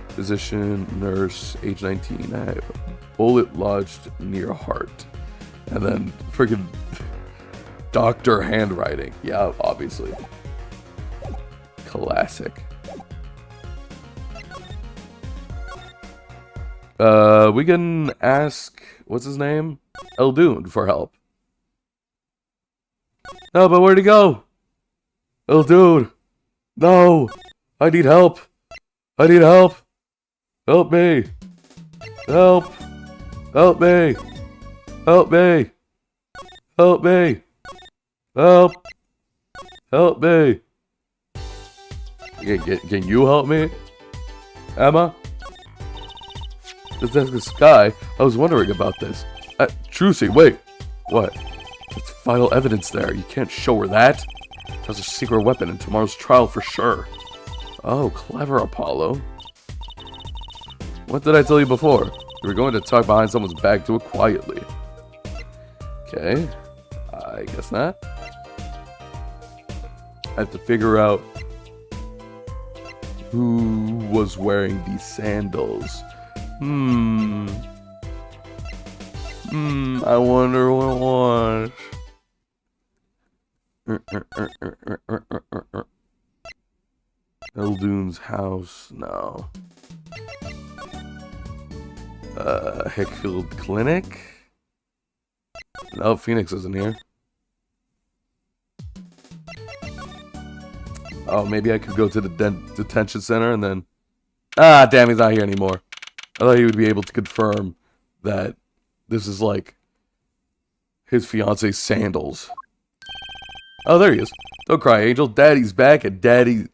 S1: Physician, nurse, age 19. Bullet lodged near heart. And then freaking doctor handwriting. Yeah, obviously. Classic. We can ask, what's his name? Eldoon for help. No, but where'd he go? Eldoon! No! I need help! I need help! Help me! Help! Help me! Help me! Help me! Help! Help me! Can you help me? Emma? This guy, I was wondering about this. Trucy, wait. What? It's vital evidence there. You can't show her that. That's a secret weapon in tomorrow's trial for sure. Oh, clever, Apollo. What did I tell you before? You were going to talk behind someone's back. Do it quietly. Okay. I guess not. I have to figure out who was wearing these sandals. I wonder what it was. Eldoon's house, no. Hickfield Clinic? No, Phoenix isn't here. Oh, maybe I could go to the detention center and then... Ah, damn, he's not here anymore. I thought he would be able to confirm that this is like his fiance's sandals. Oh, there he is. Don't cry, Angel. Daddy's back, and Daddy...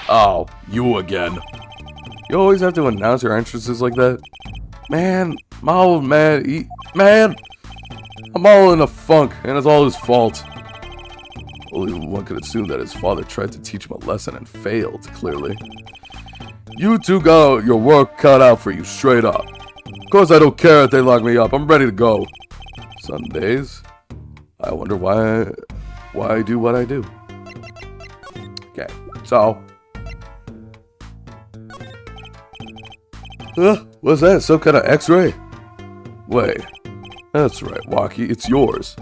S1: Oh, you again. You always have to announce your entrances like that? Man, my old man, man! I'm all in a funk, and it's all his fault. Only one could assume that his father tried to teach him a lesson and failed, clearly. You two got your work cut out for you, straight up. Of course I don't care if they lock me up. I'm ready to go. Some days, I wonder why I do what I do. Okay, so... what's that? Some kind of x-ray? Wait. That's right, Walkie. It's yours.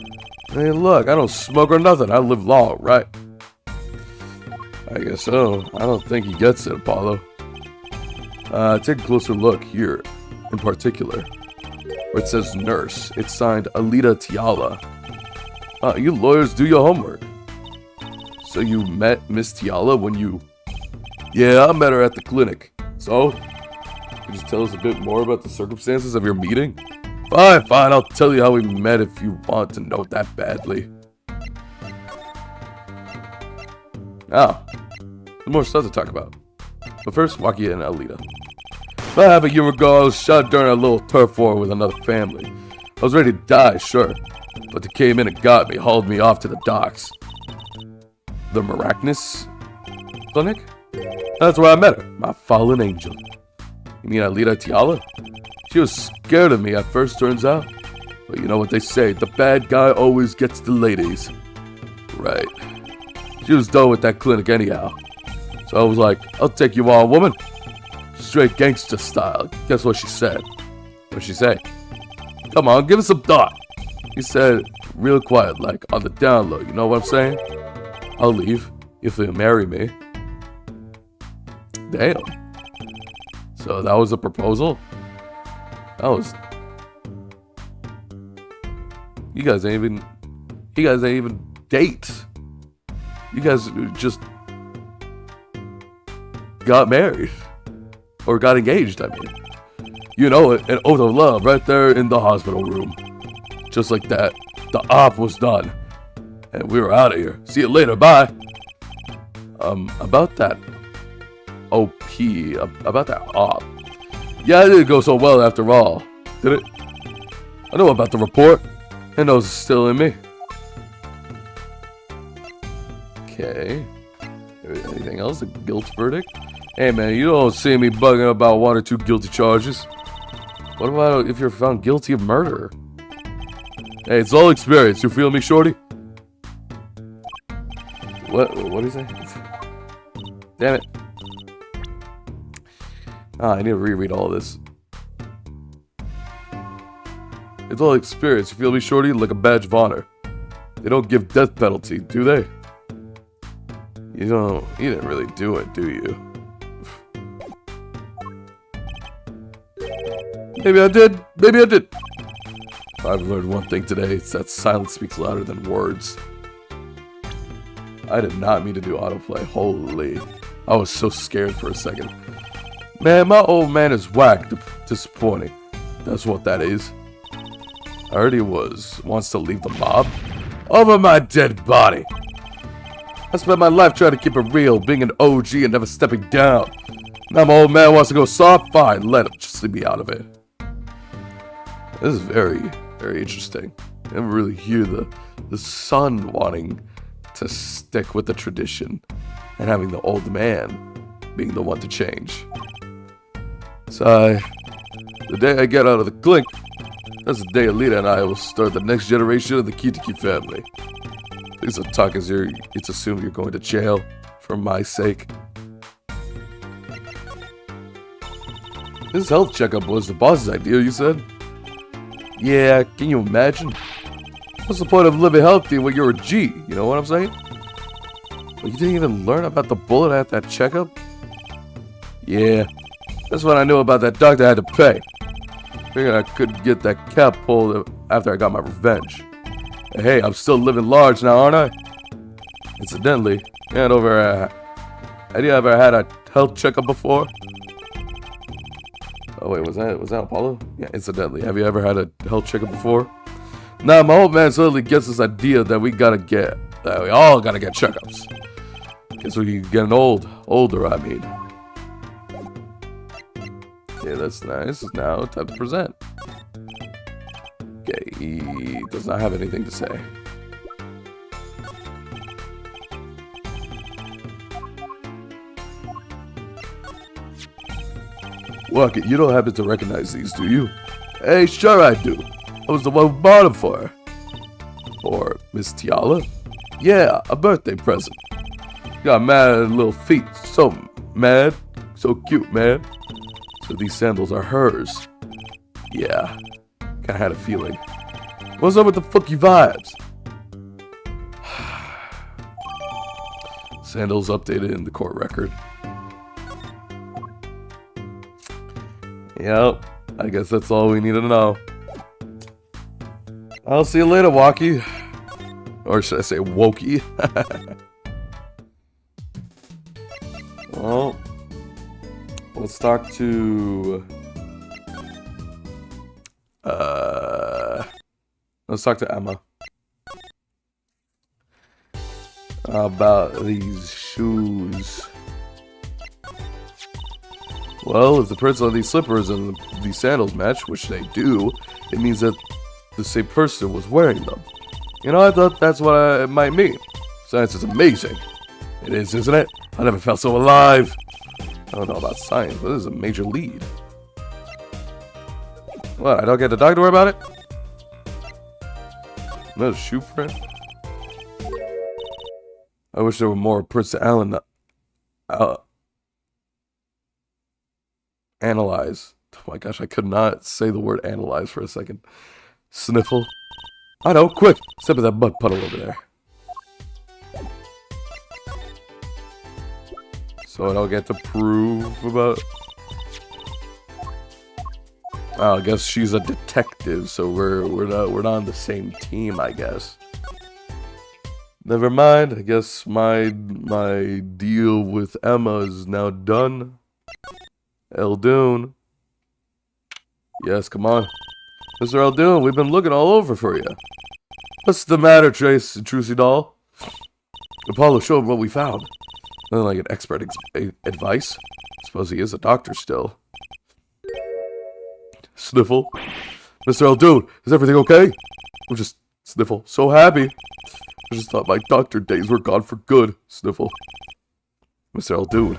S1: Hey, look, I don't smoke or nothing. I live long, right? I guess so. I don't think he gets it, Apollo. Take a closer look here, in particular, where it says nurse. It's signed Alita Tiala. You lawyers do your homework. So you met Miss Tiala when you... Yeah, I met her at the clinic. So? Could you just tell us a bit more about the circumstances of your meeting? Fine, I'll tell you how we met if you want to know that badly. Now, there's more stuff to talk about. But first, Walkie and Alita. About half a year ago, I was shot during a little turf war with another family. I was ready to die, sure, but they came in and got me, hauled me off to the docks. The Miraculous Clinic? That's where I met her, my fallen angel. You mean Alita Tiala? She was scared of me at first, turns out. But you know what they say, the bad guy always gets the ladies. Right. She was done with that clinic anyhow. So I was like, I'll take you on, woman. Straight gangster style. Guess what she said? What'd she say? Come on, give it some thought. He said, real quiet, like on the down low, you know what I'm saying? I'll leave if you marry me. Damn. So that was a proposal? That was... You guys ain't even date. You guys just got married. Or got engaged, I mean. You know it, an oath of love right there in the hospital room. Just like that, the op was done. And we were out of here. See you later, bye. About that OP, about that op. Yeah, it didn't go so well after all, did it? I know about the report. And those are still in me. Okay. Anything else? A guilt verdict? Hey man, you don't see me bugging about 1 or 2 guilty charges. What about if you're found guilty of murder? Hey, it's all experience. You feel me, shorty? What did he say? Damn it. I need to reread all of this. It's all experience. You feel me, shorty? Like a badge of honor. They don't give death penalty, do they? You didn't really do it, do you? Maybe I did. Maybe I did. If I've learned one thing today, it's that silence speaks louder than words. I did not mean to do autoplay. Holy. I was so scared for a second. Man, my old man is whack. Disappointing. That's what that is. I heard he wants to leave the mob. Over my dead body. I spent my life trying to keep it real, being an OG and never stepping down. Now my old man wants to go soft? Fine, let him. Just leave me out of it. This is very, very interesting. I never really hear the son wanting to stick with the tradition and having the old man being the one to change. So, the day I get out of the clinic, that's the day Alita and I will start the next generation of the Kitiki family. Please don't talk as it's assumed you're going to jail for my sake. This health checkup was the boss's idea, you said? Yeah, can you imagine? What's the point of living healthy when you're a G? You know what I'm saying? Well, you didn't even learn about the bullet at that checkup? Yeah, that's when I knew about that doctor I had to pay. Figured I could get that cap pulled after I got my revenge. And hey, I'm still living large now, aren't I? Incidentally, have you ever had a health checkup before? Oh wait, was that Apollo? Yeah, incidentally, have you ever had a health checkup before? Nah, my old man suddenly gets this idea that we all gotta get checkups. Guess we're getting older, I mean. Okay, that's nice. Now, time to present. Okay, he does not have anything to say. Rocket, you don't happen to recognize these, do you? Hey, sure I do. I was the one who bought them for her. Or Miss Tiala? Yeah, a birthday present. Got mad little feet. So mad. So cute, man. So these sandals are hers. Yeah. Kinda had a feeling. What's up with the funky vibes? Sandals updated in the court record. Yep. I guess that's all we need to know. I'll see you later, Walkie. Or should I say Wokey? Well, let's talk to... let's talk to Emma. About these shoes. Well, if the prints on these slippers and these sandals match, which they do, it means that the same person was wearing them. You know, I thought that's what it might mean. Science is amazing. It is, isn't it? I never felt so alive. I don't know about science, but this is a major lead. What, I don't get to talk to her about it? Another shoe print? I wish there were more prints to analyze. Oh my gosh, I could not say the word analyze for a second. Sniffle. I know, quick! Step in that mud puddle over there. So I don't get to prove about... Oh, I guess she's a detective, so we're not on the same team, I guess. Never mind, I guess my deal with Emma is now done. Eldoon. Yes, come on. Mr. Eldoon, we've been looking all over for you. What's the matter, Trucy doll? Apollo showed what we found. Nothing like an expert advice. Suppose he is a doctor still. Sniffle. Mr. Eldoon, is everything okay? I'm just sniffle. So happy. I just thought my doctor days were gone for good. Sniffle. Mr. Eldoon.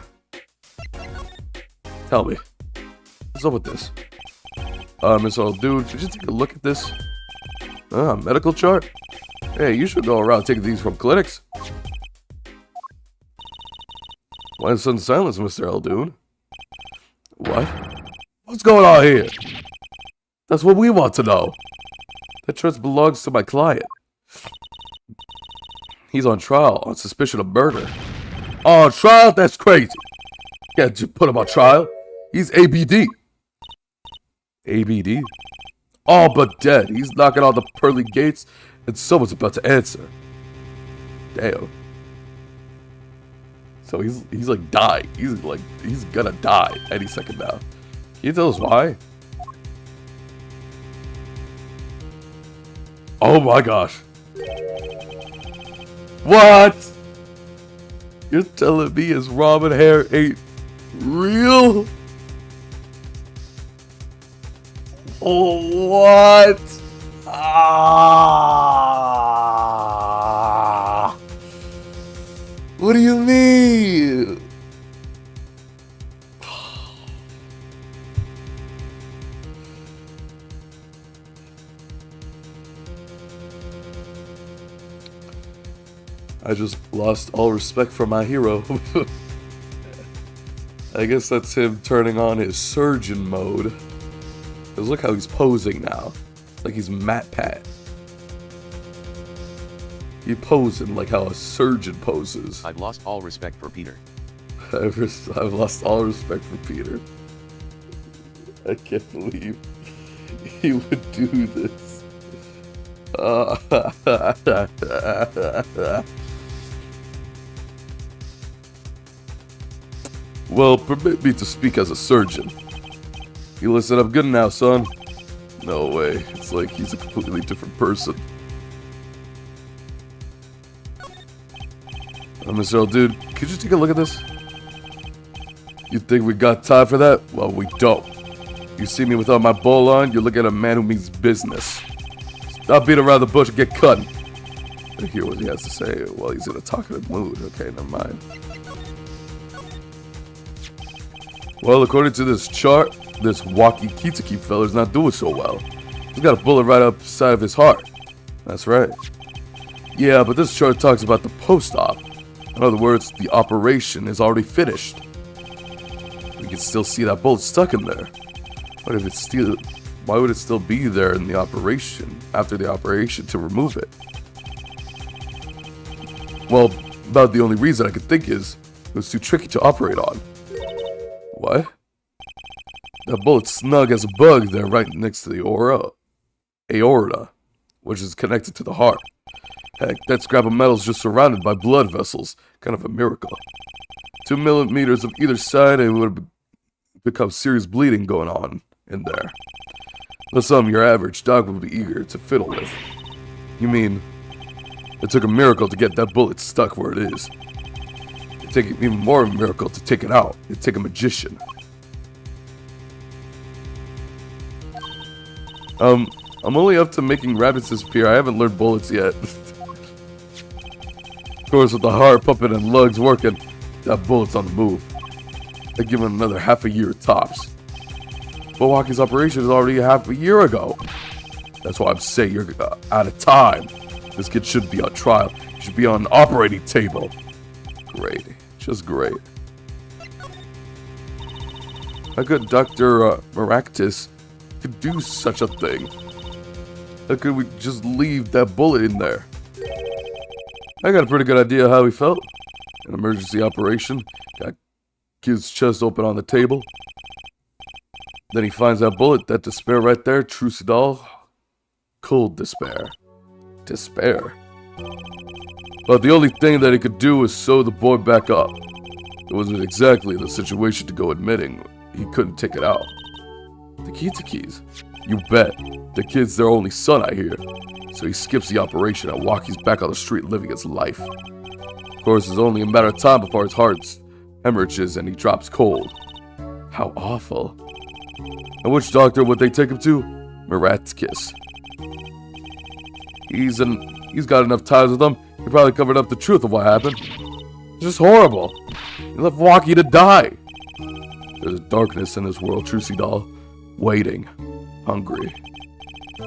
S1: Tell me. What's up with this? Mr. Eldoon, should you take a look at this? Medical chart? Hey, you should go around taking these from clinics. Why the sudden silence, Mr. Eldoon? What? What's going on here? That's what we want to know. That trust belongs to my client. He's on trial on suspicion of murder. On trial? That's crazy. Can't you put him on trial? He's ABD. ABD? All but dead. He's knocking on the pearly gates, and someone's about to answer. Damn. So he's like dying. He's gonna die any second now. Can you tell us why? Oh my gosh. What? You're telling me his ramen hair ain't real? Oh, what? Ah! What do you mean? I just lost all respect for my hero. I guess that's him turning on his surgeon mode. Because look how he's posing now. Like he's Matt Pat. He's posing like how a surgeon poses.
S2: I've lost all respect for Peter.
S1: I've lost all respect for Peter. I can't believe he would do this. Well, permit me to speak as a surgeon. You listen up good now, son. No way. It's like he's a completely different person. Mr. Old Dude, could you take a look at this? You think we got time for that? Well, we don't. You see me without my bowl on, you're looking at a man who means business. Stop beating around the bush and get cut. I hear what he has to say while he's in a talkative mood. Okay, never mind. Well, according to this chart, this Waki-Kitsuki fella's not doing so well. He's got a bullet right upside of his heart. That's right. Yeah, but this chart talks about the post-op. In other words, the operation is already finished. We can still see that bullet stuck in there. But if it's still, why would it still be there in the operation, after the operation, to remove it? Well, about the only reason I could think is, it was too tricky to operate on. What? That bullet's snug as a bug there right next to the aorta, which is connected to the heart. Heck, that scrap of metal's just surrounded by blood vessels. Kind of a miracle. 2 millimeters of either side, and it would have become serious bleeding going on in there. But some your average dog would be eager to fiddle with. You mean, it took a miracle to get that bullet stuck where it is. It'd take even more of a miracle to take it out. It'd take a magician. I'm only up to making rabbits disappear. I haven't learned bullets yet. Of course, with the heart pumping and lugs working, that bullet's on the move. I give him another half a year tops. But Waki's operation is already half a year ago. That's why I'm saying you're out of time. This kid shouldn't be on trial. He should be on an operating table. Great. Just great. How could Dr. Maractus could do such a thing? How could we just leave that bullet in there? I got a pretty good idea how he felt. An emergency operation. Got kid's chest open on the table. Then he finds that bullet, that despair right there, Trucidal. Cold despair. Despair. But the only thing that he could do was sew the boy back up. It wasn't exactly the situation to go admitting he couldn't take it out. The Kitsukis. You bet. The kid's their only son, I hear. So he skips the operation and Waki's back on the street living his life. Of course, it's only a matter of time before his heart hemorrhages and he drops cold. How awful. And which doctor would they take him to? Miratkis. He's got enough ties with them. He probably covered up the truth of what happened. It's just horrible. He left Waki to die. There's darkness in this world, Trucy doll. Waiting. Hungry.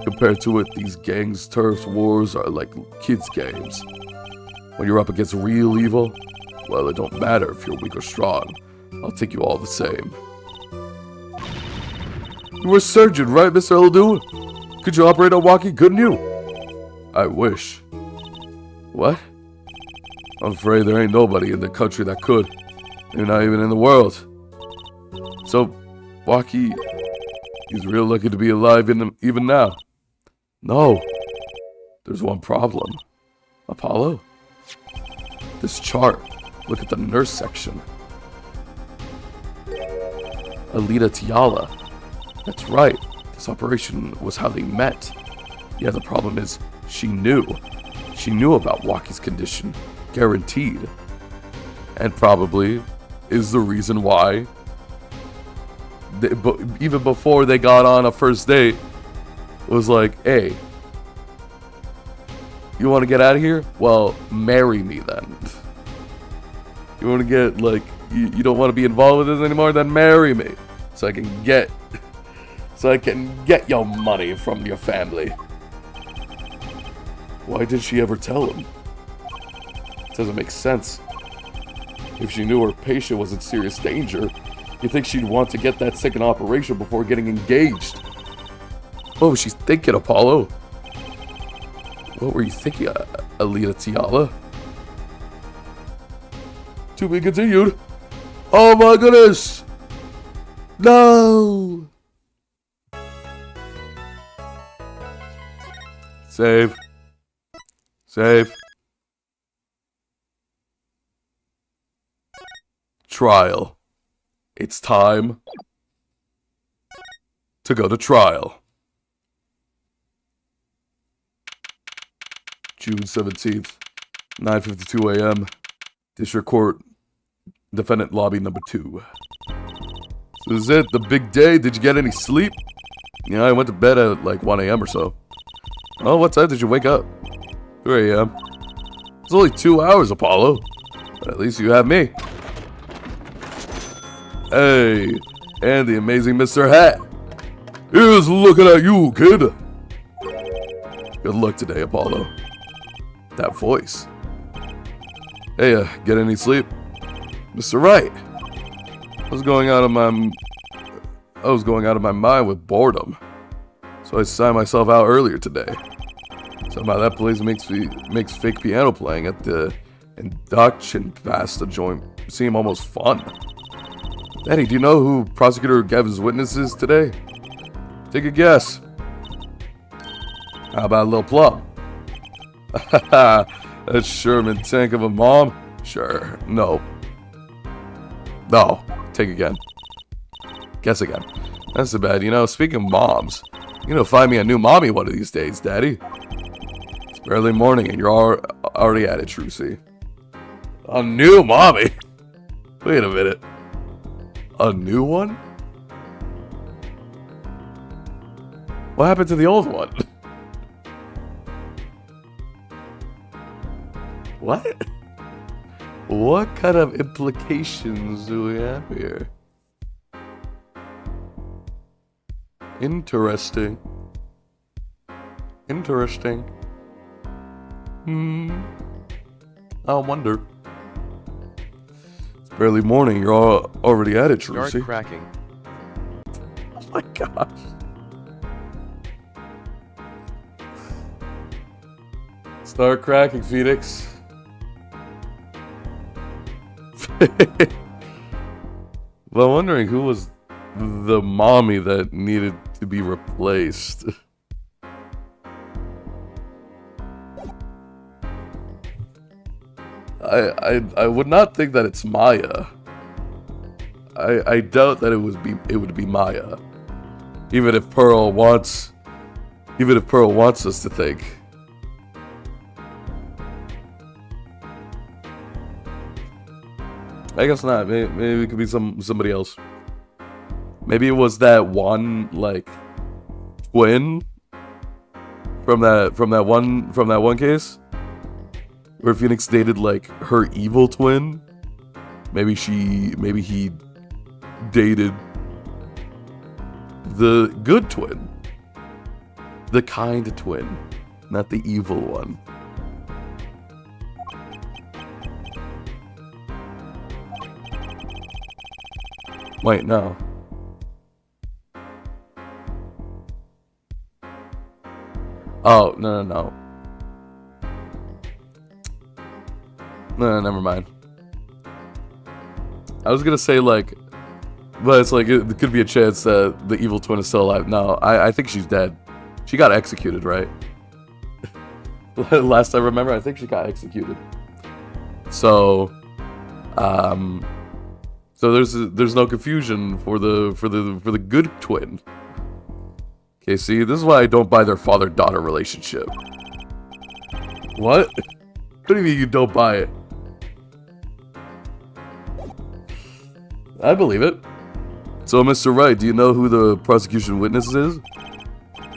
S1: Compared to it, these gangs, turfs, wars are like kids' games. When you're up against real evil, well, it don't matter if you're weak or strong. I'll take you all the same. You were a surgeon, right, Mr. Eldu? Could you operate on Waki, couldn't you? I wish. What? I'm afraid there ain't nobody in the country that could. Maybe not even in the world. So, Waki, he's real lucky to be alive even now. No. There's one problem. Apollo? This chart. Look at the nurse section. Alita Tiala. That's right. This operation was how they met. Yeah, the problem is, she knew. She knew about Waki's condition. Guaranteed. And probably is the reason why, even before they got on a first date, was like, hey, you want to get out of here? Well, marry me then. You want to get, like, you don't want to be involved with this anymore? Then marry me. So I can get your money from your family. Why did she ever tell him? It doesn't make sense. If she knew her patient was in serious danger, you think she'd want to get that second operation before getting engaged. What was she thinking, Apollo? What were you thinking, Alita Tiala? To be continued. Oh my goodness! No! Save. Save. Trial. It's time. to go to trial. June 17th, 9:52 a.m. District Court, Defendant Lobby number 2. So is it the big day? Did you get any sleep? Yeah, I went to bed at like 1 a.m. or so. Oh, what time did you wake up? 3 a.m. It's only 2 hours, Apollo. But at least you have me. Hey, and the amazing Mr. Hat. Here's looking at you, kid. Good luck today, Apollo. That voice. Hey, get any sleep? Mr. Wright. I was going out of my mind with boredom. So I signed myself out earlier today. Somehow that place makes fake piano playing at the induction past the joint seem almost fun. Daddy, do you know who Prosecutor Gavin's witness is today? Take a guess. How about a little plum? That Sherman tank of a mom? Sure. No. No. Take again. Guess again. That's too bad. You know, speaking of moms, you're gonna find me a new mommy one of these days, Daddy. It's early morning and you're already at it, Trucy. A new mommy? Wait a minute. A new one? What happened to the old one? What? What kind of implications do we have here? Interesting. Interesting. I wonder. It's barely morning. You're already at it, Trucy.
S2: Start cracking.
S1: Oh my gosh. Start cracking, Phoenix. Well, I'm wondering who was the mommy that needed to be replaced. I would not think that it's Maya. I doubt that it would be Maya. Even if Pearl wants us to think. I guess not. Maybe it could be somebody else. Maybe it was that one like twin from that one case where Phoenix dated like her evil twin. Maybe he dated the good twin, the kind twin, not the evil one. Wait, no. Oh, no. No, never mind. I was gonna say, like, but it's like, it could be a chance that the evil twin is still alive. No, I think she's dead. She got executed, right? Last I remember, I think she got executed. So, so there's no confusion for the good twin. Okay, see, this is why I don't buy their father-daughter relationship. What? What do you mean you don't buy it? I believe it. So, Mr. Wright, do you know who the prosecution witness is?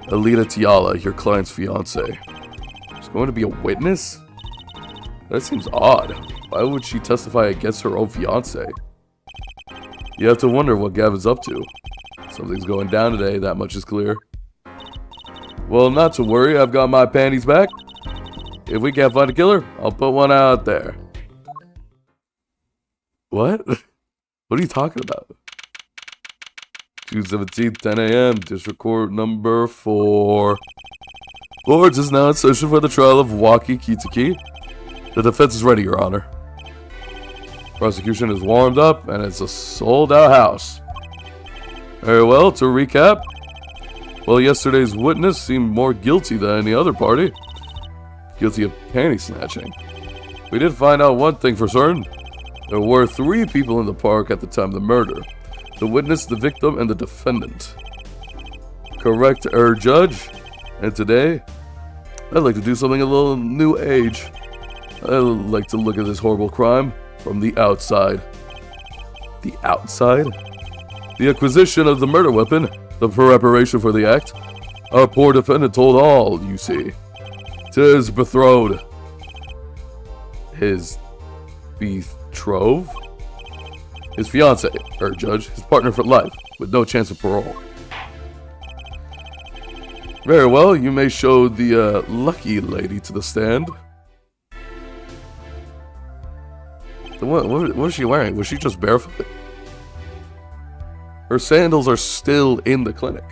S1: Alita Tiala, your client's fiance. She's going to be a witness? That seems odd. Why would she testify against her own fiance? You have to wonder what Gavin's up to. Something's going down today, that much is clear. Well, not to worry, I've got my panties back. If we can't find a killer, I'll put one out there. What? What are you talking about? June 17th, 10 a.m., District Court number 4. Court is now in session for the trial of Waki Kitaki. The defense is ready, Your Honor. Prosecution is warmed up, and it's a sold-out house. Very well, to recap. Well, yesterday's witness seemed more guilty than any other party. Guilty of panty snatching. We did find out one thing for certain. There were 3 people in the park at the time of the murder. The witness, the victim, and the defendant. Correct, Judge. And today, I'd like to do something a little new age. I'd like to look at this horrible crime from the outside. The outside? The acquisition of the murder weapon, the preparation for the act. Our poor defendant told all, you see. 'Tis betrothed. His betrothed? His fiancé, Judge, his partner for life, with no chance of parole. Very well, you may show the lucky lady to the stand. What was she wearing? Was she just barefoot? Her sandals are still in the clinic.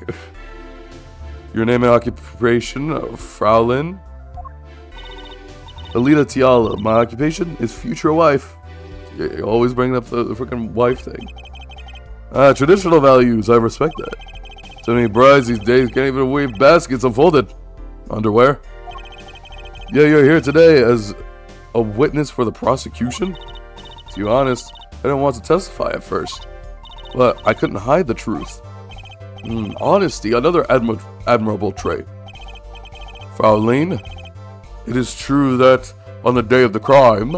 S1: Your name and occupation, Fraulein. Alita Tiala. My occupation is future wife. You're always bringing up the freaking wife thing. Traditional values, I respect that. So many brides these days can't even weave baskets unfolded. Underwear. Yeah, you're here today as a witness for the prosecution? To be honest, I didn't want to testify at first. But I couldn't hide the truth. Honesty, another admirable trait. Fraulein, it is true that on the day of the crime,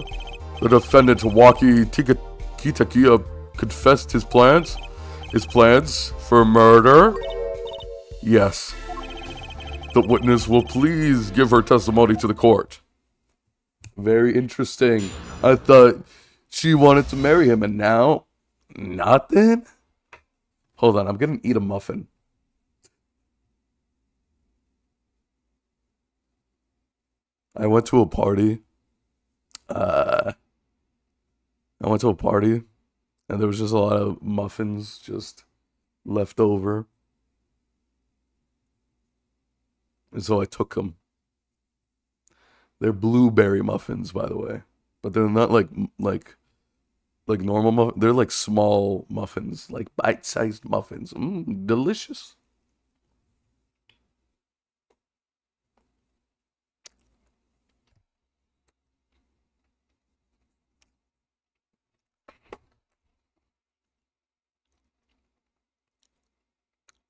S1: the defendant Waki Kitakia confessed his plans for murder? Yes. The witness will please give her testimony to the court. Very interesting. I thought she wanted to marry him, and now, not then? Hold on, I'm gonna eat a muffin. I went to a party. And there was just a lot of muffins just left over. And so I took them. They're blueberry muffins, by the way. But they're not like normal muffins. They're like small muffins, like bite-sized muffins. Delicious.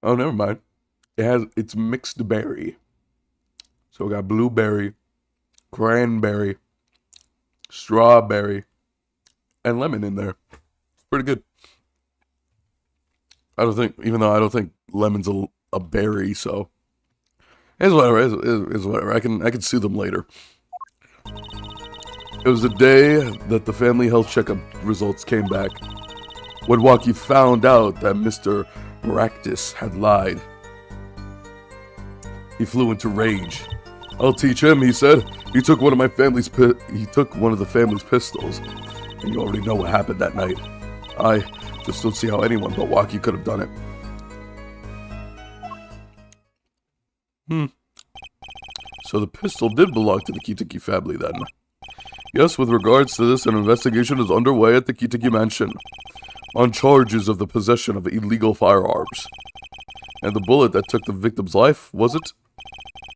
S1: Oh, never mind. It's mixed berry. So we got blueberry, cranberry, strawberry, and lemon in there. It's pretty good. Even though I don't think lemon's a berry, so it's whatever. It's whatever. I can sue them later. It was the day that the family health checkup results came back, when Waki found out that Mr. Maractus had lied. He flew into rage. I'll teach him, he said. He took one of the family's pistols, and you already know what happened that night. I just don't see how anyone but Waki could have done it. So the pistol did belong to the Kitiki family then. Yes, with regards to this, an investigation is underway at the Kitiki mansion on charges of the possession of illegal firearms. And the bullet that took the victim's life, was it?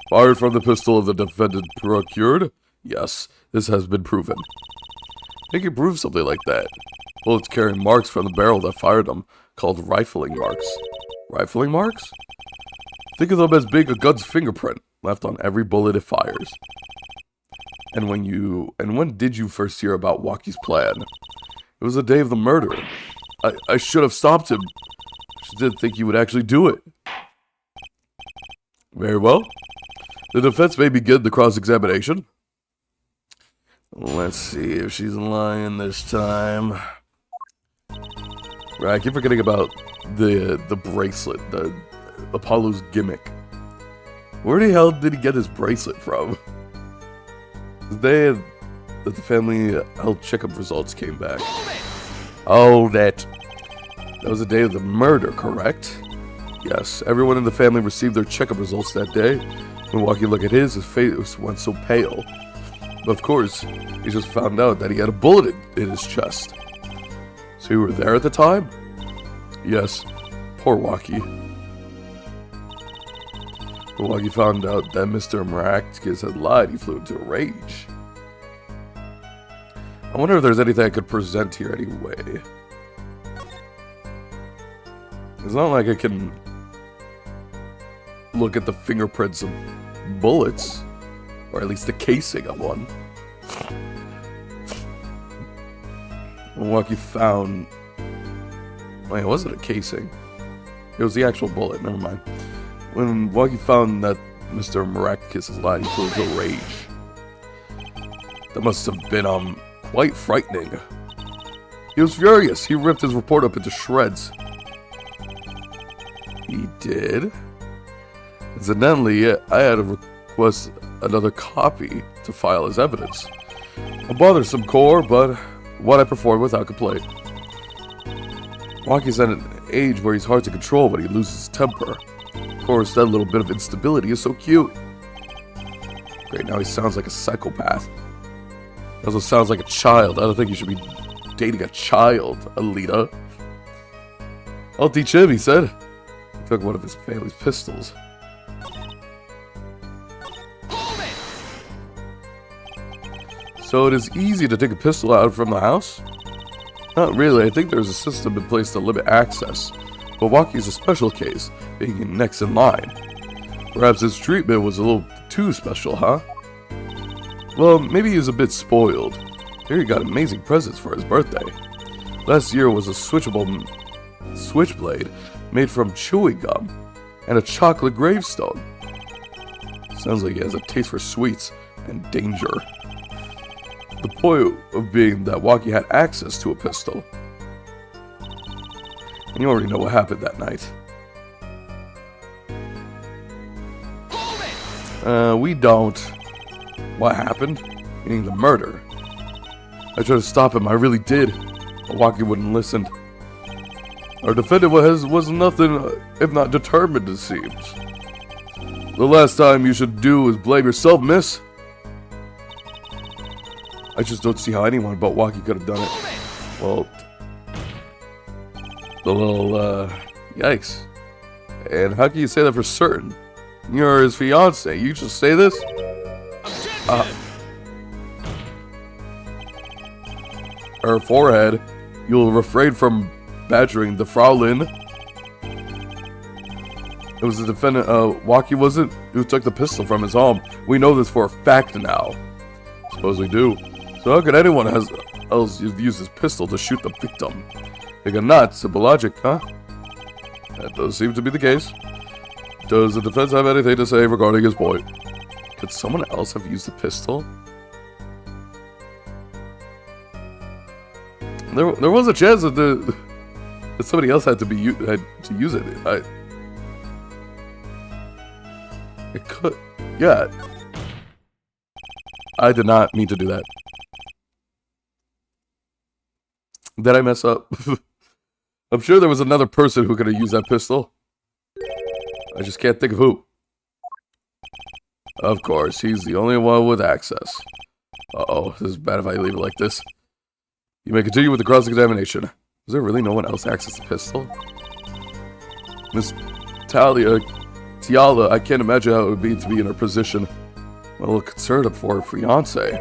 S1: Fired from the pistol of the defendant procured? Yes, this has been proven. They can prove something like that. Bullets carrying marks from the barrel that fired them, called rifling marks. Rifling marks? Think of them as being a gun's fingerprint, left on every bullet it fires. And when did you first hear about Waki's plan? It was the day of the murder. I should have stopped him. I just didn't think he would actually do it. Very well. The defense may begin the cross-examination. Let's see if she's lying this time. Right, I keep forgetting about the bracelet, the Apollo's gimmick. Where the hell did he get his bracelet from? The day that the family health checkup results came back. Hold it. That was the day of the murder, correct? Yes, everyone in the family received their checkup results that day. When Waki looked at his face went so pale. But of course, he just found out that he had a bullet in his chest. So you were there at the time? Yes, poor Waki. When Waki found out that Mr. Maractus had lied, he flew into a rage. I wonder if there's anything I could present here anyway. It's not like I can... look at the fingerprints of bullets, or at least the casing of one. Walkie found... Wait, it wasn't a casing. It was the actual bullet, never mind. When Walkie found that Mr. Maracus is lying, he flew into a rage. That must have been, quite frightening. He was furious. He ripped his report up into shreds. He did? Incidentally, I had to request another copy to file as evidence. A bothersome core, but what I performed without complaint. Walkie's at an age where he's hard to control when he loses his temper. Of course, that little bit of instability is so cute. Great, now he sounds like a psychopath. He also sounds like a child. I don't think you should be dating a child, Alita. I'll teach him, he said. He took one of his family's pistols. So it is easy to take a pistol out from the house? Not really. I think there's a system in place to limit access. But Walkie's a special case, being next in line. Perhaps his treatment was a little too special, huh? Well, maybe he was a bit spoiled. Here he got amazing presents for his birthday. Last year was a switchblade made from chewing gum and a chocolate gravestone. Sounds like he has a taste for sweets and danger. The point of being that Walkie had access to a pistol. And you already know what happened that night. We don't. What happened? Meaning the murder. I tried to stop him, I really did. But Walkie wouldn't listen. Our defendant was nothing if not determined, it seems. The last time you should do is blame yourself, miss. I just don't see how anyone but Walkie could have done it. Well, the little, yikes. And how can you say that for certain? You're his fiance. You just say this? Her forehead. You'll refrain from badgering the Fraulein. It was the defendant, Walkie, was it? Who took the pistol from his home. We know this for a fact now. Suppose we do. So how could anyone else use his pistol to shoot the victim? They cannot. Simple logic, huh? That does seem to be the case. Does the defense have anything to say regarding his point? Could someone else have used the pistol? There was a chance that somebody else had to use it. It could. Yeah. I did not mean to do that. Did I mess up? I'm sure there was another person who could have used that pistol. I just can't think of who. Of course, he's the only one with access. Uh-oh, this is bad if I leave it like this. You may continue with the cross-examination. Is there really no one else access the pistol? Miss Tiala, I can't imagine how it would be to be in her position. I'm a little concerned for her fiancé.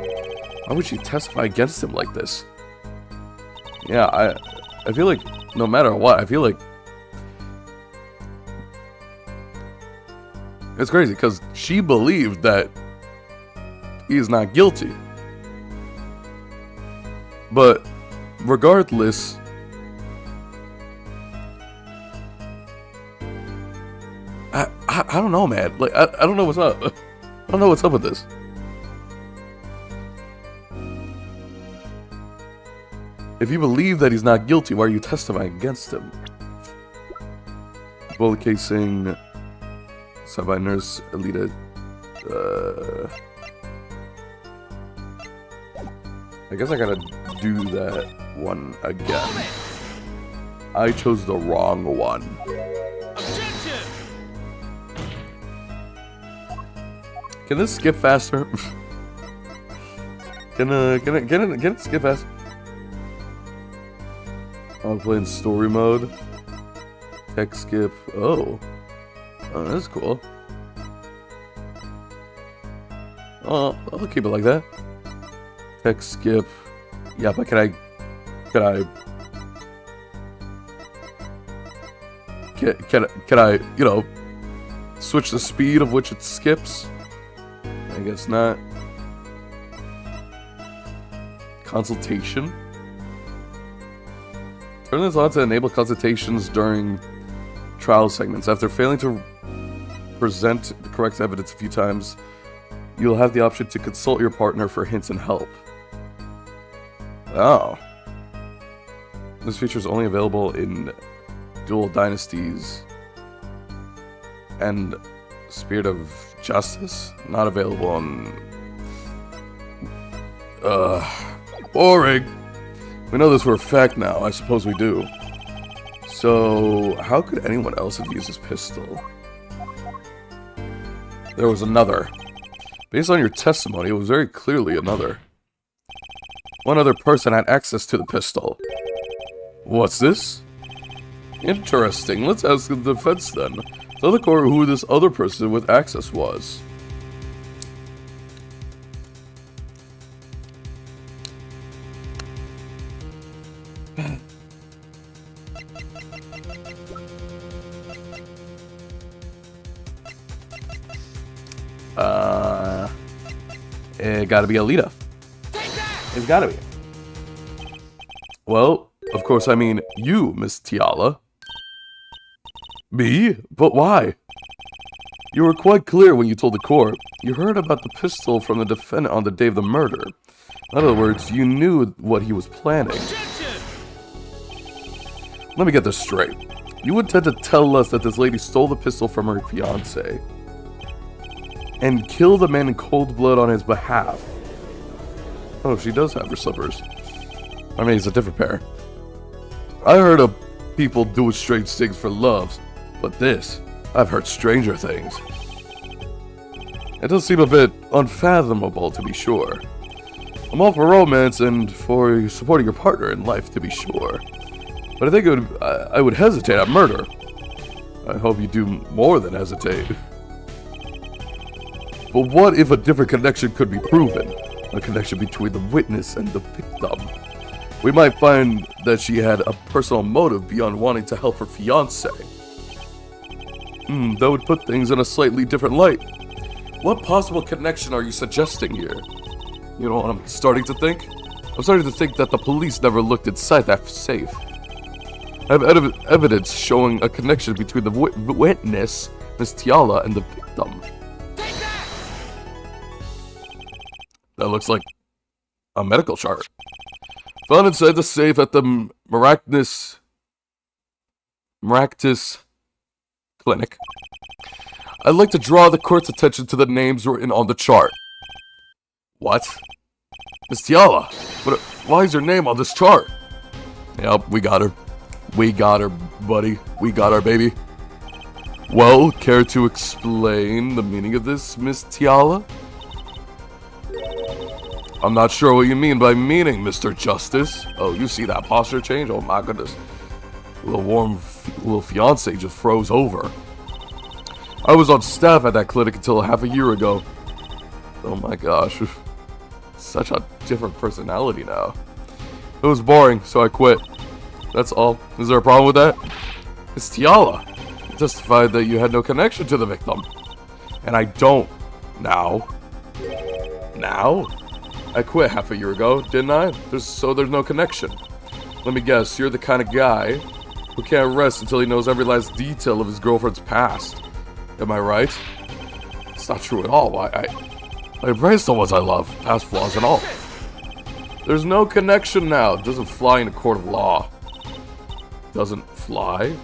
S1: Why would she testify against him like this? Yeah, I feel like no matter what, I feel like it's crazy because she believed that he's not guilty. But regardless, I don't know, man. Like I don't know what's up. I don't know what's up with this. If you believe that he's not guilty, why are you testifying against him? Bullet casing. Sent by nurse Alita. I guess I gotta do that one again. I chose the wrong one. Can this skip faster? Can it skip faster? I'm playing story mode. Text skip. Oh, that's cool. Oh, I'll keep it like that. Text skip. Yeah, but can I, you know, Switch the speed of which it skips? I guess not. Consultation? Turn this on to enable consultations during trial segments. After failing to present the correct evidence a few times, you'll have the option to consult your partner for hints and help. Oh. This feature is only available in Dual Dynasties and Spirit of Justice. Not available on... boring. We know this for a fact now. I suppose we do. So, how could anyone else have used this pistol? There was another. Based on your testimony, it was very clearly another. One other person had access to the pistol. What's this? Interesting. Let's ask the defense then. Tell the court who this other person with access was. It gotta be Alita. It's gotta be. Well, of course I mean you, Miss Tiala. Me? But why? You were quite clear when you told the court. You heard about the pistol from the defendant on the day of the murder. In other words, you knew what he was planning. Let me get this straight. You intend to tell us that this lady stole the pistol from her fiancé and killed the man in cold blood on his behalf. Oh, she does have her slippers. I mean, it's a different pair. I heard of people doing strange things for love, but this, I've heard stranger things. It does seem a bit unfathomable, to be sure. I'm all for romance and for supporting your partner in life, to be sure. But I think I would hesitate at murder. I hope you do more than hesitate. But what if a different connection could be proven? A connection between the witness and the victim. We might find that she had a personal motive beyond wanting to help her fiancé. That would put things in a slightly different light. What possible connection are you suggesting here? You know what I'm starting to think? I'm starting to think that the police never looked inside that safe. I have evidence showing a connection between the witness, Miss Tiala, and the victim. That looks like a medical chart. Found inside the safe at the Maractus Clinic. I'd like to draw the court's attention to the names written on the chart. What? Miss Tiala, why is her name on this chart? Yep, we got her. We got her, buddy. We got our baby. Well, care to explain the meaning of this, Miss Tiala? I'm not sure what you mean by meaning, Mr. Justice. Oh, you see that posture change? Oh my goodness. Little fiance just froze over. I was on staff at that clinic until half a year ago. Oh my gosh. Such a different personality now. It was boring, so I quit. That's all. Is there a problem with that? It's Tiala. You testified that you had no connection to the victim. And I don't. Now? Now? I quit half a year ago, didn't I? There's no connection. Let me guess, you're the kind of guy who can't rest until he knows every last detail of his girlfriend's past. Am I right? It's not true at all. I embrace the ones I love, past flaws and all. There's no connection now. It doesn't fly in a court of law. Doesn't fly?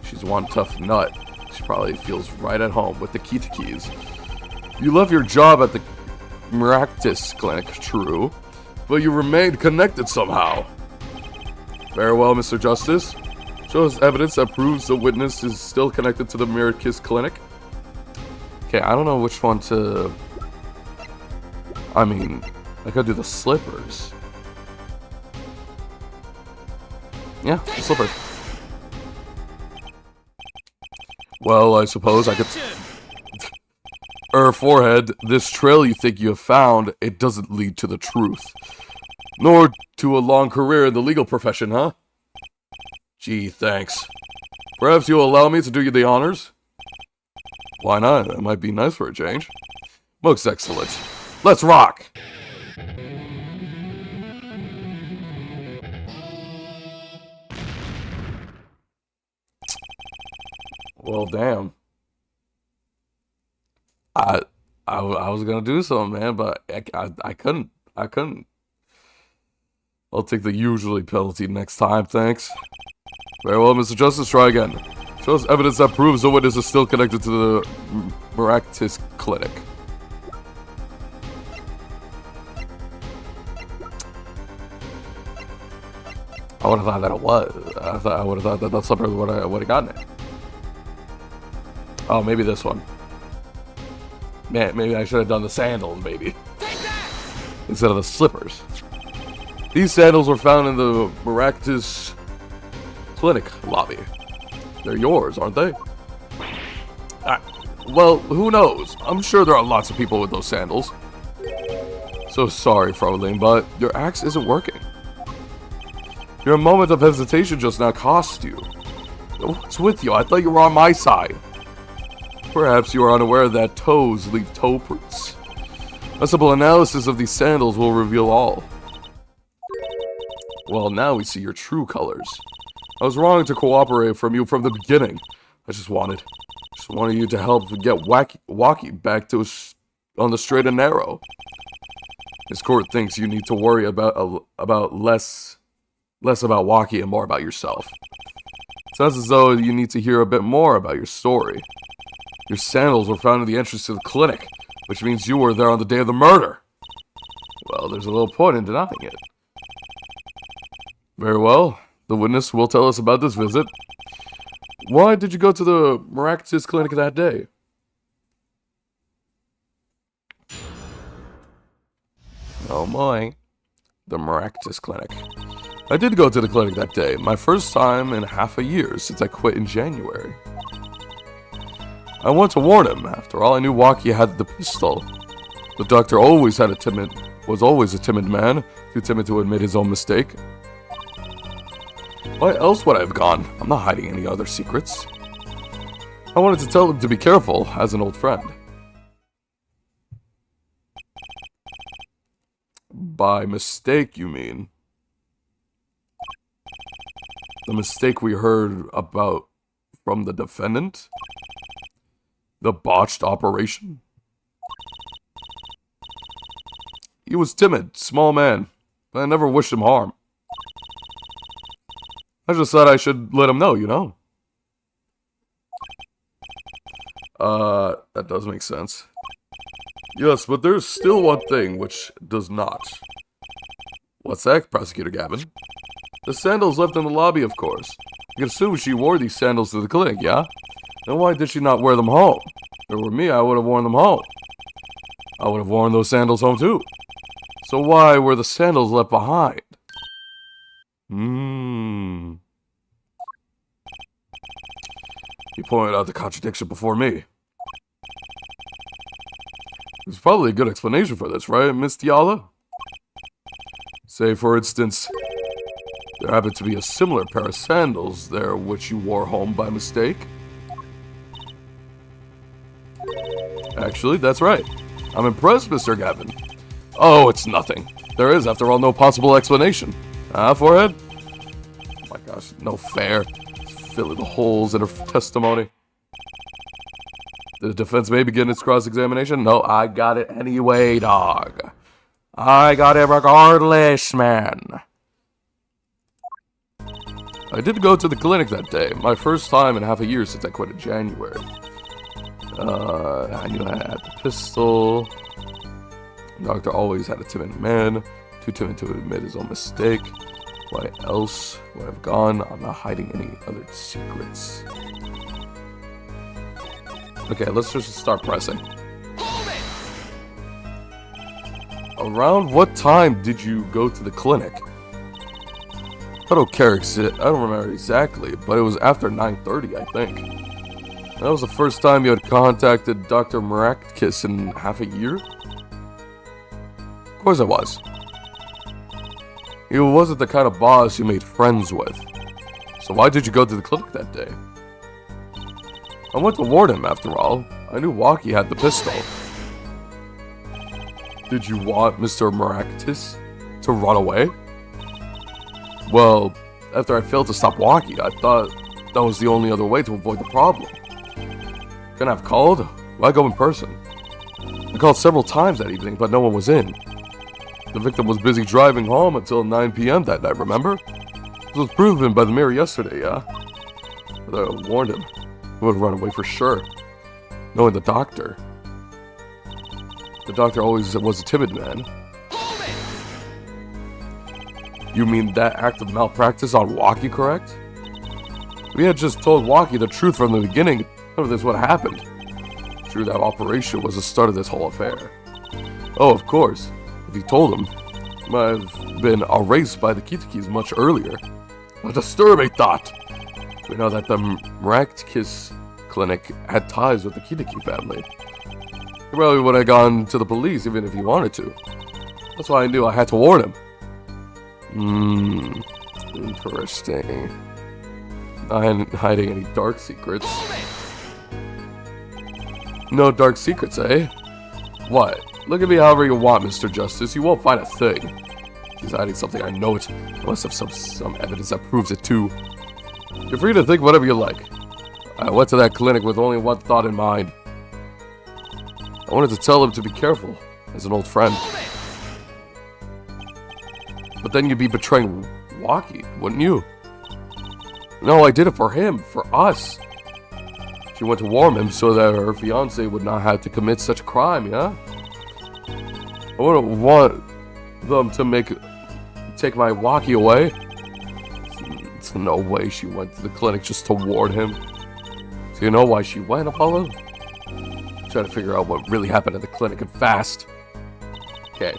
S1: She's one tough nut. She probably feels right at home with the keys. You left your job at the Maractus Clinic, true, but you remained connected somehow. Very well, Mr. Justice. Show us evidence that proves the witness is still connected to the Maractus Clinic. Okay, I don't know which one to... I mean, I could do the slippers. Yeah, the slippers. Well, I suppose I could... Her forehead, this trail you think you have found, it doesn't lead to the truth. Nor to a long career in the legal profession, huh? Gee, thanks. Perhaps you'll allow me to do you the honors? Why not? That might be nice for a change. Most excellent. Let's rock! Well, damn. I was gonna do something, man, but I couldn't. I couldn't. I'll take the usually penalty next time, thanks. Very well, Mr. Justice, try again. Show us evidence that proves the witness is still connected to the miraculous clinic. I would have thought that it was. I would have thought that that's something what I would have gotten it. Oh, maybe this one. Man, maybe I should have done the sandals, maybe. Instead of the slippers. These sandals were found in the miraculous clinic lobby. They're yours, aren't they? Well, who knows? I'm sure there are lots of people with those sandals. So sorry, Fraulein, but your axe isn't working. Your moment of hesitation just now cost you. What's with you? I thought you were on my side. Perhaps you are unaware that toes leave toe prints. A simple analysis of these sandals will reveal all. Well, now we see your true colors. I was wrong to cooperate from you from the beginning. I just wanted you to help get Walkie back to on the straight and narrow. This court thinks you need to worry about less about Walkie and more about yourself. Sounds as though you need to hear a bit more about your story. Your sandals were found in the entrance to the clinic, which means you were there on the day of the murder. Well, there's a little point in denying it. Very well. The witness will tell us about this visit. Why did you go to the miraculous clinic that day? Oh my. The miraculous clinic. I did go to the clinic that day, my first time in half a year since I quit in January. I wanted to warn him. After all, I knew Walkie had the pistol. The doctor was always a timid man, too timid to admit his own mistake. Why else would I have gone? I'm not hiding any other secrets. I wanted to tell him to be careful, as an old friend. By mistake, you mean? The mistake we heard about from the defendant? The botched operation? He was timid, small man, but I never wished him harm. I just thought I should let him know, you know? That does make sense. Yes, but there's still one thing which does not. What's that, Prosecutor Gavin? The sandals left in the lobby, of course. You can assume she wore these sandals to the clinic, yeah? Then why did she not wear them home? If it were me, I would have worn them home. I would have worn those sandals home too. So why were the sandals left behind? You pointed out the contradiction before me. There's probably a good explanation for this, right, Miss Tiala? Say, for instance, there happened to be a similar pair of sandals there which you wore home by mistake. Actually, that's right. I'm impressed, Mr. Gavin. Oh, it's nothing. There is, after all, no possible explanation. Forehead? Oh my gosh, no fair. Filling the holes in her testimony. The defense may begin its cross-examination. No, I got it anyway, dog. I got it regardless, man. I did go to the clinic that day. My first time in half a year since I quit in January. I knew I had the pistol. The doctor always had a timid man. Too timid to admit his own mistake. Why else would I have gone? I'm not hiding any other secrets. Okay, let's just start pressing. Around what time did you go to the clinic? I don't remember exactly, but it was after 9:30, I think. That was the first time you had contacted Dr. Miraculous in half a year? Of course I was. He wasn't the kind of boss you made friends with. So why did you go to the clinic that day? I went to warn him, after all. I knew Walkie had the pistol. Did you want Mr. Miraculous to run away? Well, after I failed to stop Walkie, I thought that was the only other way to avoid the problem. Couldn't have called? Why go in person? I called several times that evening, but no one was in. The victim was busy driving home until 9 p.m. that night, remember? This was proven by the mirror yesterday, yeah? But I warned him. He would run away for sure. Knowing the doctor. The doctor always was a timid man. You mean that act of malpractice on Walkie, correct? We had just told Walkie the truth from the beginning. None of this would have happened. True, that operation was the start of this whole affair. Oh, of course. If he told him, he might have been erased by the Kitakis much earlier. A disturbing thought! We know that the Miraculous clinic had ties with the Kitaki family. He probably would have gone to the police even if he wanted to. That's why I knew I had to warn him. Interesting. I ain't hiding any dark secrets. No dark secrets, eh? What? Look at me however you want, Mr. Justice. You won't find a thing. He's hiding something, I know it. I must have some evidence that proves it too. You're free to think whatever you like. I went to that clinic with only one thought in mind. I wanted to tell him to be careful, as an old friend. But then you'd be betraying Walkie, wouldn't you? No, I did it for him, for us. She went to warn him so that her fiancé would not have to commit such a crime, yeah? I wouldn't want them to take my Walkie away. There's no way she went to the clinic just to warn him. So you know why she went, Apollo? Trying to figure out what really happened at the clinic and fast. Okay.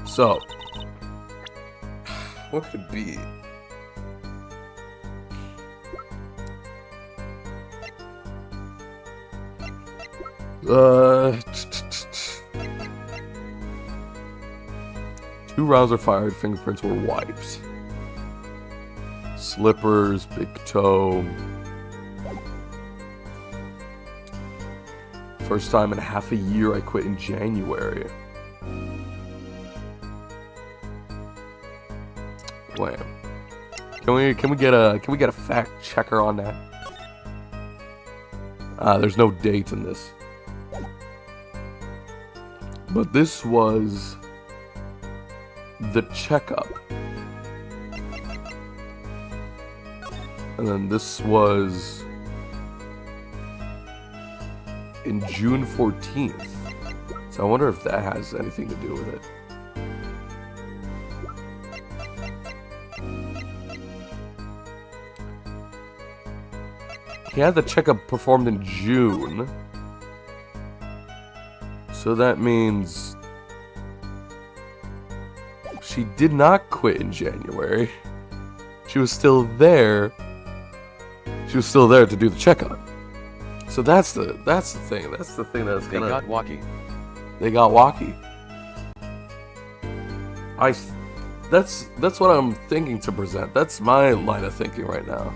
S1: So. What could it be? Two rounds were fired, fingerprints were wiped. Slippers, big toe. First time in half a year I quit in January. Wham. Can we get a fact checker on that? There's no date in this. But this was the checkup. And then this was in June 14th. So I wonder if that has anything to do with it. He had the checkup performed in June. So that means she did not quit in January. She was still there. She was still there to do the checkup. So that's the thing. That's the thing that's gonna.
S2: They got Walkie.
S1: They got Walkie. That's what I'm thinking to present. That's my line of thinking right now.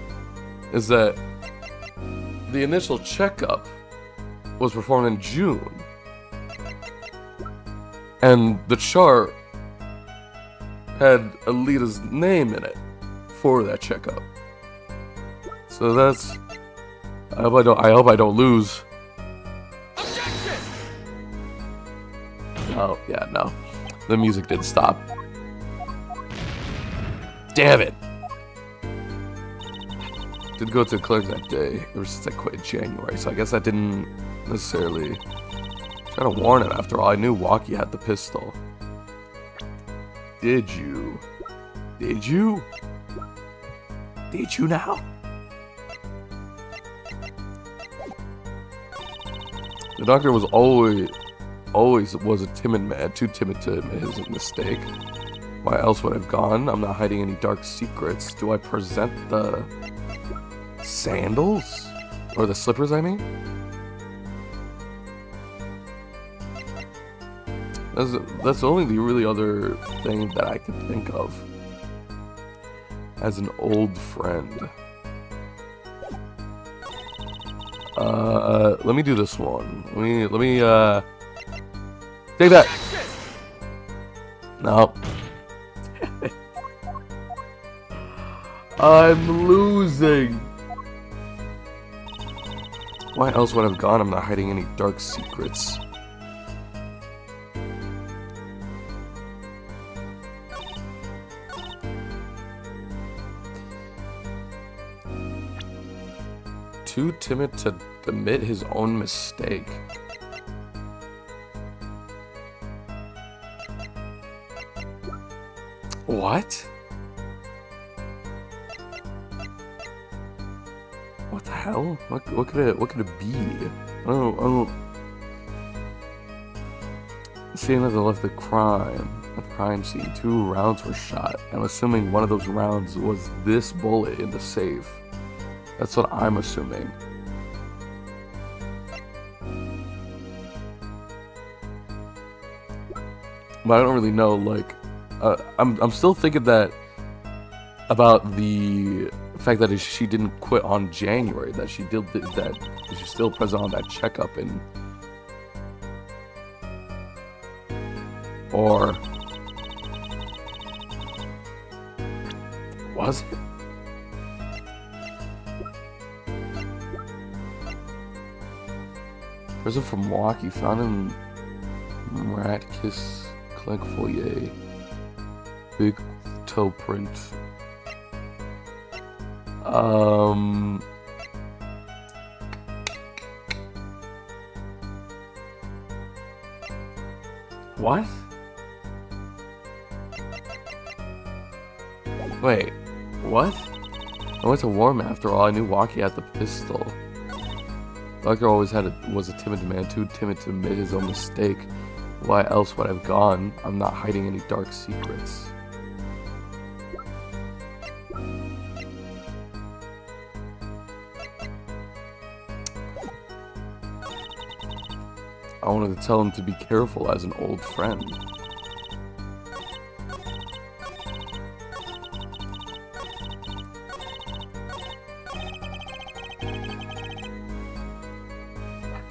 S1: Is that the initial checkup was performed in June. And the chart had Alita's name in it for that checkup. So that's. I hope I don't lose.
S3: Objection!
S1: Oh yeah, no. The music didn't stop. Damn it! Did go to the clinic that day ever since I quit in January, so I guess I didn't necessarily try to warn him. After all, I knew Walkie had the pistol. Did you? Did you? Did you now? The doctor was always was a timid man, too timid to admit his mistake. Why else would I have gone? I'm not hiding any dark secrets. Do I present the sandals? Or the slippers, I mean? That's only the really other thing that I can think of. As an old friend. Let me do this one. Let me take that. No. I'm losing. Why else would I have gone? I'm not hiding any dark secrets. Too timid to admit his own mistake. What? What the hell? What could it be? I don't. Seeing as I left the crime scene, 2 rounds were shot. I'm assuming one of those rounds was this bullet in the safe. That's what I'm assuming. But I don't really know. Like, I'm still thinking that about the fact that she didn't quit on January. That she did that. She's still present on that checkup and. Or was it? Person from Milwaukee found in Ratkiss Clinic foyer. Big toe print. What? Wait, what? I went to warm after all. I knew Waki had the pistol. Doctor always was a timid man, too timid to admit his own mistake. Why else would I have gone? I'm not hiding any dark secrets. I wanted to tell him to be careful as an old friend.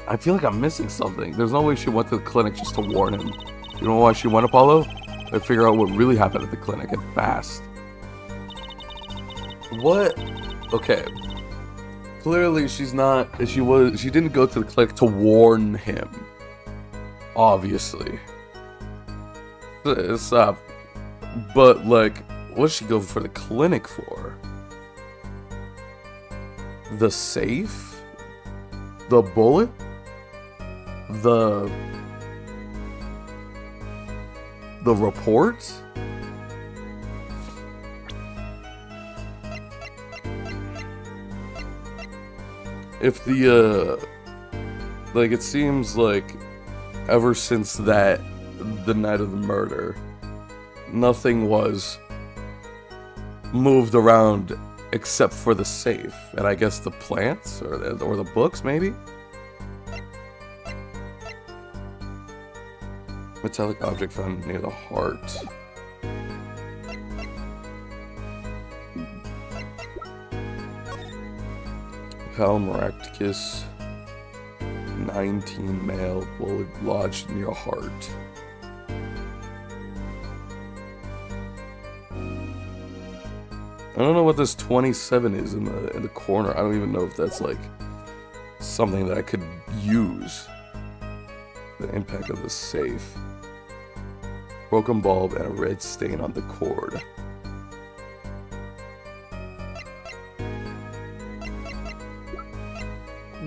S1: I feel like I'm missing something. There's no way she went to the clinic just to warn him. You know why she went, Apollo? To figure out what really happened at the clinic, and fast. What? Okay. Clearly she's not, she didn't go to the clinic to warn him. Obviously. Stop. But, like, what did she go for the clinic for? The safe? The bullet? The report? If the like, it seems like ever since the night of the murder, nothing was moved around except for the safe, and I guess the plants or the books, maybe. Metallic object found near the heart. Pal Maracticus 19 male bullet lodged near heart. I don't know what this 27 is in the corner. I don't even know if that's like something that I could use. The impact of the safe. Broken bulb and a red stain on the cord.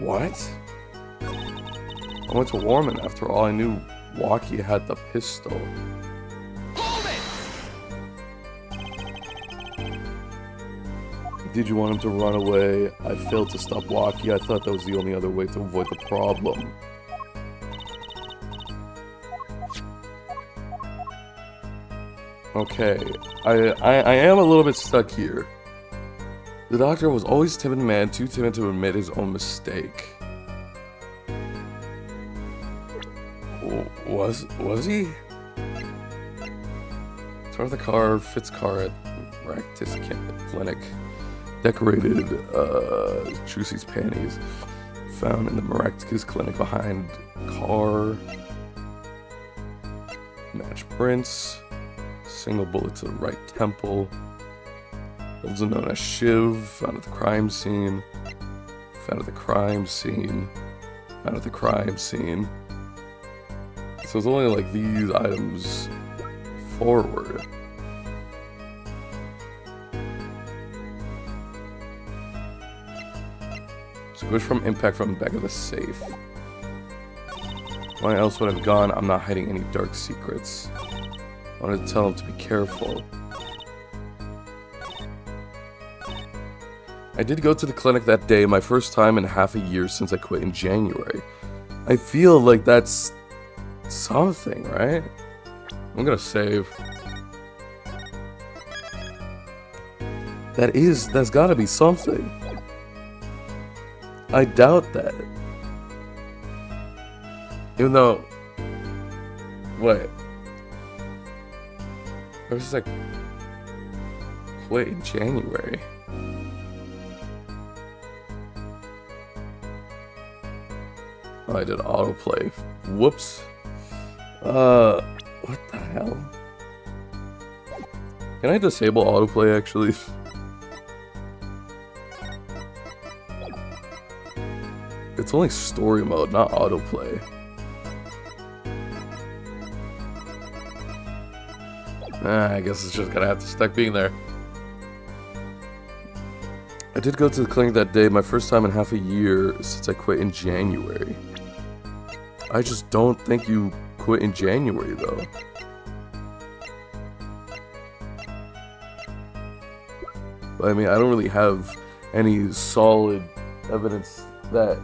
S1: What? I went to Warman after all. I knew Waki had the pistol.
S3: Hold it!
S1: Did you want him to run away? I failed to stop Waki. I thought that was the only other way to avoid the problem. Okay, I am a little bit stuck here. The doctor was always a timid man, too timid to admit his own mistake. Was he? Start the car, Fitz car at Practice Clinic. Decorated Trucy's panties. found in the miraculous clinic behind car. Match prints. Single bullet to the right temple. Also known as Shiv. Found at the crime scene. Found at the crime scene. Found at the crime scene. So it's only like these items forward. Squish from impact from the back of the safe. Why else would I have gone? I'm not hiding any dark secrets. I wanted to tell him to be careful. I did go to the clinic that day, my first time in half a year since I quit in January. I feel like that's something, right? I'm gonna save. That's gotta be something. I doubt that. Even though... Wait. I was just like... Wait, in January. Oh, I did autoplay. Whoops. What the hell? Can I disable autoplay, actually? It's only story mode, not autoplay. I guess it's just gonna have to stuck being there. I did go to the clinic that day, my first time in half a year since I quit in January. I just don't think you quit in January, though. But, I mean, I don't really have any solid evidence that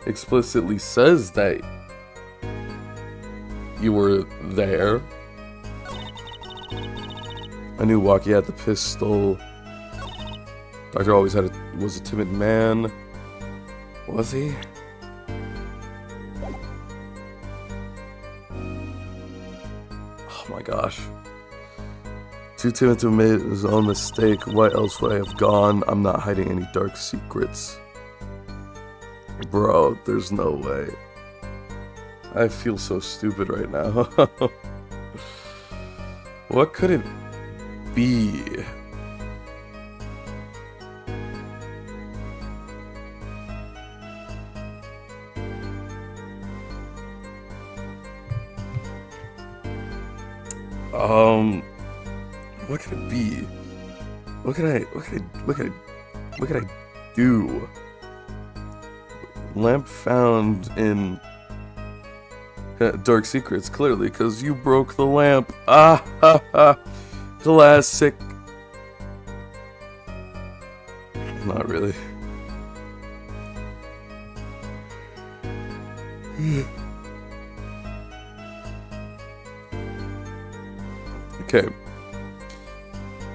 S1: explicitly says that you were there. I knew Waki had the pistol. Doctor always was a timid man. Was he? Oh my gosh. Too timid to admit his own mistake. Why else would I have gone? I'm not hiding any dark secrets. Bro, there's no way. I feel so stupid right now. What could it be? What could it be? What could I do? Lamp found in Dark Secrets, clearly, because you broke the lamp. Ah ha ha. Classic. Not really. Okay.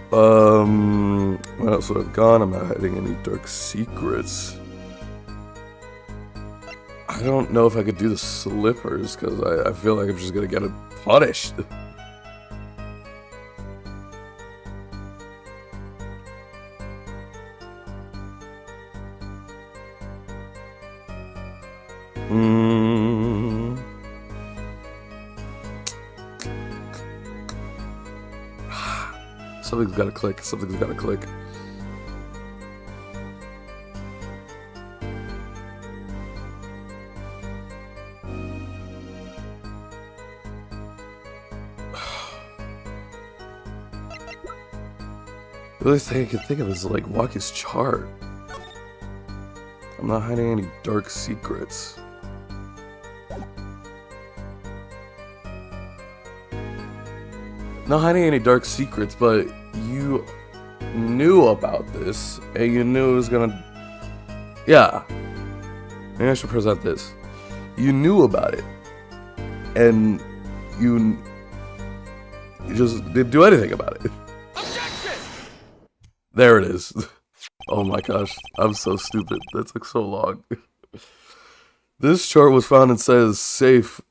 S1: What else would I have gone? I'm not hiding any dark secrets. I don't know if I could do the slippers, because I feel like I'm just gonna get it punished. Something's gotta click. Something's gotta click. The only thing I can think of is like Waki's chart. I'm not hiding any dark secrets. Not hiding any dark secrets, but you knew about this, and you knew it was gonna... Yeah. Maybe I should present this. You knew about it, and you just didn't do anything about it.
S3: Objection!
S1: There it is. Oh my gosh, I'm so stupid. That took so long. This chart was found and says safe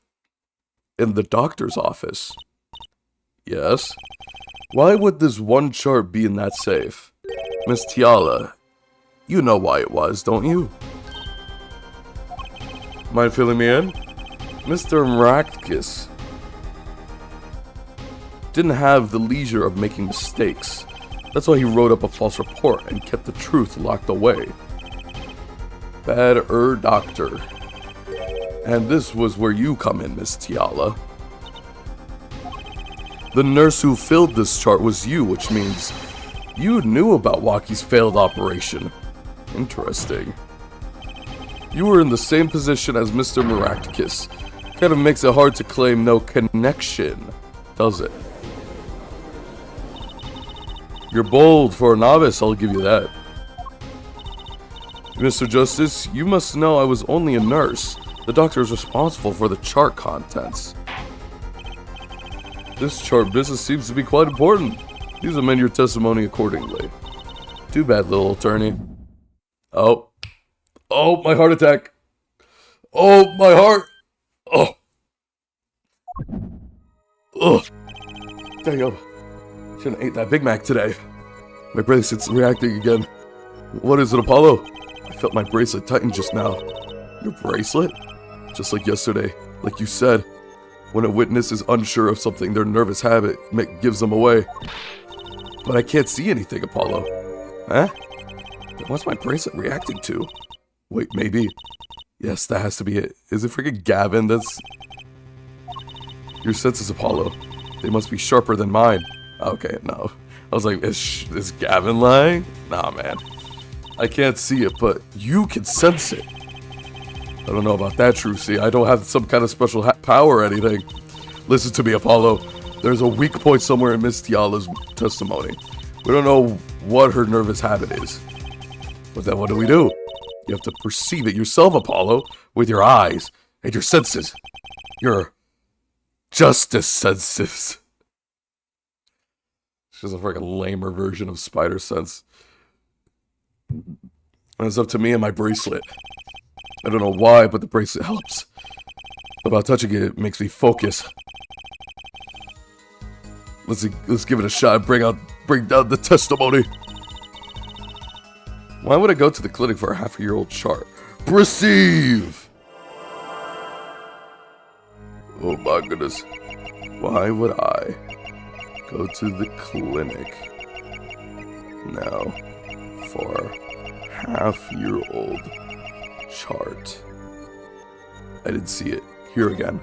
S1: in the doctor's office. Yes. Why would this one chart be in that safe? Miss Tiala, you know why it was, don't you? Mind filling me in? Mr. Miraculous didn't have the leisure of making mistakes. That's why he wrote up a false report and kept the truth locked away. Bad doctor. And this was where you come in, Miss Tiala. The nurse who filled this chart was you, which means you knew about Waki's failed operation. Interesting. You were in the same position as Mr. Miraculous. Kind of makes it hard to claim no connection, does it? You're bold for a novice, I'll give you that. Mr. Justice, you must know I was only a nurse. The doctor is responsible for the chart contents. This chart business seems to be quite important. Please amend your testimony accordingly. Too bad, little attorney. Oh. Oh, my heart attack. Oh, my heart. Oh. Ugh. Dang, shouldn't have ate that Big Mac today. My bracelet's reacting again. What is it, Apollo? I felt my bracelet tighten just now. Your bracelet? Just like yesterday. Like you said. When a witness is unsure of something, their nervous habit gives them away. But I can't see anything, Apollo. Huh? What's my bracelet reacting to? Wait, maybe. Yes, that has to be it. Is it freaking Gavin? That's... Your senses, Apollo. They must be sharper than mine. Okay, no. I was like, is Gavin lying? Nah, man. I can't see it, but you can sense it. I don't know about that, Trucy. I don't have some kind of special power or anything. Listen to me, Apollo. There's a weak point somewhere in Miss Tiala's testimony. We don't know what her nervous habit is. But then what do? You have to perceive it yourself, Apollo, with your eyes and your senses. Your justice senses. She's a freaking lamer version of spider sense. And it's up to me and my bracelet. I don't know why, but the bracelet helps. About touching it, it makes me focus. Let's give it a shot and bring down the testimony. Why would I go to the clinic for a half-a-year-old chart? Perceive! Oh my goodness. Why would I go to the clinic now for half-year-old chart? I didn't see it. Here again.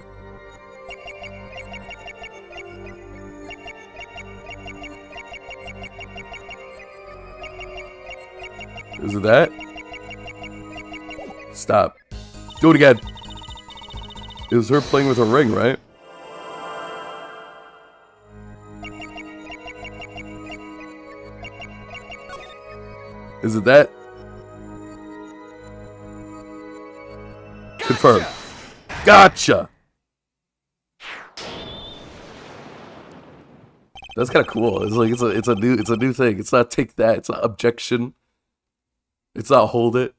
S1: Is it that? Stop. Do it again. It was her playing with a ring, right? Is it that? Confirmed. Gotcha. That's kind of cool. It's like it's a new thing. It's not take that. It's not objection. It's not hold it.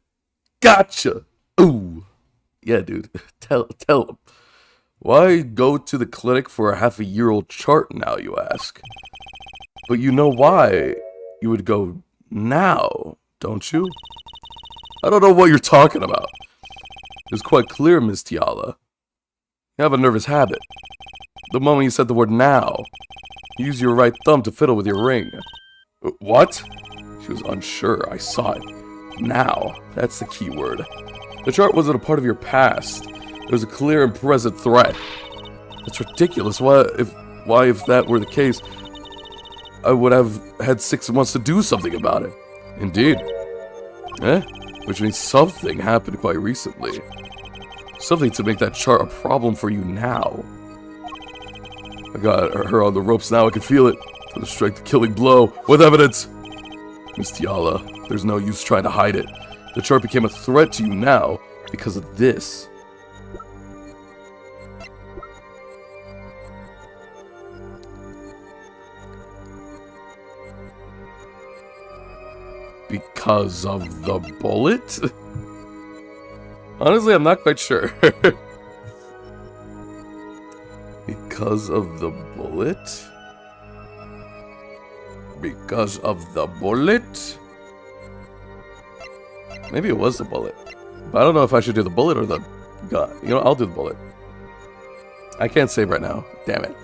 S1: Gotcha. Ooh. Yeah, dude. Tell him. Why go to the clinic for a half-a-year-old chart now, you ask? But you know why you would go now, don't you? I don't know what you're talking about. It's quite clear, Miss Tiala. You have a nervous habit. The moment you said the word now, you use your right thumb to fiddle with your ring. What? She was unsure. I saw it. Now. That's the key word. The chart wasn't a part of your past. It was a clear and present threat. That's ridiculous. Why, if that were the case, I would have had 6 months to do something about it. Indeed. Which means something happened quite recently. Something to make that chart a problem for you now. I got her on the ropes now. I can feel it. To strike the killing blow with evidence. Miss Tiala, there's no use trying to hide it. The chart became a threat to you now because of this. Because of the bullet? Honestly, I'm not quite sure. Because of the bullet? Because of the bullet? Maybe it was the bullet. But I don't know if I should do the bullet or the God, you know, I'll do the bullet. I can't save right now. Damn it.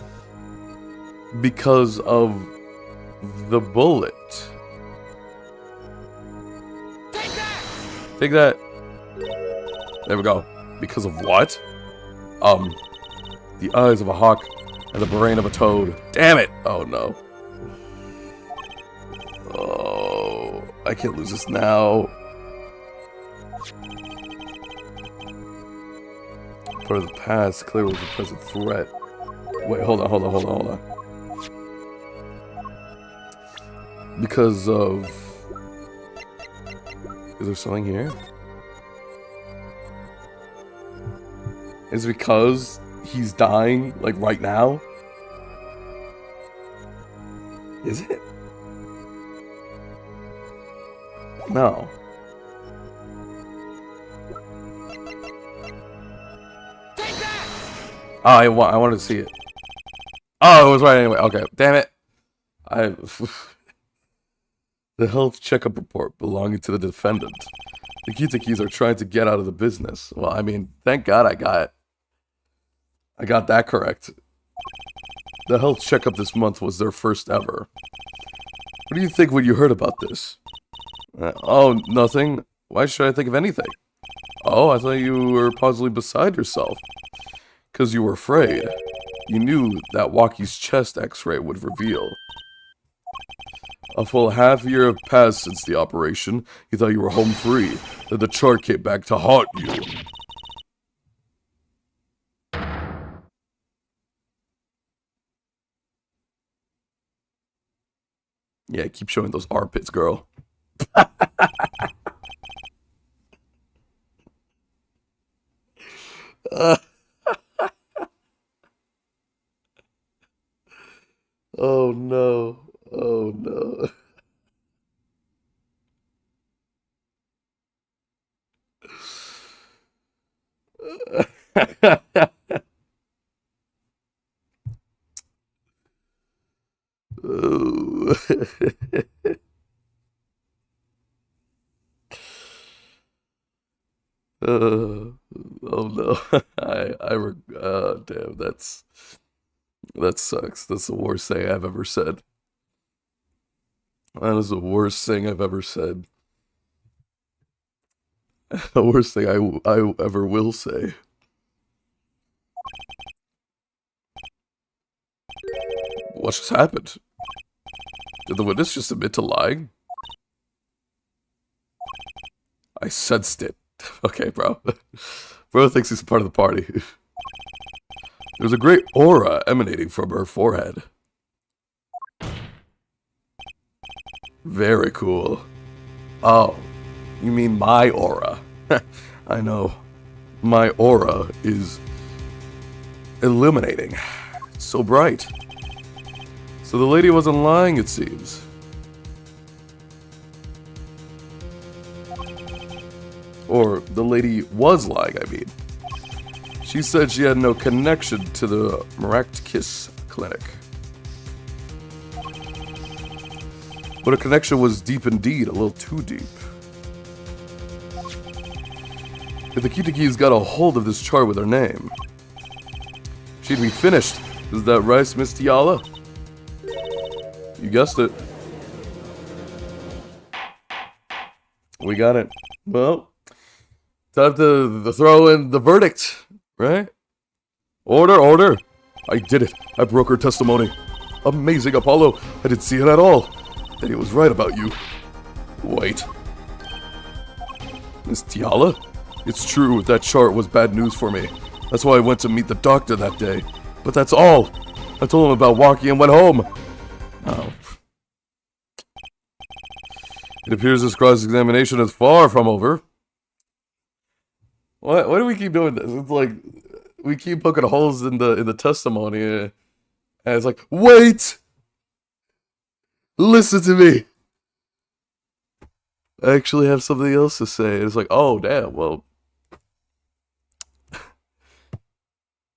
S1: Because of the bullet.
S3: Take that!
S1: Take that. There we go. Because of what? The eyes of a hawk and the brain of a toad. Damn it! Oh no. Oh, I can't lose this now. Part of the past, clear was a present threat. Wait, hold on. Because of... Is there something here? Is it because he's dying, like, right now? Is it? No.
S3: Take that!
S1: Oh, I wanted to see it. Oh, it was right anyway. Okay, damn it. The health checkup report belonging to the defendant. The Kitakis are trying to get out of the business. Well, I mean, thank God I got that correct. The health checkup this month was their first ever. What do you think when you heard about this? Oh, nothing. Why should I think of anything? Oh, I thought you were possibly beside yourself. 'Cause you were afraid. You knew that Waki's chest x-ray would reveal. A full half year have passed since the operation. You thought you were home free. Then the chart came back to haunt you. Yeah, keep showing those armpits, girl. Oh no. Oh no. Oh. Oh no. Damn, that sucks. That's the worst thing I've ever said. That is the worst thing I've ever said. The worst thing I ever will say. What just happened? Did the witness just admit to lying? I sensed it. Okay, bro. Bro thinks he's part of the party. There's a great aura emanating from her forehead. Very cool. Oh, you mean my aura? I know. My aura is illuminating. It's so bright. So the lady wasn't lying, it seems. Or the lady was lying, I mean. She said she had no connection to the Miraculous clinic. But her connection was deep indeed, a little too deep. If the Kitakis got a hold of this chart with her name, she'd be finished. Is that right, Miss Tiala? You guessed it. We got it. Well, time to throw in the verdict, right? Order. I did it. I broke her testimony. Amazing, Apollo. I didn't see it at all. Daddy was right about you. Wait. Miss Tiala? It's true, that chart was bad news for me. That's why I went to meet the doctor that day. But that's all. I told him about Waki and went home. Oh. It appears this cross-examination is far from over. Why do we keep doing this? It's like we keep poking holes in the testimony, and it's like, wait, listen to me. I actually have something else to say. And it's like, oh damn, well,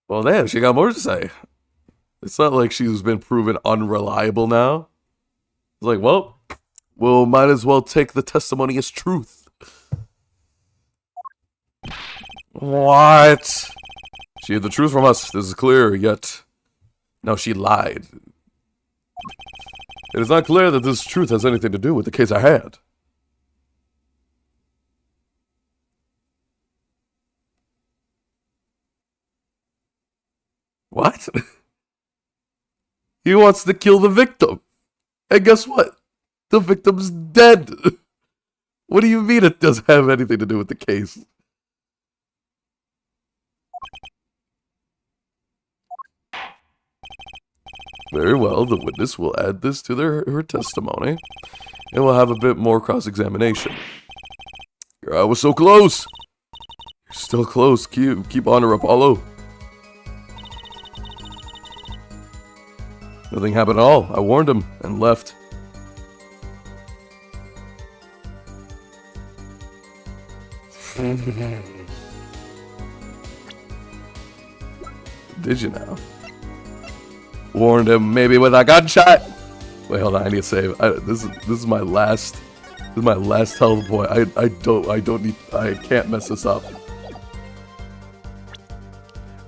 S1: damn, she got more to say. It's not like she's been proven unreliable now. It's like, well, might as well take the testimony as truth. What? She hid the truth from us. This is clear, yet... No, she lied. It is not clear that this truth has anything to do with the case at hand. What? He wants to kill the victim. And guess what? The victim's dead. What do you mean it doesn't have anything to do with the case? Very well, the witness will add this to her testimony, and we'll have a bit more cross-examination. I was so close! You're still close. Keep on her, Apollo. Nothing happened at all. I warned him and left. Did you now? Warned him maybe with a gunshot. Wait, hold on. I need to save. This is my last. This is my last health point. I can't mess this up.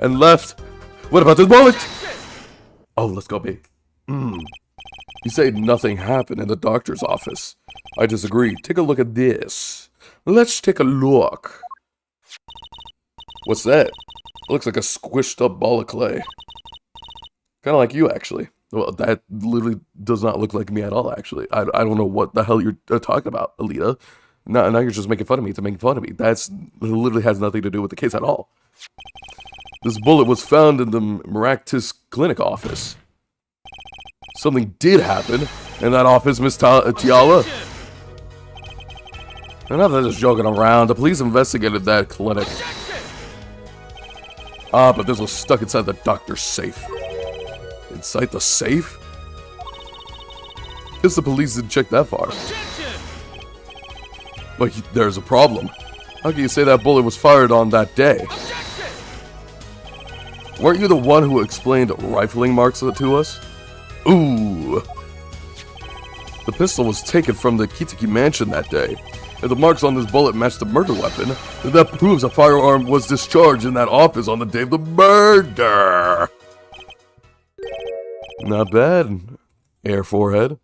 S1: And left. What about this bullet? Oh, let's go big. You say nothing happened in the doctor's office. I disagree. Take a look at this. Let's take a look. What's that? It looks like a squished up ball of clay. Kind of like you, actually. Well, that literally does not look like me at all, actually. I don't know what the hell you're talking about, Alita. Now you're just making fun of me to make fun of me. That's literally has nothing to do with the case at all. This bullet was found in the Maractus Clinic office. Something did happen in that office, Miss Tiala. And not that just joking around. The police investigated that clinic. Ah, but this was stuck inside the doctor's safe. Inside the safe? Guess the police didn't check that far. But there's a problem. How can you say that bullet was fired on that day? Weren't you the one who explained rifling marks to us? Ooh. The pistol was taken from the Kitiki mansion that day. If the marks on this bullet matched the murder weapon, then that proves a firearm was discharged in that office on the day of the murder. Not bad, Air Forehead.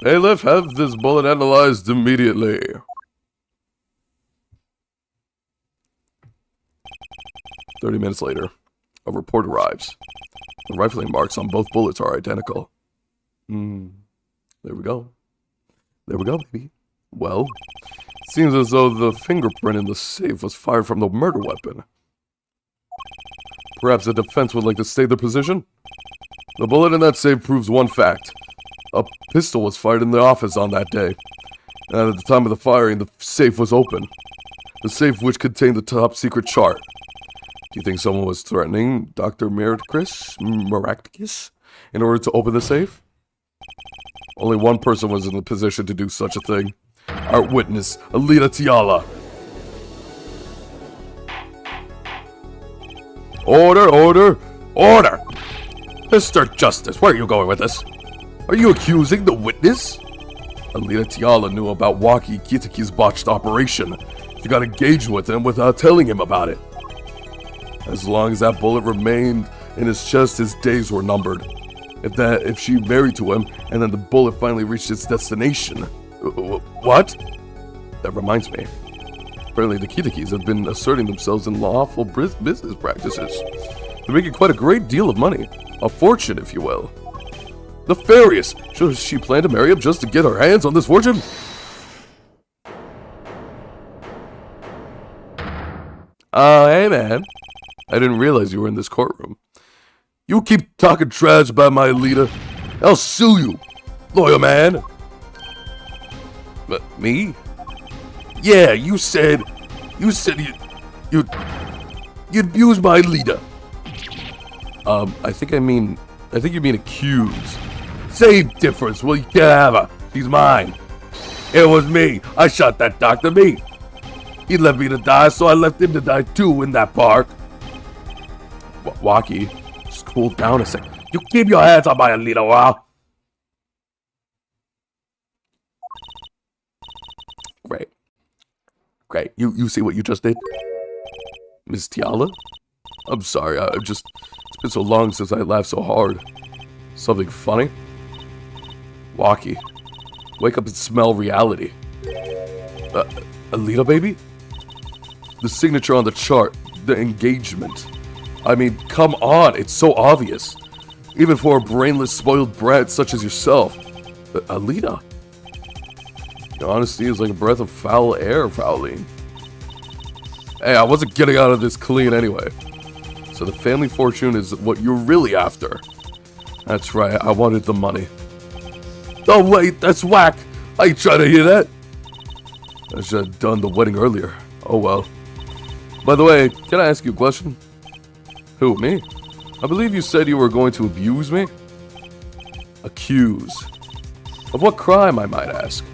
S1: Hey, Liv, have this bullet analyzed immediately. "30 minutes later, a report arrives. The rifling marks on both bullets are identical. There we go. There we go, baby. Well, it seems as though the fingerprint in the safe was fired from the murder weapon. Perhaps the defense would like to state their position? The bullet in that safe proves one fact. A pistol was fired in the office on that day. And at the time of the firing, the safe was open. The safe which contained the top secret chart. Do you think someone was threatening Dr. Maractus in order to open the safe? Only one person was in the position to do such a thing. Our witness, Alita Tiala. Order, order, order! Mr. Justice, where are you going with this? Are you accusing the witness? Alita Tiala knew about Waki Kitaki's botched operation. She got engaged with him without telling him about it. As long as that bullet remained in his chest, his days were numbered. If she married to him, and then the bullet finally reached its destination. What? That reminds me. Apparently the Kitakis have been asserting themselves in lawful business practices. They're making quite a great deal of money. A fortune, if you will. Nefarious! Should she plan to marry him just to get her hands on this fortune? Hey man. I didn't realize you were in this courtroom. You keep talking trash about my Alita, I'll sue you, lawyer man. But me? Yeah, you said you'd abuse my Alita. I think you mean accuse. Same difference. Well, you can't have her. She's mine. It was me. I shot that doctor. Me. He left me to die, so I left him to die too in that park. Waki, just cool down a sec. You keep your hands on my Alita, wow. Great. Great. You see what you just did? Miss Tiala? I'm sorry, it's been so long since I laughed so hard. Something funny? Walkie. Wake up and smell reality. Alita, baby? The signature on the chart. The engagement. I mean, come on, it's so obvious. Even for a brainless, spoiled brat such as yourself. Alita? Your honesty is like a breath of foul air, Fowline. Hey, I wasn't getting out of this clean anyway. So the family fortune is what you're really after. That's right, I wanted the money. Oh wait, that's whack! I ain't trying to hear that! I should have done the wedding earlier. Oh well. By the way, can I ask you a question? Who, me? I believe you said you were going to abuse me? Accuse. Of what crime, I might ask?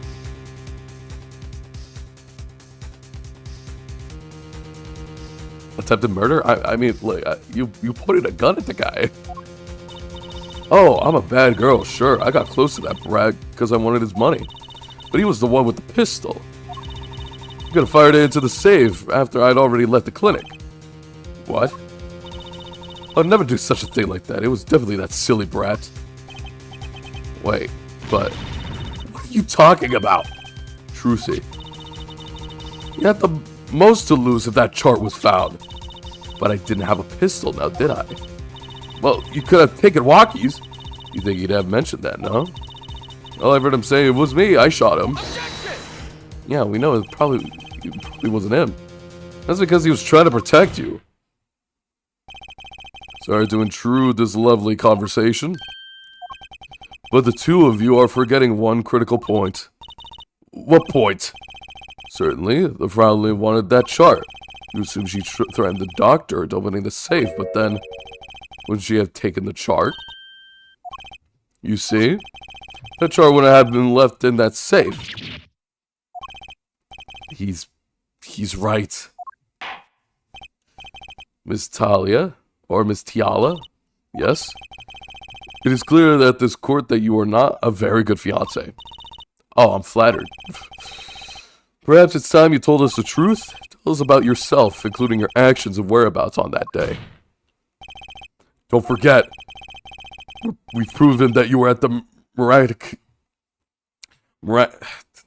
S1: Attempted murder? I mean, like, you pointed a gun at the guy. Oh, I'm a bad girl, sure. I got close to that brat because I wanted his money. But he was the one with the pistol. You could have fired it into the safe after I'd already left the clinic. What? I'd never do such a thing like that. It was definitely that silly brat. Wait, but what are you talking about? Trucy. You had the most to lose if that chart was found. But I didn't have a pistol now, did I? Well, you could have taken walkies. You think he'd have mentioned that, no? All I've heard him say, it was me, I shot him.
S3: Objection!
S1: Yeah, we know it probably wasn't him. That's because he was trying to protect you. Sorry to intrude this lovely conversation. But the two of you are forgetting one critical point. What point? Certainly, the Frowley wanted that chart. You assume she threatened the doctor into opening the safe, but then... would she have taken the chart? You see? That chart would have been left in that safe. He's right. Miss Talia, or Miss Tiala, yes? It is clear at this court that you are not a very good fiancé. Oh, I'm flattered. Perhaps it's time you told us the truth? Tell us about yourself, including your actions and whereabouts on that day. Don't forget, we've proven that you were at the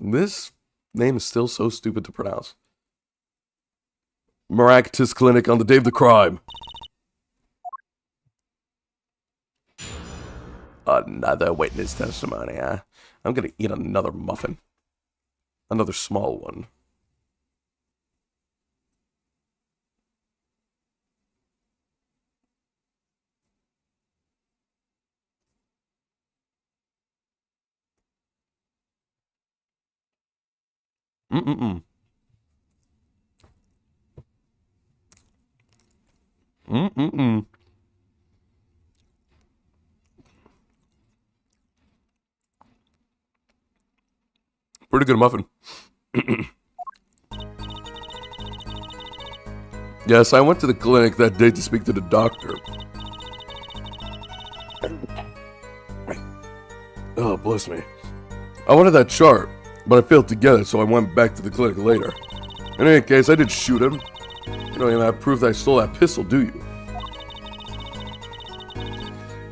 S1: this name is still so stupid to pronounce. Miraculous Clinic on the day of the crime. Another witness testimony, huh? I'm gonna eat another muffin. Another small one. Mm-mm-mm. Mm-mm-mm. Pretty good muffin. Yes, I went to the clinic that day to speak to the doctor. Oh, bless me. I wanted that chart, but I failed to get it, so I went back to the clinic later. In any case, I did shoot him. You don't even have proof that I stole that pistol, do you?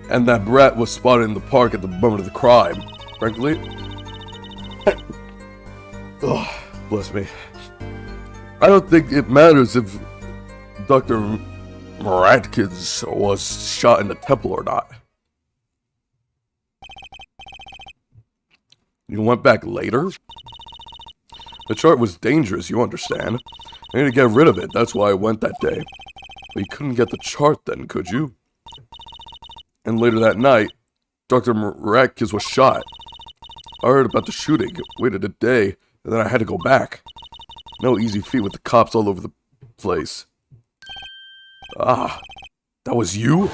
S1: And that brat was spotted in the park at the moment of the crime. Frankly... oh, bless me. I don't think it matters if Dr. Maratkins was shot in the temple or not. You went back later? The chart was dangerous, you understand. I need to get rid of it, that's why I went that day. But you couldn't get the chart then, could you? And later that night, Dr. Maratkins was shot. I heard about the shooting, waited a day, and then I had to go back. No easy feat with the cops all over the place. Ah, that was you?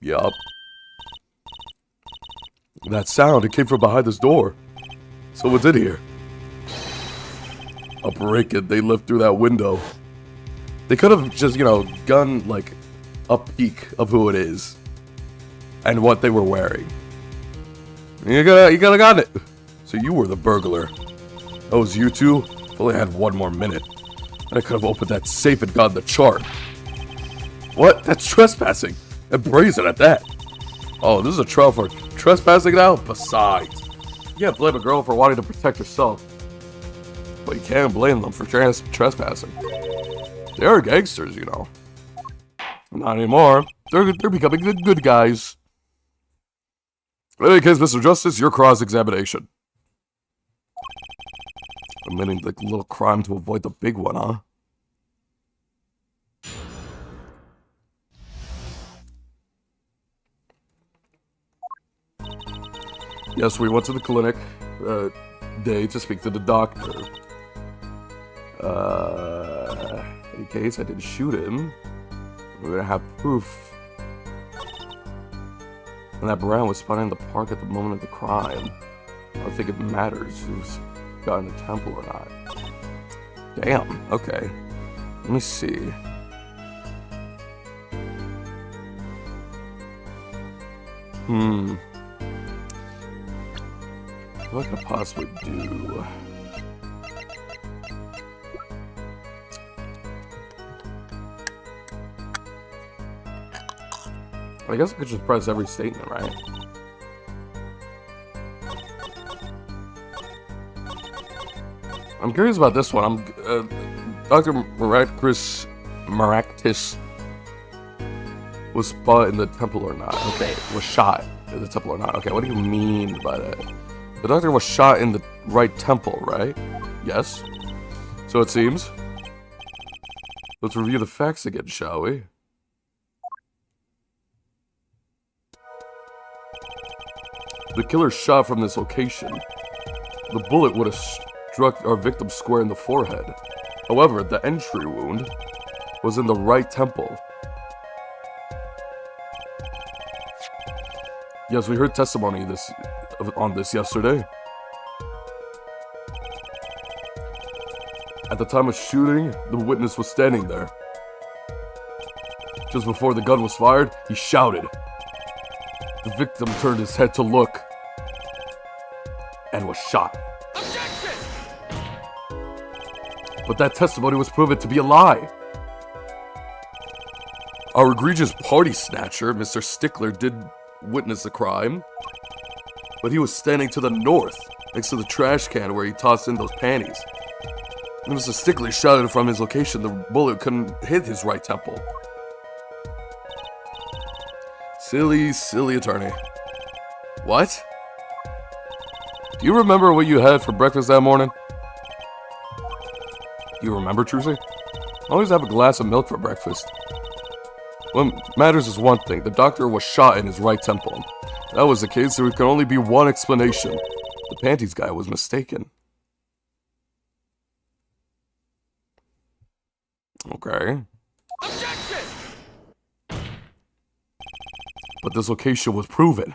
S1: Yup. That sound, it came from behind this door. Someone's in here. A break-in, they left through that window. They could have just, gone, like, a peek of who it is. And what they were wearing. You gotta got it. So you were the burglar. That was you two? If only I had one more minute. I could have opened that safe and gotten the chart. What? That's trespassing. And brazen at that. Oh, this is a trial for trespassing now? Besides, you can't blame a girl for wanting to protect herself. But you can't blame them for trespassing. They are gangsters, you know. Not anymore. They're becoming the good guys. In any case, Mr. Justice, your cross-examination. Omitting the little crime to avoid the big one, huh? Yes, we went to the clinic day to speak to the doctor. In case I didn't shoot him, we're gonna have proof. And that Brown was spotted in the park at the moment of the crime. I don't think it matters who's got in the temple or not. Damn, okay. Let me see. What could I possibly do? I guess I could just press every statement, right? I'm curious about this one. Dr. Maractus was spotted in the temple or not? Okay, was shot in the temple or not? Okay, what do you mean by that? The doctor was shot in the right temple, right? Yes. So it seems. Let's review the facts again, shall we? The killer shot from this location. The bullet would have struck our victim square in the forehead. However, the entry wound was in the right temple. Yes, we heard testimony on this yesterday. At the time of shooting, the witness was standing there. Just before the gun was fired, he shouted. The victim turned his head to look and was shot.
S3: Objection!
S1: But that testimony was proven to be a lie. Our egregious party snatcher, Mr. Stickler, did witness the crime, but he was standing to the north, next to the trash can where he tossed in those panties. When Mr. Stickler shouted from his location, the bullet couldn't hit his right temple. Silly, silly attorney. What? Do you remember what you had for breakfast that morning? Do you remember, Trucy? I always have a glass of milk for breakfast. What matters is one thing. The doctor was shot in his right temple. If that was the case, there could only be one explanation. The panties guy was mistaken. Okay.
S3: Objection!
S1: But this location was proven.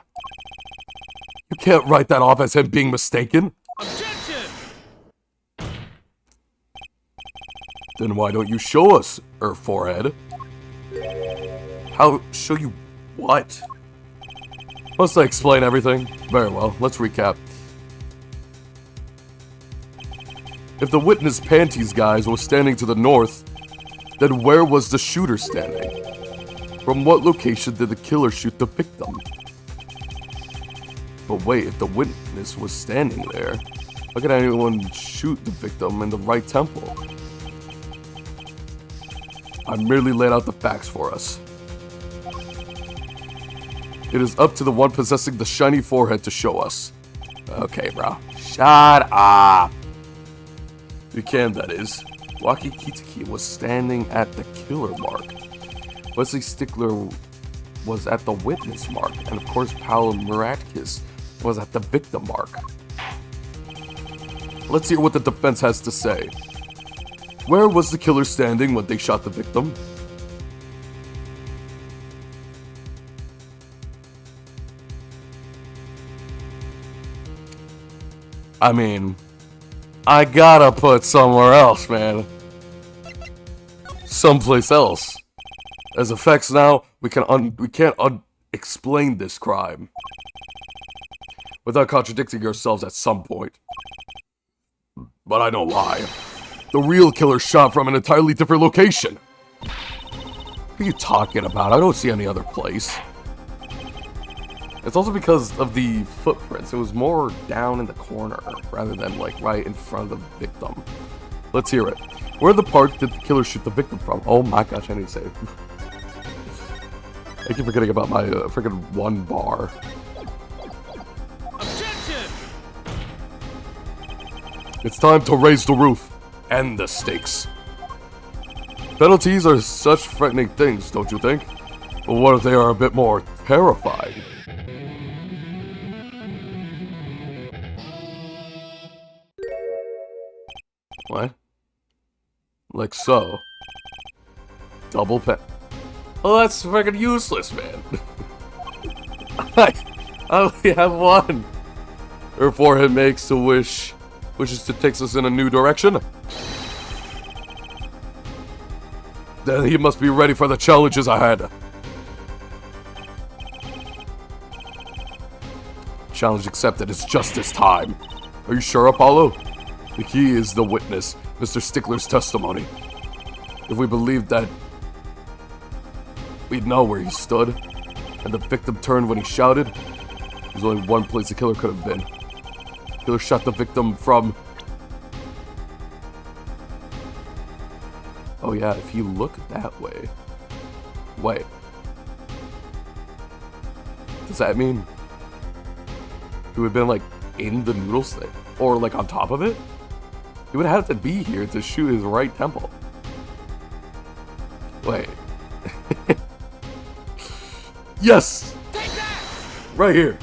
S1: You can't write that off as him being mistaken.
S3: Objection!
S1: Then why don't you show us, forehead? How show you what? Must I explain everything? Very well, let's recap. If the witness panties guys was standing to the north, then where was the shooter standing? From what location did the killer shoot the victim? But wait, if the witness was standing there, how could anyone shoot the victim in the right temple? I merely laid out the facts for us. It is up to the one possessing the shiny forehead to show us. Okay, bro. Shut up. You can, that is. Waki Kitiki was standing at the killer mark. Wesley Stickler was at the witness mark. And of course, Paolo Muratkis was at the victim mark. Let's hear what the defense has to say. Where was the killer standing when they shot the victim? I mean, I gotta put somewhere else, man. Someplace else. As effects now, we can't explain this crime without contradicting ourselves at some point. but I know why. The real killer shot from an entirely different location. What are you talking about? I don't see any other place. It's also because of the footprints. It was more down in the corner rather than like right in front of the victim. Let's hear it. Where the park did the killer shoot the victim from? Oh my gosh, I need to save. I keep forgetting about my freaking one bar.
S3: Objection!
S1: It's time to raise the roof and the stakes. Penalties are such frightening things, don't you think? But what if they are a bit more terrifying? What? Like so. Double pen. Oh, that's freaking useless, man. I only have one. Her forehead makes a wish, wishes to take us in a new direction. Then he must be ready for the challenges ahead. Challenge accepted. It's justice time. Are you sure, Apollo? The key is the witness, Mr. Stickler's testimony. If we believed that, we'd know where he stood, and the victim turned when he shouted. There's only one place the killer could have been. The killer shot the victim from... Oh yeah, if you look that way... Wait. Does that mean... He would have been, like, in the noodles thing? Or, like, on top of it? He would have to be here to shoot his right temple. Wait. Yes! Right here.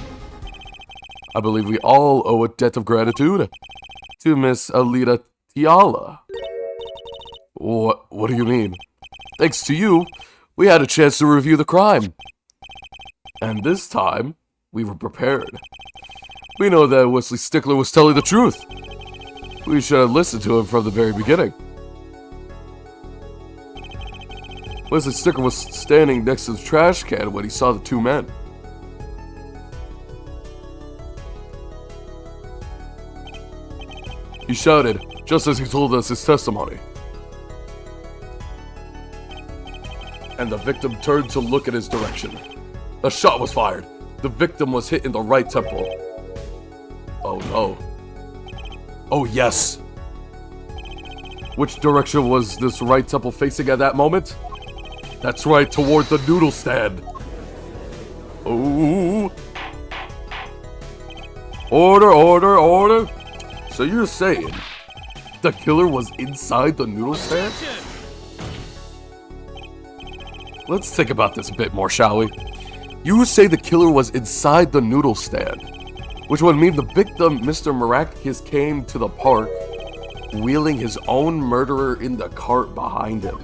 S1: I believe we all owe a debt of gratitude to Miss Alita Tiala. What do you mean? Thanks to you, we had a chance to review the crime. And this time, we were prepared. We know that Wesley Stickler was telling the truth. We should have listened to him from the very beginning. Wesley Stickler was standing next to the trash can when he saw the two men. He shouted, just as he told us his testimony. And the victim turned to look in his direction. A shot was fired. The victim was hit in the right temple. Oh no. Oh yes. Which direction was this right temple facing at that moment? That's right, toward the noodle stand. Oh. Order, order, order. So you're saying the killer was inside the noodle stand? Let's think about this a bit more, shall we? You say the killer was inside the noodle stand, which would mean the victim, Mr. Miraculous, came to the park wheeling his own murderer in the cart behind him.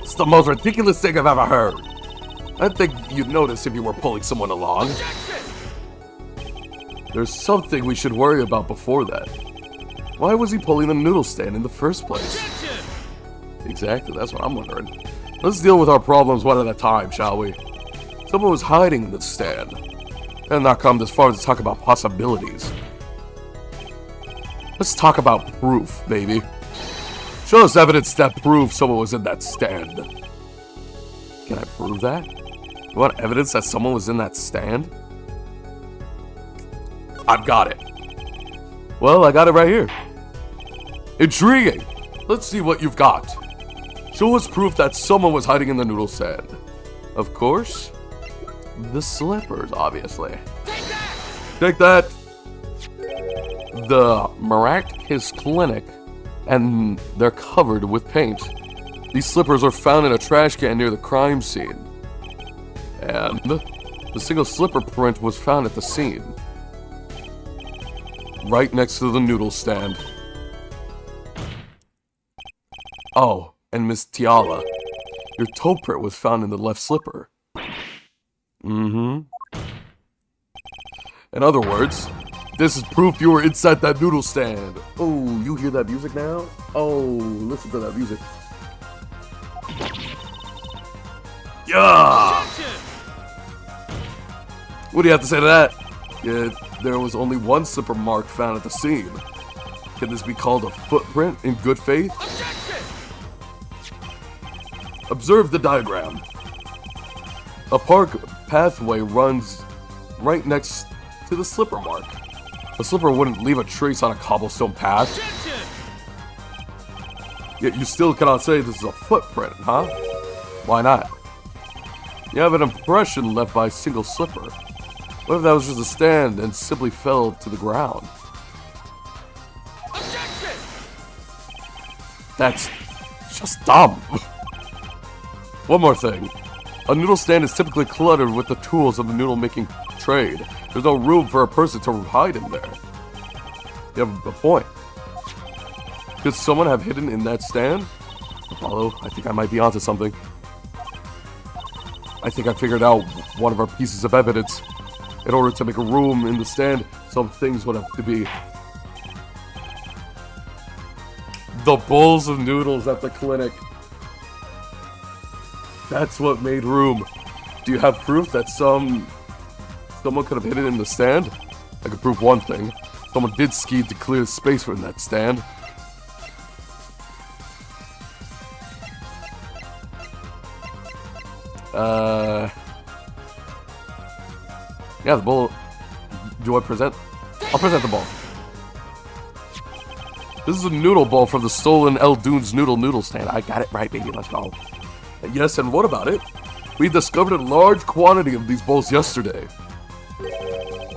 S1: It's the most ridiculous thing I've ever heard. I think you'd notice if you were pulling someone along. There's something we should worry about before that. Why was he pulling the noodle stand in the first place? Exactly, that's what I'm wondering. Let's deal with our problems one at a time, shall we? Someone was hiding in the stand. And not come this far to talk about possibilities. Let's talk about proof, baby. Show us evidence that proves someone was in that stand. Can I prove that? You want evidence that someone was in that stand? I've got it. Well, I got it right here. Intriguing. Let's see what you've got. Show us proof that someone was hiding in the noodle stand. Of course, the slippers, obviously. Take that! The Miraculous Clinic, and they're covered with paint. These slippers were found in a trash can near the crime scene. And the single slipper print was found at the scene. Right next to the noodle stand. Oh, and Miss Tiala, your toe print was found in the left slipper. Mm-hmm. In other words, this is proof you were inside that noodle stand. Oh, you hear that music now? Oh, listen to that music. Yeah! What do you have to say to that? Yeah, there was only one slipper mark found at the scene. Can this be called a footprint in good faith?
S3: Objection!
S1: Observe the diagram. A park pathway runs right next to the slipper mark. A slipper wouldn't leave a trace on a cobblestone path.
S3: Objection!
S1: Yet you still cannot say this is a footprint, huh? Why not? You have an impression left by a single slipper. What if that was just a stand and simply fell to the ground?
S3: Objection!
S1: That's just dumb. One more thing. A noodle stand is typically cluttered with the tools of the noodle making trade. There's no room for a person to hide in there. You have a point. Could someone have hidden in that stand? Apollo, I think I might be onto something. I think I figured out one of our pieces of evidence. In order to make a room in the stand, some things would have to be. The bowls of noodles at the clinic. That's what made room. Do you have proof that someone could have hidden in the stand? I could prove one thing. Someone did ski to clear space from that stand. Yeah, the bowl. Do I present? I'll present the bowl. This is a noodle bowl from the stolen El Dunes noodle stand. I got it right, baby. Let's go. Yes, and what about it? We discovered a large quantity of these bowls yesterday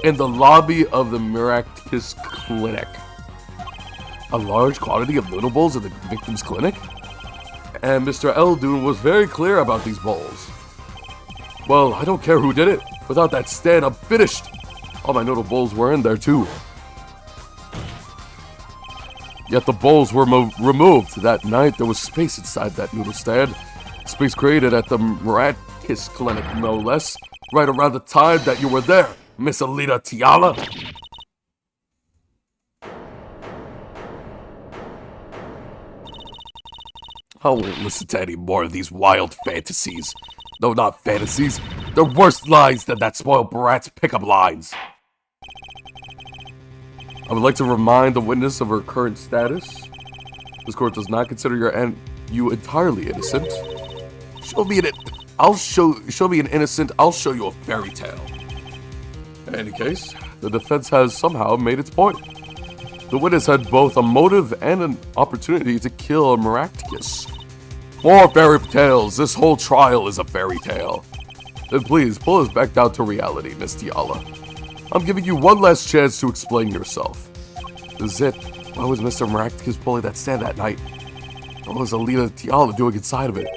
S1: in the lobby of the Miraculous Clinic. A large quantity of noodle bowls in the victim's clinic? And Mr. Eldun was very clear about these bowls. Well, I don't care who did it. Without that stand, I'm finished. All my noodle bowls were in there too. Yet the bowls were removed. That night, there was space inside that noodle stand. Space created at the Miraculous Clinic, no less. Right around the time that you were there, Miss Alita Tiala. I won't listen to any more of these wild fantasies. No, not fantasies. They're worse lines than that spoiled brat's pickup lines. I would like to remind the witness of her current status. This court does not consider you entirely innocent. Show me an innocent, I'll show you a fairy tale. In any case, the defense has somehow made its point. The witness had both a motive and an opportunity to kill Miraculous. More fairy tales. This whole trial is a fairy tale. Then please, pull us back down to reality, Miss Tiala. I'm giving you one last chance to explain yourself. This is it. Why was Mr. Miraculous pulling that stand that night? What was Alita Tiala doing inside of it?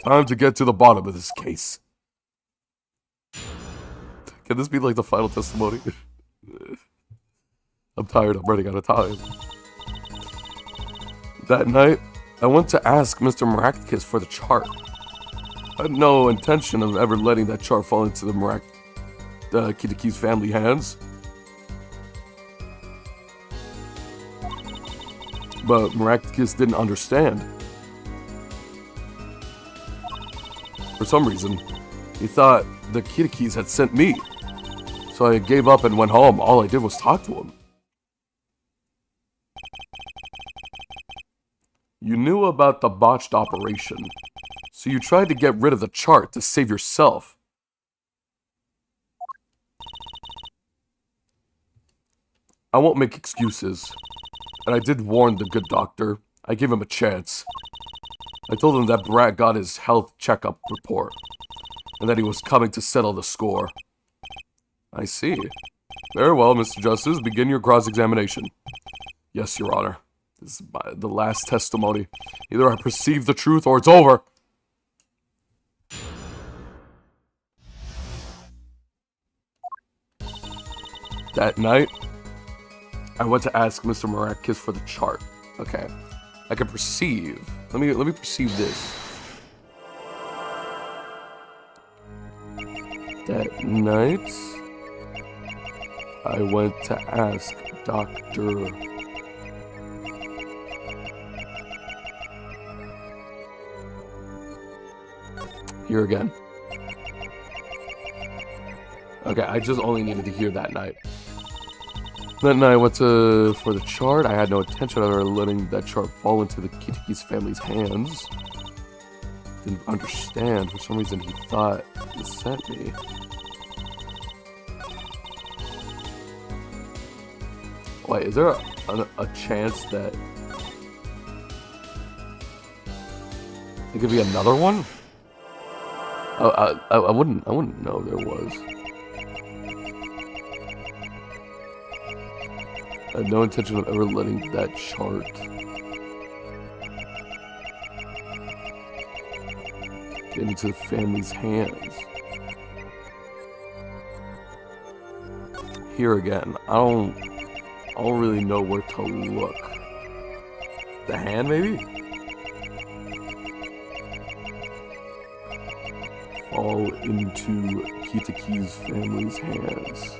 S1: Time to get to the bottom of this case. Can this be like the final testimony? I'm tired, I'm running out of time. That night, I went to ask Mr. Miraculous for the chart. I had no intention of ever letting that chart fall into the Kitaki's family hands. But Miraculous didn't understand. For some reason, he thought the Kitakis had sent me. So I gave up and went home. All I did was talk to him. You knew about the botched operation, so you tried to get rid of the chart to save yourself. I won't make excuses, and I did warn the good doctor. I gave him a chance. I told him that Brat got his health checkup report, and that he was coming to settle the score. I see. Very well, Mr. Justice, begin your cross-examination. Yes, Your Honor. This is the last testimony. Either I perceive the truth or it's over. That night, I went to ask Mr. Miraculous for the chart. Okay. I can perceive. Let me perceive this. That night, I went to ask Dr. Here again. Okay, I just only needed to hear that night. That night I went for the chart. I had no intention of ever letting that chart fall into the Kitaki's family's hands. Didn't understand. For some reason, he thought he sent me. Wait, is there a chance that it could be another one? I wouldn't know there was. I had no intention of ever letting that chart get into the family's hands. Here again, I don't really know where to look. The hand, maybe? Fall into Kitaki's family's hands.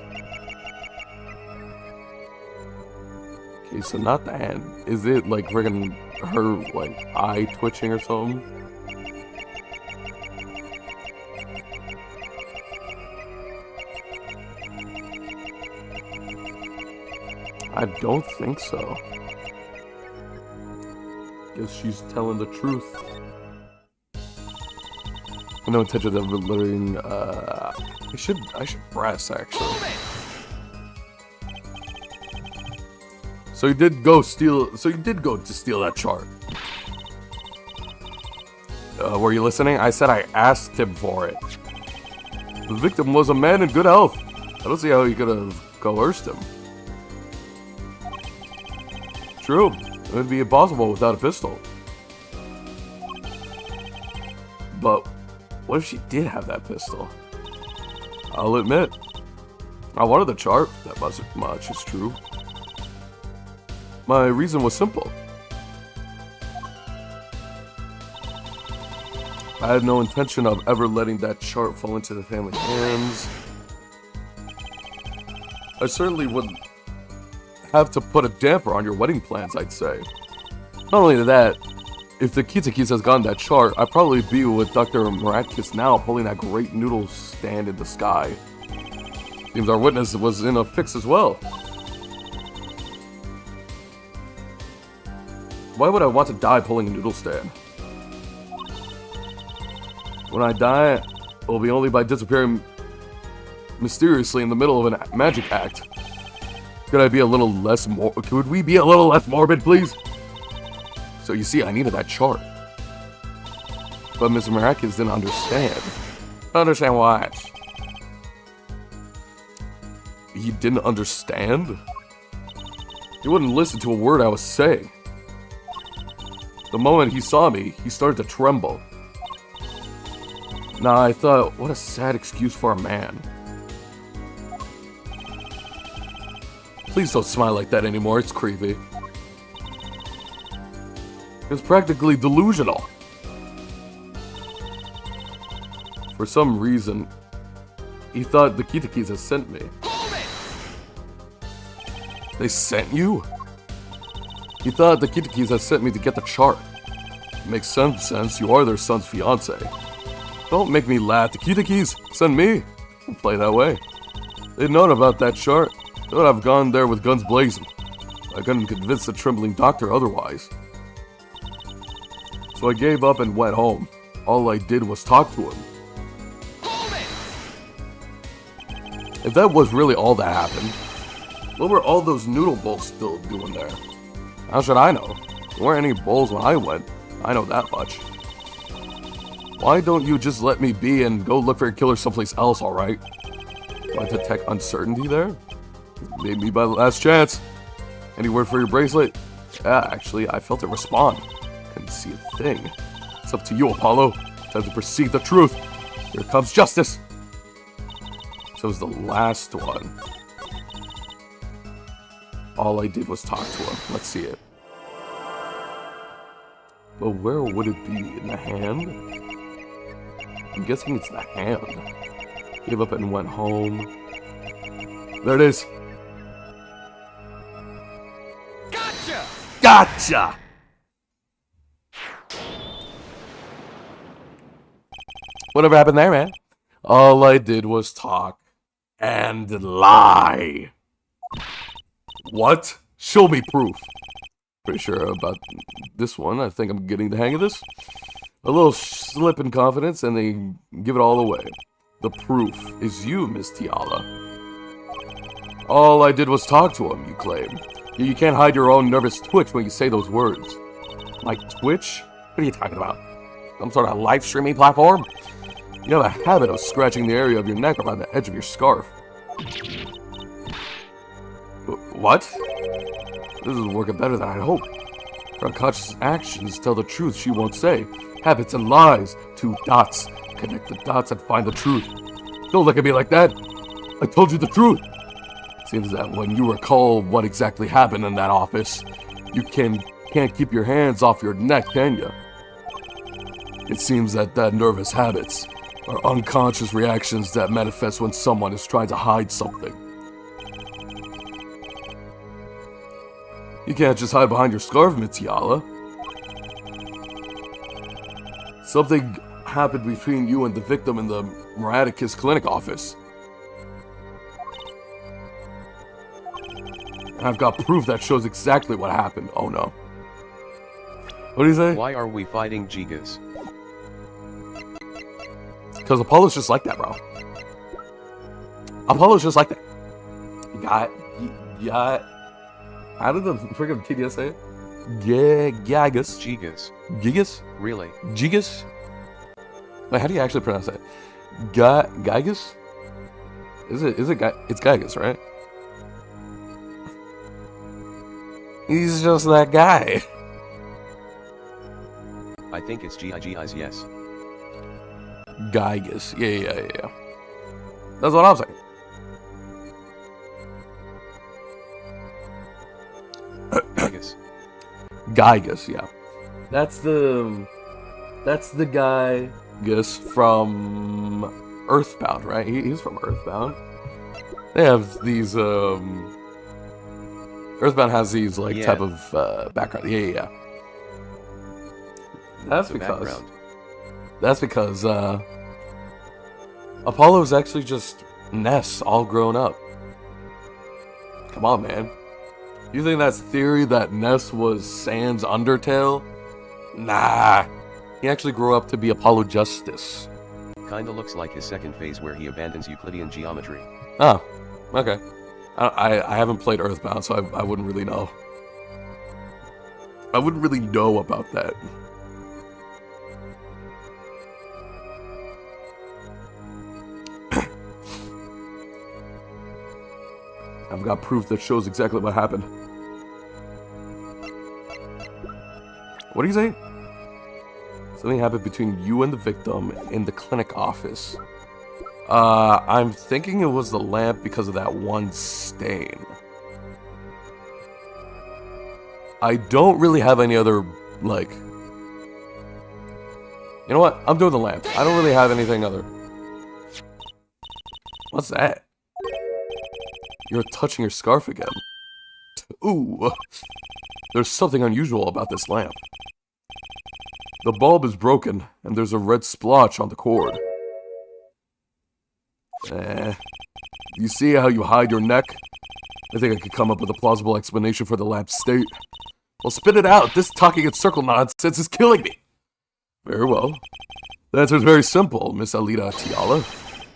S1: Okay, so not the hand. Is it like friggin' her like eye twitching or something? I don't think so. Guess she's telling the truth. No intention of delivering. I should press actually. So you did go steal. So you did go to steal that chart. Were you listening? I said I asked him for it. The victim was a man in good health. I don't see how you could have coerced him. True, it would be impossible without a pistol. But what if she did have that pistol? I'll admit, I wanted the chart. That wasn't much, it's true. My reason was simple. I had no intention of ever letting that chart fall into the family hands. I certainly would have to put a damper on your wedding plans, I'd say. Not only that, if the Kitakis has gotten that chart, I'd probably be with Dr. Miraculous now, pulling that great noodle stand in the sky. Seems our witness was in a fix as well. Why would I want to die pulling a noodle stand? When I die, it will be only by disappearing mysteriously in the middle of a magic act. Could we be a little less morbid, please? So you see, I needed that chart. But Mr. Miraculous didn't understand. Understand what? He didn't understand? He wouldn't listen to a word I was saying. The moment he saw me, he started to tremble. Now I thought, what a sad excuse for a man. Please don't smile like that anymore, it's creepy. It's practically delusional. For some reason, he thought the Kitakis had sent me. They sent you? He thought the Kitakis had sent me to get the chart. Makes some sense, you are their son's fiance. Don't make me laugh, the Kitakis send me? Don't play that way. They'd known about that chart. They would have gone there with guns blazing. I couldn't convince the trembling doctor otherwise. So I gave up and went home. All I did was talk to him. If that was really all that happened, what were all those noodle bowls still doing there? How should I know? There weren't any bowls when I went. I know that much. Why don't you just let me be and go look for your killer someplace else, alright? Do I detect uncertainty there? Maybe by the last chance. Any word for your bracelet? Yeah, actually, I felt it respond. Couldn't see a thing. It's up to you, Apollo. Time to perceive the truth. Here comes justice. So it was the last one. All I did was talk to him. Let's see it. But where would it be? In the hand? I'm guessing it's the hand. Gave up and went home. There it is.
S3: Gotcha!
S1: Gotcha! Whatever happened there, man? All I did was talk and lie. What? Show me proof. Pretty sure about this one. I think I'm getting the hang of this. A little slip in confidence, and they give it all away. The proof is you, Miss Tiala. All I did was talk to him, you claim. You can't hide your own nervous twitch when you say those words. My twitch? What are you talking about? Some sort of live streaming platform? You have a habit of scratching the area of your neck around the edge of your scarf. What? This is working better than I'd hoped. Her unconscious actions tell the truth she won't say. Habits and lies. 2 dots. Connect the dots and find the truth. Don't look at me like that. I told you the truth. Seems that when you recall what exactly happened in that office, you can't keep your hands off your neck, can you? It seems that nervous habits are unconscious reactions that manifest when someone is trying to hide something. You can't just hide behind your scarf, Mitiala. Something happened between you and the victim in the Meraticus clinic office. And I've got proof that shows exactly what happened. Oh no. What do you say?
S2: Why are we fighting Gigas?
S1: Because Apollo's just like that, bro. Apollo's just like that. How did the freaking TDS say it? Gigas. Gigas?
S2: Really?
S1: Gigas? Like, how do you actually pronounce that? Gigas? It's Gigas, right? He's just that guy.
S2: I think it's Gigas, yes.
S1: Gigas. Yeah. That's what I'm saying. Gigas, yeah. That's the guy, Gus, from Earthbound, right? He's from Earthbound. They have these, Earthbound has these, like, type of, background. Yeah. That's because, Apollo's actually just Ness, all grown up. Come on, man. You think that's theory that Ness was Sans Undertale? Nah. He actually grew up to be Apollo Justice.
S2: Kinda looks like his second phase where he abandons Euclidean geometry.
S1: Oh, okay. I haven't played Earthbound, so I wouldn't really know. I wouldn't really know about that. I've got proof that shows exactly what happened. What do you say? Something happened between you and the victim in the clinic office. I'm thinking it was the lamp because of that one stain. I don't really have any other, like... You know what? I'm doing the lamp. I don't really have anything other. What's that? You're touching your scarf again. Ooh. There's something unusual about this lamp. The bulb is broken, and there's a red splotch on the cord. You see how you hide your neck? I think I could come up with a plausible explanation for the lamp's state. Well, spit it out. This talking in circle nonsense is killing me. Very well. The answer is very simple, Miss Alita Tiala.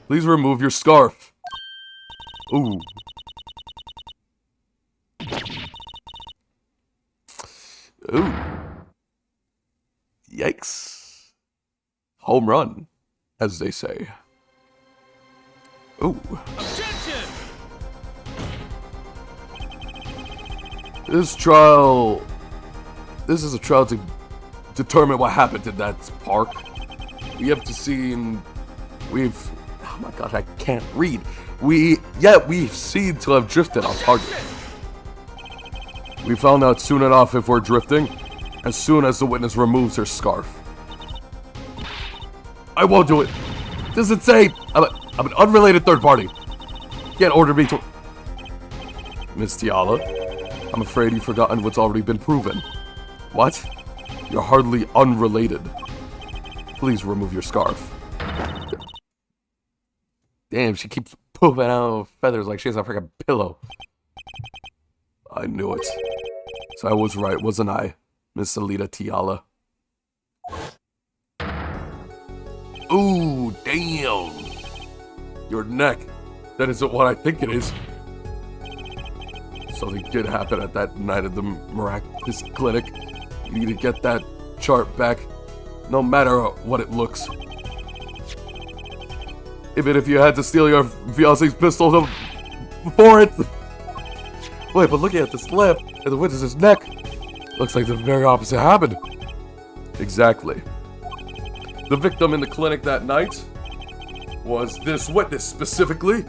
S1: Please remove your scarf. Ooh. Ooh. Yikes. Home run, as they say. Ooh.
S3: Objection!
S1: This is a trial to determine what happened in that park. We have to see, oh my gosh, I can't read. We've seen to have drifted on target. We found out soon enough if we're drifting, as soon as the witness removes her scarf. I won't do it. This is insane. I'm an unrelated third party. Can't order me to... Miss Tiala, I'm afraid you've forgotten what's already been proven. What? You're hardly unrelated. Please remove your scarf. Damn, she keeps pooping out feathers like she has a freaking pillow. I knew it. So I was right, wasn't I, Miss Alita Tiala? Ooh, damn! Your neck. That isn't what I think it is. Something did happen at that night at the miraculous clinic. You need to get that chart back, no matter what it looks. Even if you had to steal your fiancé's pistol for it. Wait, but looking at this lamp and the witness's neck, looks like the very opposite happened. Exactly. The victim in the clinic that night was this witness specifically.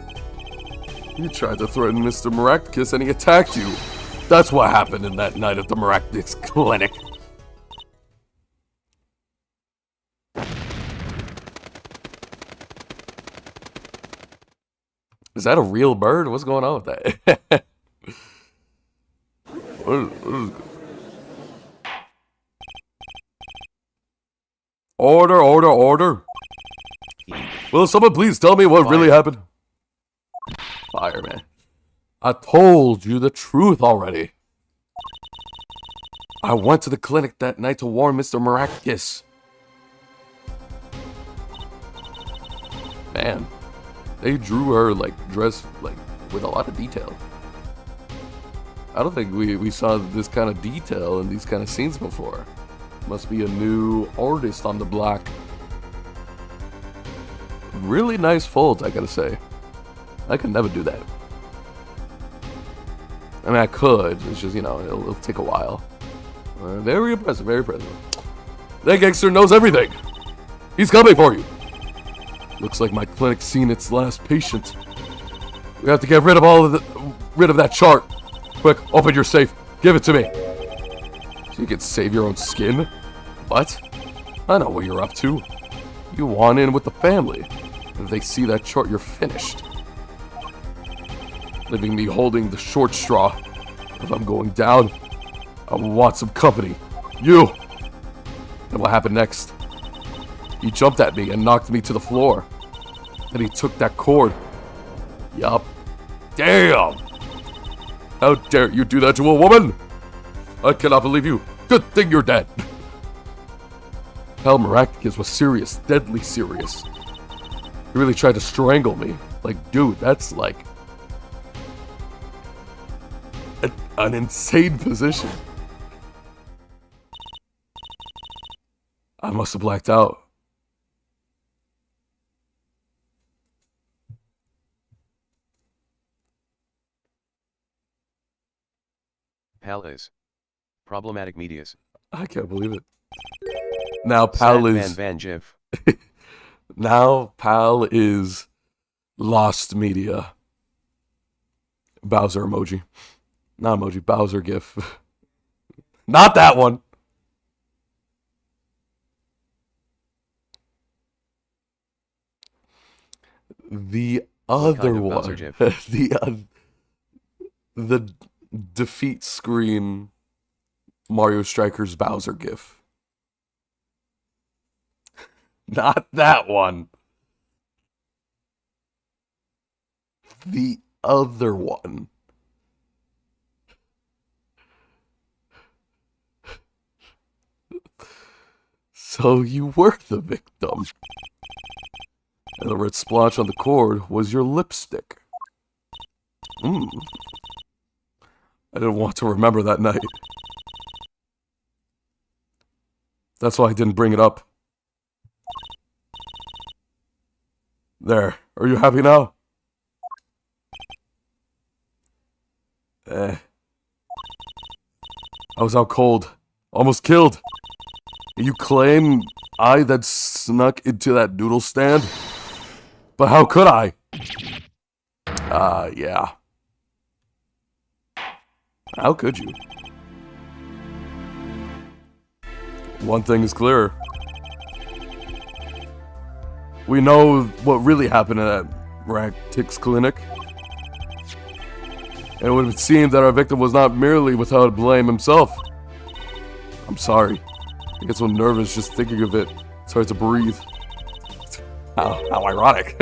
S1: You tried to threaten Mr. Miraculous and he attacked you. That's what happened in that night at the Miraculous clinic. Is that a real bird? What's going on with that? Order, order, order. Will someone please tell me what really happened? Fireman. I told you the truth already. I went to the clinic that night to warn Mr. Miraculous. Man, they drew her like dressed like with a lot of detail. I don't think we saw this kind of detail in these kind of scenes before. Must be a new artist on the block. Really nice folds, I gotta say. I could never do that. I mean, I could. It's just, you know, it'll take a while. Very impressive, very impressive. That gangster knows everything. He's coming for you. Looks like my clinic's seen its last patient. We have to get rid of that chart. Quick, open your safe. Give it to me. So you can save your own skin? What? I know what you're up to. You want in with the family. If they see that chart, you're finished. Leaving me holding the short straw. If I'm going down, I want some company. You! And what happened next? He jumped at me and knocked me to the floor. Then he took that cord. Yup. Damn! How dare you do that to a woman? I cannot believe you. Good thing you're dead. Hell, Miraculous was serious, deadly serious. He really tried to strangle me. Like, dude, that's like an insane position. I must have blacked out.
S2: Pal is problematic medias.
S1: I can't believe it. Now Pal is
S2: Van Jiv.
S1: now Pal is lost media. Bowser emoji. Not emoji, Bowser gif. Not that one. The other one. The defeat screen Mario Strikers Bowser gif. Not that one. The other one. So you were the victim. And the red splotch on the cord was your lipstick. I didn't want to remember that night. That's why I didn't bring it up. There. Are you happy now? I was out cold. Almost killed. You claim I that snuck into that noodle stand? But how could I? Yeah. How could you? One thing is clear. We know what really happened at Ractick's clinic. And it would seem that our victim was not merely without blame himself. I'm sorry. I get so nervous just thinking of it. It's hard to breathe. How ironic.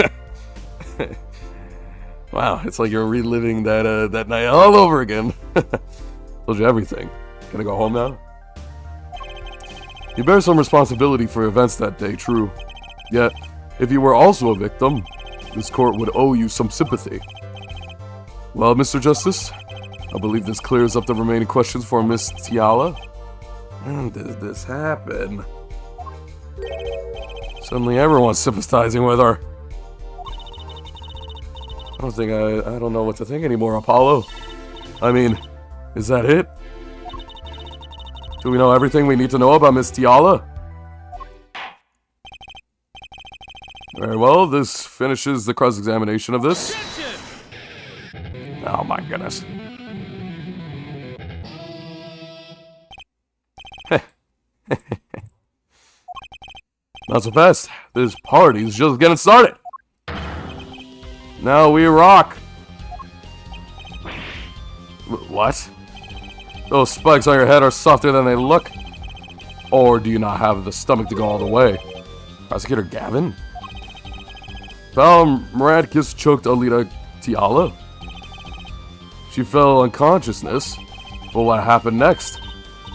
S1: Wow, it's like you're reliving that night all over again. Told you everything. Gonna go home now? You bear some responsibility for events that day, true. Yet, if you were also a victim, this court would owe you some sympathy. Well, Mr. Justice, I believe this clears up the remaining questions for Miss Tiala. When did this happen? Suddenly everyone's sympathizing with her. I don't know what to think anymore, Apollo. I mean, is that it? Do we know everything we need to know about Miss Tiala? Very well, this finishes the cross-examination of this. Oh my goodness. Not so fast. This party's just getting started. Now we rock. What? Those spikes on your head are softer than they look. Or do you not have the stomach to go all the way? Prosecutor Gavin? Val Moradkis choked Alita Tiala. She fell unconsciousness. But what happened next?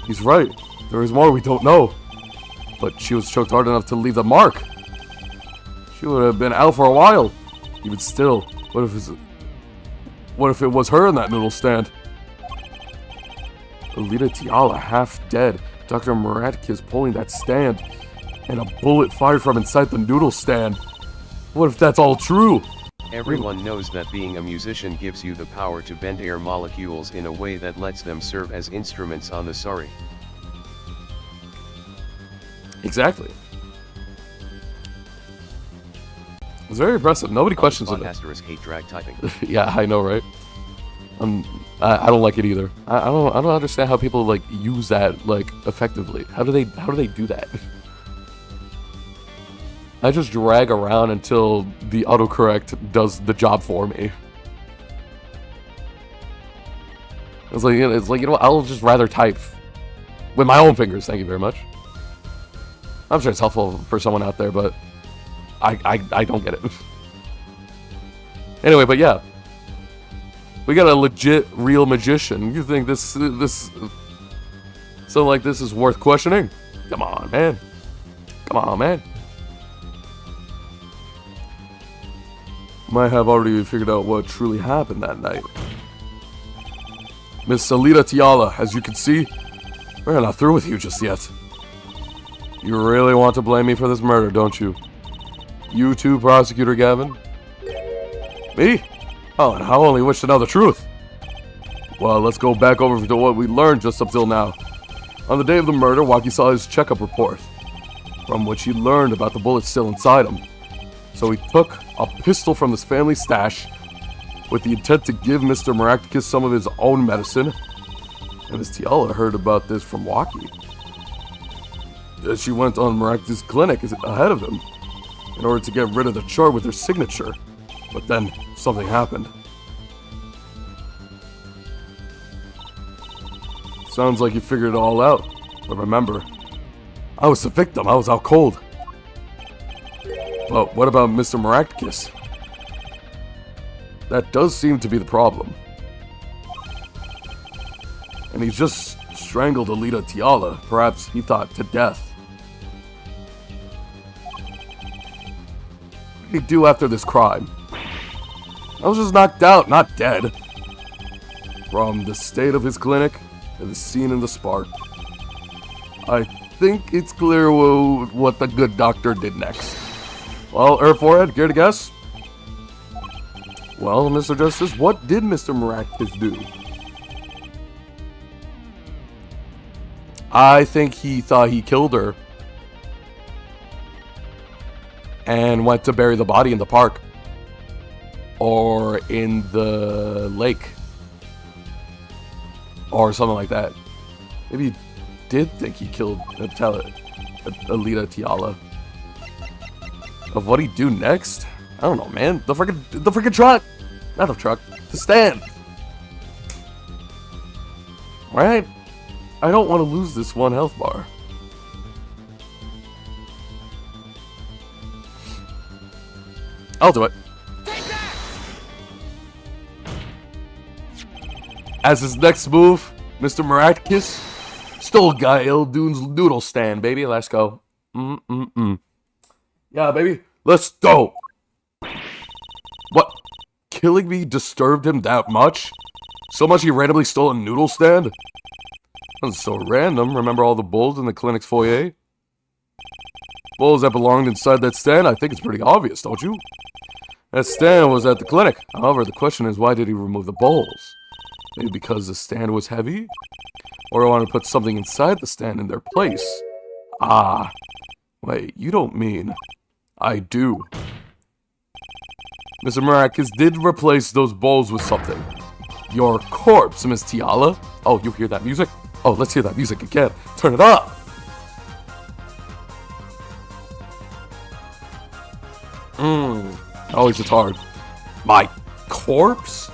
S1: He's right. There is more we don't know. But she was choked hard enough to leave the mark. She would have been out for a while. Even still, what if it was her in that noodle stand? Alita Tiala half dead. Dr. Moradkis pulling that stand. And a bullet fired from inside the noodle stand. What if that's all true?
S2: Everyone knows that being a musician gives you the power to bend air molecules in a way that lets them serve as instruments on the sorry.
S1: Exactly. It's very impressive. Nobody questions it.
S2: Asterisk hate drag typing.
S1: Yeah, I know, right? I don't like it either. I don't understand how people like use that like effectively. How do they do that? I just drag around until the autocorrect does the job for me. It's like you know what? I'll just rather type with my own fingers. Thank you very much. I'm sure it's helpful for someone out there, but I don't get it. Anyway, but yeah, we got a legit, real magician. You think this something like this is worth questioning? Come on, man. Come on, man. Might have already figured out what truly happened that night. Miss Alita Tiala, as you can see, we're not through with you just yet. You really want to blame me for this murder, don't you? You too, Prosecutor Gavin? Me? Oh, and I only wish to know the truth. Well, let's go back over to what we learned just up till now. On the day of the murder, Waki saw his checkup report, from which he learned about the bullets still inside him. So he took a pistol from his family stash with the intent to give Mr. Moradkis some of his own medicine. And Miss Tiala heard about this from Waki. She went on Moradkis' clinic ahead of him in order to get rid of the chart with her signature. But then something happened. Sounds like you figured it all out. But remember, I was the victim. I was out cold. Well, what about Mr. Moradkis? That does seem to be the problem. And he just strangled Alita Tiala. Perhaps he thought to death. What did he do after this crime? I was just knocked out, not dead. From the state of his clinic and the scene in the spark, I think it's clear what the good doctor did next. Well, Forehead, care to guess? Well, Mr. Justice, what did Mr. Moradkis do? I think he thought he killed her and went to bury the body in the park or in the lake or something like that. Maybe he did think he killed Alita Tiala. Of what he'd do next? I don't know, man. The freaking truck! Not the truck. The stand! Right? I don't want to lose this one health bar. I'll do it. As his next move, Mr. Miraculous stole Gail Dune's noodle stand, baby. Let's go. Yeah, baby. Let's go. What? Killing me disturbed him that much? So much he randomly stole a noodle stand? That's so random. Remember all the bowls in the clinic's foyer? Bowls that belonged inside that stand? I think it's pretty obvious, don't you? That stand was at the clinic. However, the question is, why did he remove the bowls? Maybe because the stand was heavy? Or I want to put something inside the stand in their place? Ah. Wait, you don't mean... I do. Mr. Miraculous did replace those bowls with something. Your corpse, Miss Tiala. Oh, you hear that music? Oh, let's hear that music again. Turn it up! Always it's hard. My corpse?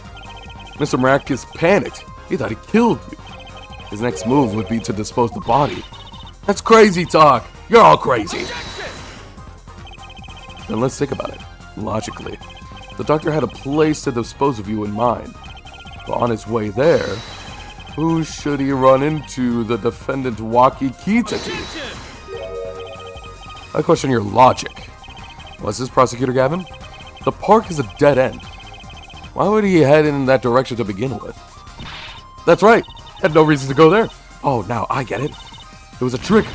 S1: Mr. Miraculous panicked. He thought he killed you. His next move would be to dispose the body. That's crazy talk. You're all crazy. Then let's think about it. Logically, the doctor had a place to dispose of you in mind. But on his way there, who should he run into? The defendant Waki Kitati. I question your logic. Was this Prosecutor Gavin? The park is a dead end. Why would he head in that direction to begin with? That's right. Had no reason to go there. Oh, now I get it. It was a trick.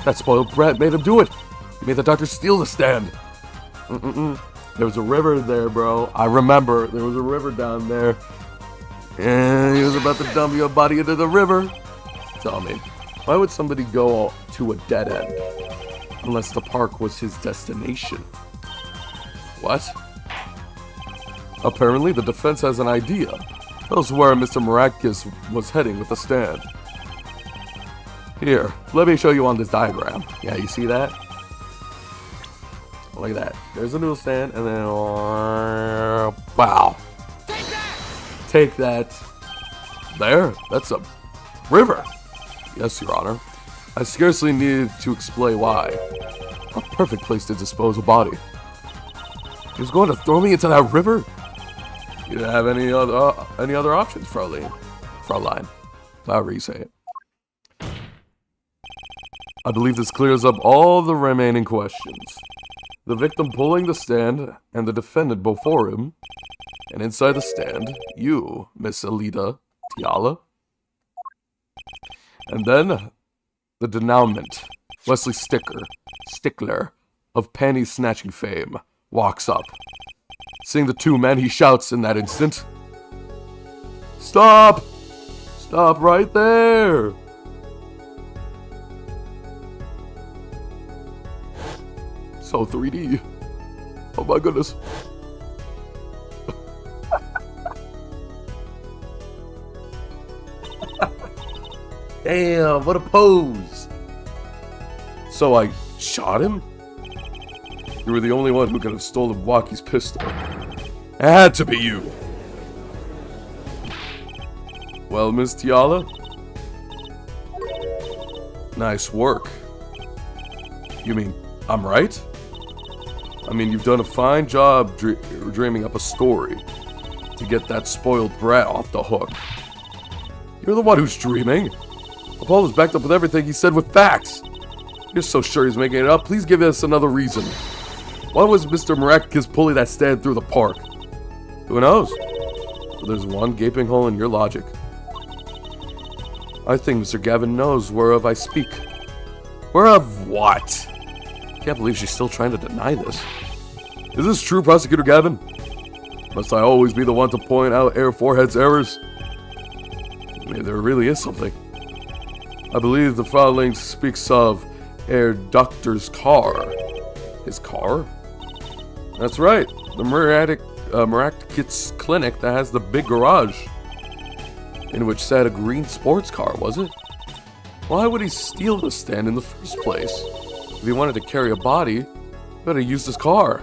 S1: That spoiled brat made him do it. He made the doctor steal the stand. There was a river there, bro. I remember. There was a river down there. And he was about to dump your body into the river. Tell me, why would somebody go to a dead end? Unless the park was his destination. What? Apparently, the defense has an idea. Tells where Mr. Miraculous was heading with the stand. Here, let me show you on this diagram. Yeah, you see that? Like that. There's a noodle stand, and then... wow. Take that. There? That's a river. Yes, Your Honor. I scarcely need to explain why. A perfect place to dispose a body. He was going to throw me into that river? You didn't have any other options, Fraulein. However you say it. I believe this clears up all the remaining questions. The victim pulling the stand, and the defendant before him. And inside the stand, you, Miss Alida Tiala. And then, the denouement, Wesley Stickler, of panty snatching fame, walks up. Seeing the two men, he shouts in that instant, "Stop! Stop right there!" So 3D. Oh my goodness. Damn, what a pose! So I shot him? You were the only one who could have stolen Waki's pistol. It had to be you. Well, Miss Tiala? Nice work. You mean, I'm right? I mean, you've done a fine job dreaming up a story to get that spoiled brat off the hook. You're the one who's dreaming. Apollo is backed up with everything he said with facts. You're so sure he's making it up. Please give us another reason. Why was Mr. Miraculous pulling that stand through the park? Who knows? But there's one gaping hole in your logic. I think Mr. Gavin knows whereof I speak. Whereof what? Can't believe she's still trying to deny this. Is this true, Prosecutor Gavin? Must I always be the one to point out Air Forehead's errors? Maybe there really is something. I believe the filing speaks of Air Doctor's car. His car? That's right. The Miraculous clinic that has the big garage. In which sat a green sports car, was it? Why would he steal the stand in the first place? If he wanted to carry a body, he would have used his car.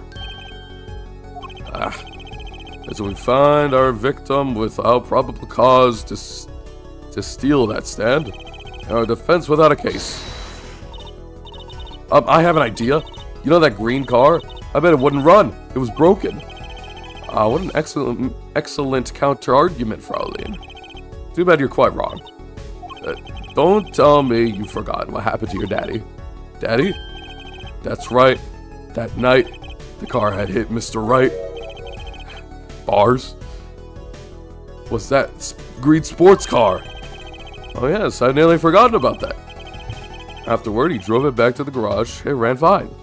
S1: As we find our victim without probable cause to steal that stand, and our defense without a case. I have an idea. You know that green car? I bet it wouldn't run. It was broken. What an excellent counter-argument, Fraulein. Too bad you're quite wrong. Don't tell me you forgot what happened to your daddy. Daddy? That's right. That night, the car had hit Mr. Wright. Bars? Was that green sports car? Oh yes, I'd nearly forgotten about that. Afterward, he drove it back to the garage. It ran fine.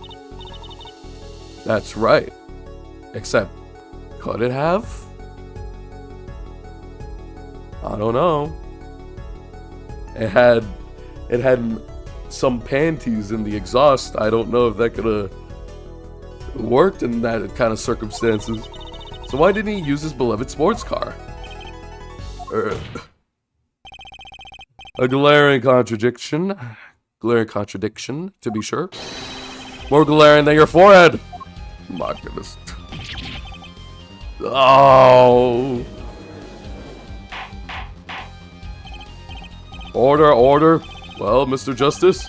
S1: That's right. Except, could it have? I don't know. It had some panties in the exhaust. I don't know if that could have worked in that kind of circumstances. So why didn't he use his beloved sports car? A glaring contradiction. Glaring contradiction, to be sure. More glaring than your forehead. My goodness. Oh. Order, order. Well, Mr. Justice,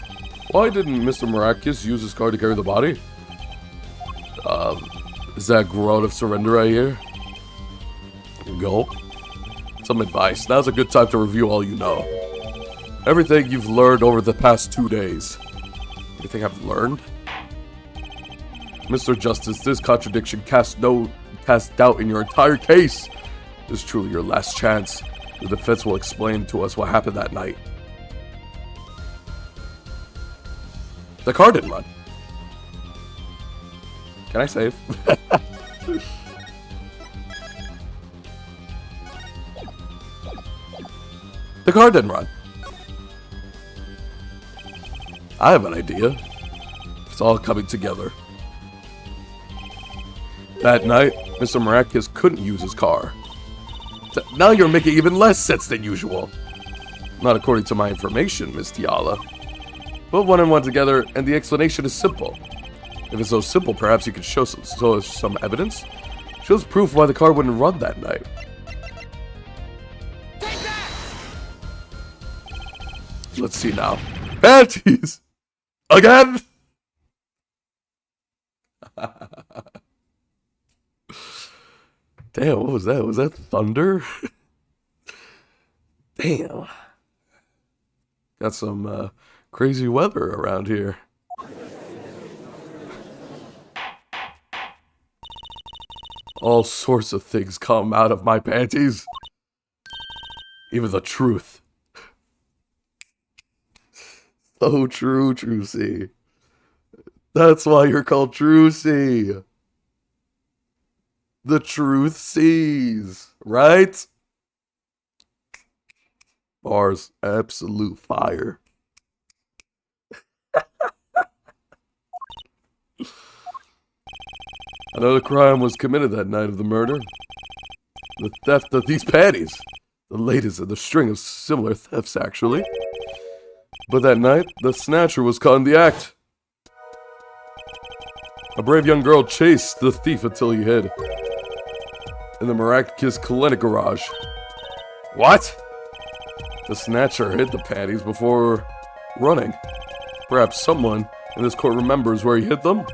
S1: why didn't Mr. Maracus use his car to carry the body? Is that groan of surrender I hear? Go. Some advice. Now's a good time to review all you know. Everything you've learned over the past 2 days. Anything I've learned? Mr. Justice, this contradiction casts doubt in your entire case. This is truly your last chance. The defense will explain to us what happened that night. The car didn't run. Can I save? The car didn't run. I have an idea. It's all coming together. That night, Mr. Maracus couldn't use his car. Now you're making even less sense than usual. Not according to my information, Miss Tiala. Put one and one together, and the explanation is simple. If it's so simple, perhaps you could show us some evidence. Shows proof why the car wouldn't run that night.
S3: Take that!
S1: Let's see now. Panties! Again? Damn, what was that? Was that thunder? Damn. Got some crazy weather around here. All sorts of things come out of my panties. Even the truth. So true, Trucy. That's why you're called Trucy. The truth sees, right? Bars, absolute fire. Another crime was committed that night of the murder. The theft of these panties. The latest in the string of similar thefts, actually. But that night, the snatcher was caught in the act. A brave young girl chased the thief until he hid in the Maracus Clinic garage. What? The snatcher hid the panties before running. Perhaps someone in this court remembers where he hid them?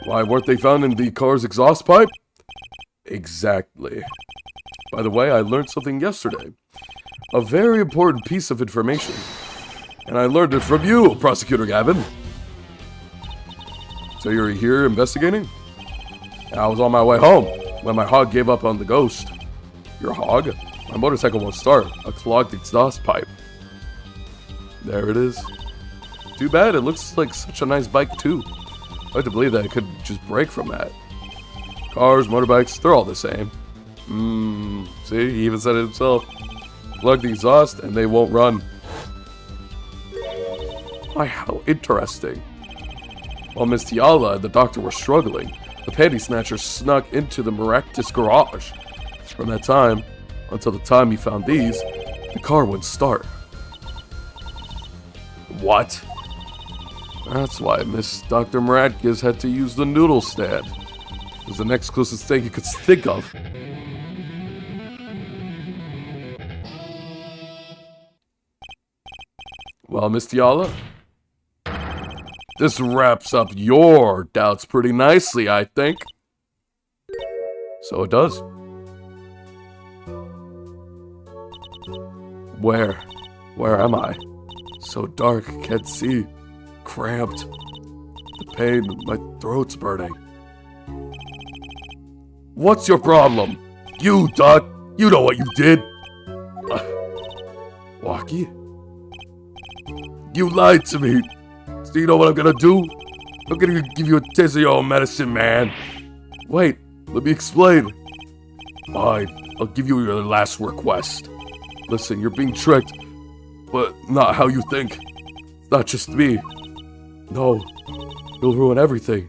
S1: Why, weren't they found in the car's exhaust pipe? Exactly. By the way, I learned something yesterday. A very important piece of information. And I learned it from you, Prosecutor Gavin. So you're here investigating? I was on my way home when my hog gave up on the ghost. Your hog? My motorcycle won't start. A clogged exhaust pipe. There it is. Too bad, it looks like such a nice bike too. I like to believe that it could just break from that. Cars, motorbikes, they're all the same. See, he even said it himself. Plug the exhaust and they won't run. Why, how interesting. While Miss Tiala and the doctor were struggling, the panty snatcher snuck into the Maracus garage. From that time, until the time he found these, the car wouldn't start. What? That's why Miss Dr. Maracus had to use the noodle stand. It was the next closest thing he could think of. Well, Miss Tiala, this wraps up your doubts pretty nicely, I think. So it does. Where? Where am I? So dark, can't see. Cramped. The pain, my throat's burning. What's your problem? You, Dot. You know what you did. Walkie? You lied to me. So you know what I'm gonna do? I'm gonna give you a taste of your own medicine, man. Wait, let me explain. Fine, I'll give you your last request. Listen, you're being tricked, but not how you think. Not just me. No, he'll ruin everything.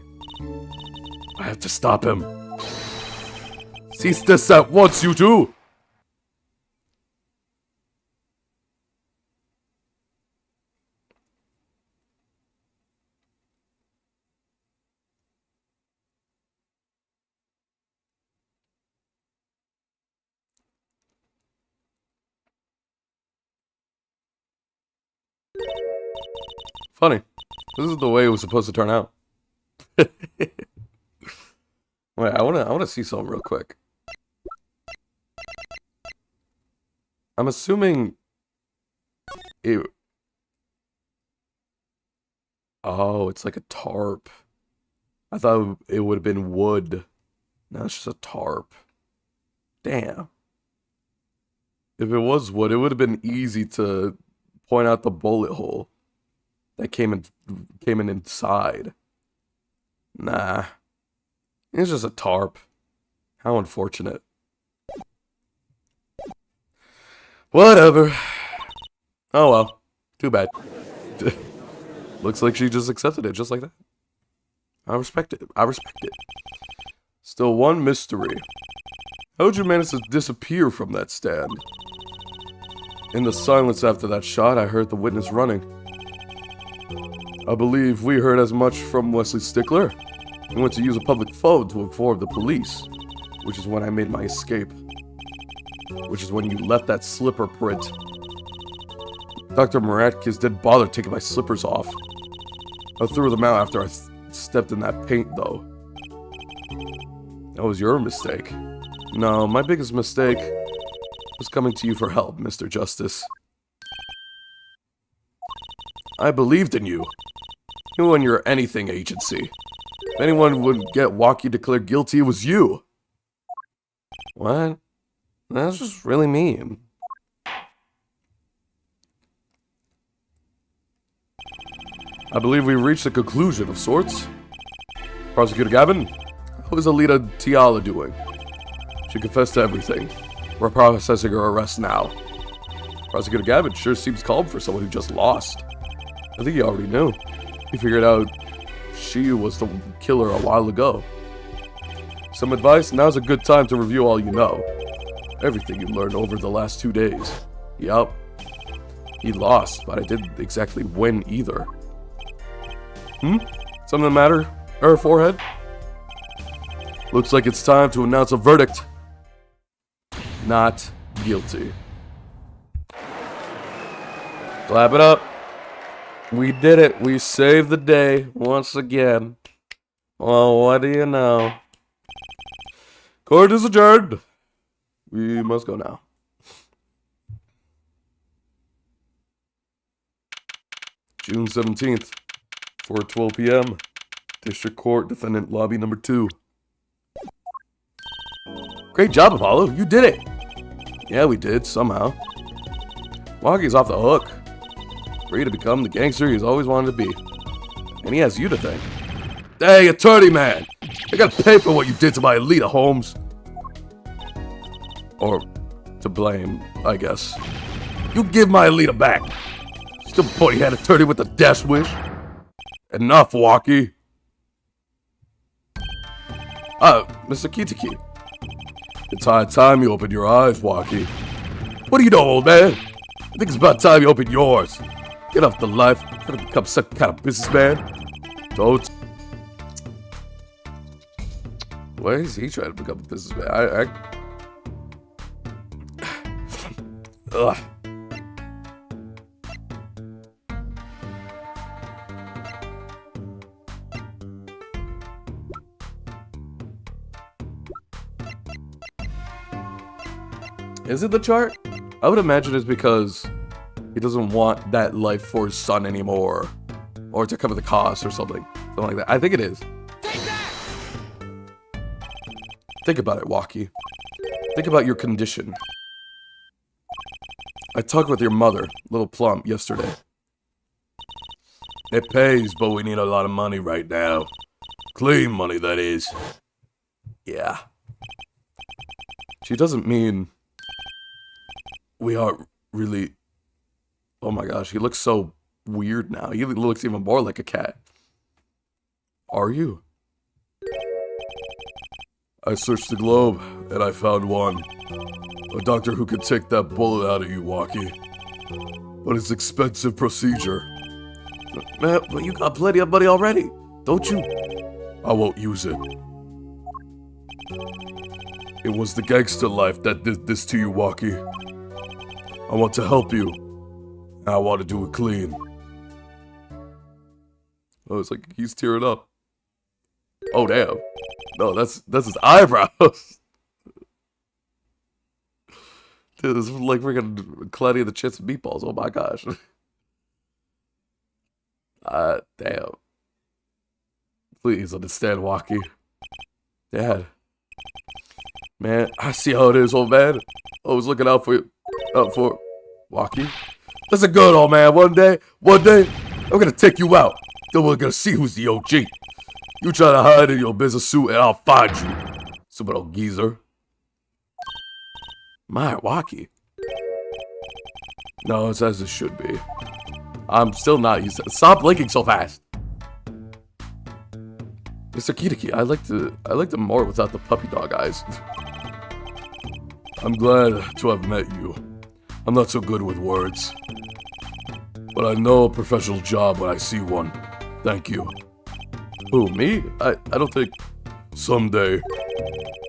S1: I have to stop him. Cease this at once, you two! Funny. This is the way it was supposed to turn out. Wait, I wanna see something real quick. I'm assuming it. Oh, it's like a tarp. I thought it would have been wood. No, it's just a tarp. Damn. If it was wood, it would have been easy to point out the bullet hole that came in inside. Nah. It's just a tarp. How unfortunate. Whatever. Oh well. Too bad. Looks like she just accepted it, just like that. I respect it. I respect it. Still one mystery. How'd you manage to disappear from that stand? In the silence after that shot, I heard the witness running. I believe we heard as much from Wesley Stickler. He went to use a public phone to inform the police, which is when I made my escape. Which is when you left that slipper print. Dr. Maratkis didn't bother taking my slippers off. I threw them out after I stepped in that paint, though. That was your mistake. No, my biggest mistake was coming to you for help, Mr. Justice. I believed in you. You and your anything agency. If anyone would get Walkie declared guilty, it was you. What? That's just really mean. I believe we reached a conclusion of sorts. Prosecutor Gavin, how is Alita Tiala doing? She confessed to everything. We're processing her arrest now. Prosecutor Gavin sure seems calm for someone who just lost. I think he already knew. He figured out she was the killer a while ago. Some advice? Now's a good time to review all you know. Everything you learned over the last 2 days. Yup. He lost, but I didn't exactly win either. Something the matter? Her forehead? Looks like it's time to announce a verdict. Not guilty. Clap it up. We did it. We saved the day once again. Well, what do you know? Court is adjourned. We must go now. June 17th, 4:12 p.m. District Court, Defendant Lobby number 2. Great job, Apollo. You did it. Yeah, we did, somehow. Walkie's off the hook. Free to become the gangster he's always wanted to be. And he has you to thank. Hey, attorney man! I gotta pay for what you did to my Alita, Holmes. Or to blame, I guess. You give my Alita back. Still pointy-head attorney with a death wish. Enough, Walkie. Mr. Kitiki. It's high time you open your eyes, Walkie. What do you know, old man? I think it's about time you open yours. Get off the life. Try to become some kind of businessman. Don't. Why is he trying to become a businessman? Ugh. Is it the chart? I would imagine it's because he doesn't want that life for his son anymore. Or to cover the cost or something. Something like that. I think it is. Think about it, Walkie. Think about your condition. I talked with your mother, Little Plump, yesterday. It pays, but we need a lot of money right now. Clean money, that is. Yeah. She doesn't mean... We aren't really... Oh my gosh, he looks so weird now. He looks even more like a cat. Are you? I searched the globe, and I found one. A doctor who could take that bullet out of you, Walkie. But it's an expensive procedure. Man, but you got plenty of money already, don't you? I won't use it. It was the gangster life that did this to you, Walkie. I want to help you. And I want to do it clean. Oh, it's like he's tearing up. Oh, damn. No, that's his eyebrows. Dude, this is like freaking Cloudy of the Chits and Meatballs. Oh my gosh. Damn. Please understand, Walkie. Dad. Man, I see how it is, old man. I was looking out for you. Out for Walkie. Listen good, old man. One day, I'm gonna take you out. Then we're gonna see who's the OG. You try to hide in your business suit and I'll find you. Stupid old geezer. My, Walkie. No, it's as it should be. I'm still not used to it. Stop blinking so fast. Mr. Kitaki, I liked him more without the puppy dog eyes. I'm glad to have met you. I'm not so good with words. But I know a professional job when I see one. Thank you. Who, me? I don't think... Someday,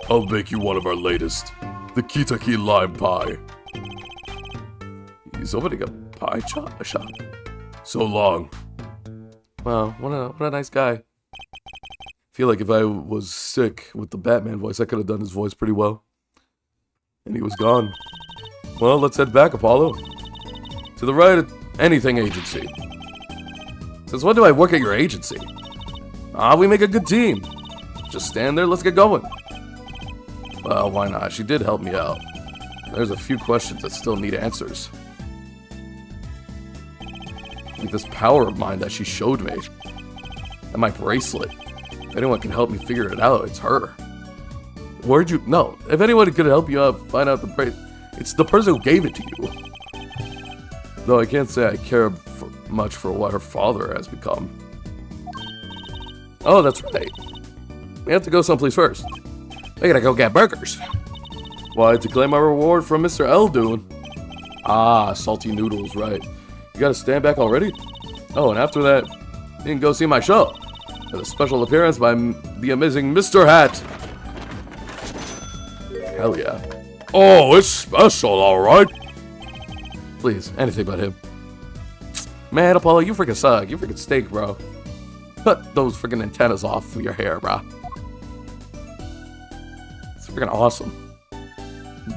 S1: I'll make you one of our latest. The Kitaki Lime Pie. He's opening a pie shop. So long. Wow, what a nice guy. Feel like if I was sick with the Batman voice, I could have done his voice pretty well. And he was gone. Well, let's head back, Apollo. To the right at Anything Agency. Since when do I work at your agency? We make a good team. Just stand there, let's get going. Well, why not? She did help me out. There's a few questions that still need answers. Like this power of mine that she showed me. And my bracelet. If anyone can help me figure it out, it's her. Where'd you... No, if anyone could help you out, find out the bracelet, it's the person who gave it to you. Though I can't say I care much for what her father has become. Oh, that's right. We have to go someplace first. We gotta go get burgers. Why, to claim my reward from Mr. Eldoon. Ah, salty noodles, right. You gotta stand back already? Oh, and after that, you can go see my show. With a special appearance by the amazing Mr. Hat. Hell yeah. Oh, it's special, alright. Please, anything but him. Man, Apollo, you freaking suck. You freaking stink, bro. Cut those freaking antennas off of your hair, bro. It's freaking awesome.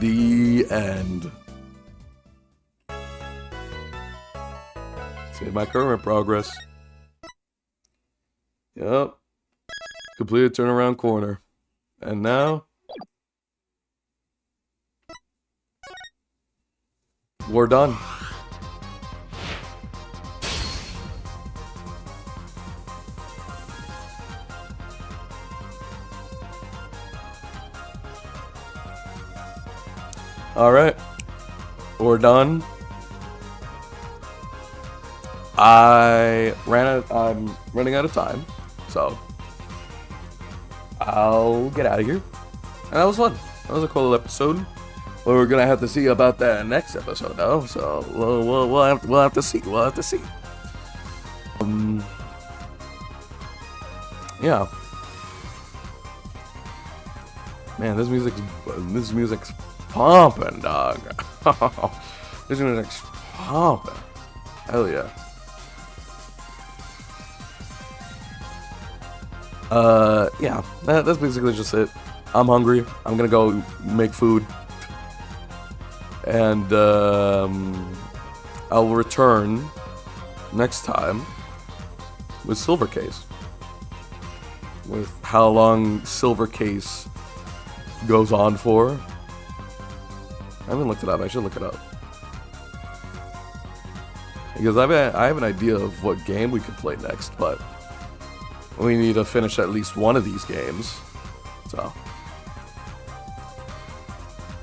S1: The end. Save my current progress. Yep. Completed turnaround corner. And now... we're done. Alright. We're done. I'm running out of time. So I'll get out of here. And that was fun. That was a cool episode. Well, we're gonna have to see about that next episode, though. So we'll have to see. We'll have to see. Yeah. Man, this music's pumping, dog. This music's pumping. Hell yeah. Yeah. That's basically just it. I'm hungry. I'm gonna go make food. And I'll return next time with Silver Case. With how long Silver Case goes on for. I haven't looked it up. I should look it up. Because I have an idea of what game we could play next, but we need to finish at least one of these games. So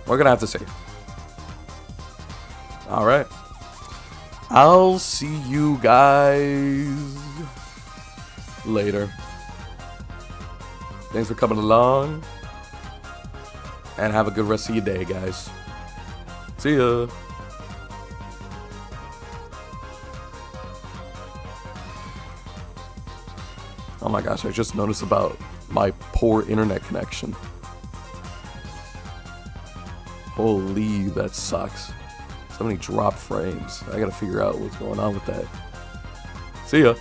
S1: we're gonna have to see. Alright. I'll see you guys later. Thanks for coming along. And have a good rest of your day, guys. See ya. Oh my gosh, I just noticed about my poor internet connection. Holy, that sucks. So many drop frames. I gotta figure out what's going on with that. See ya.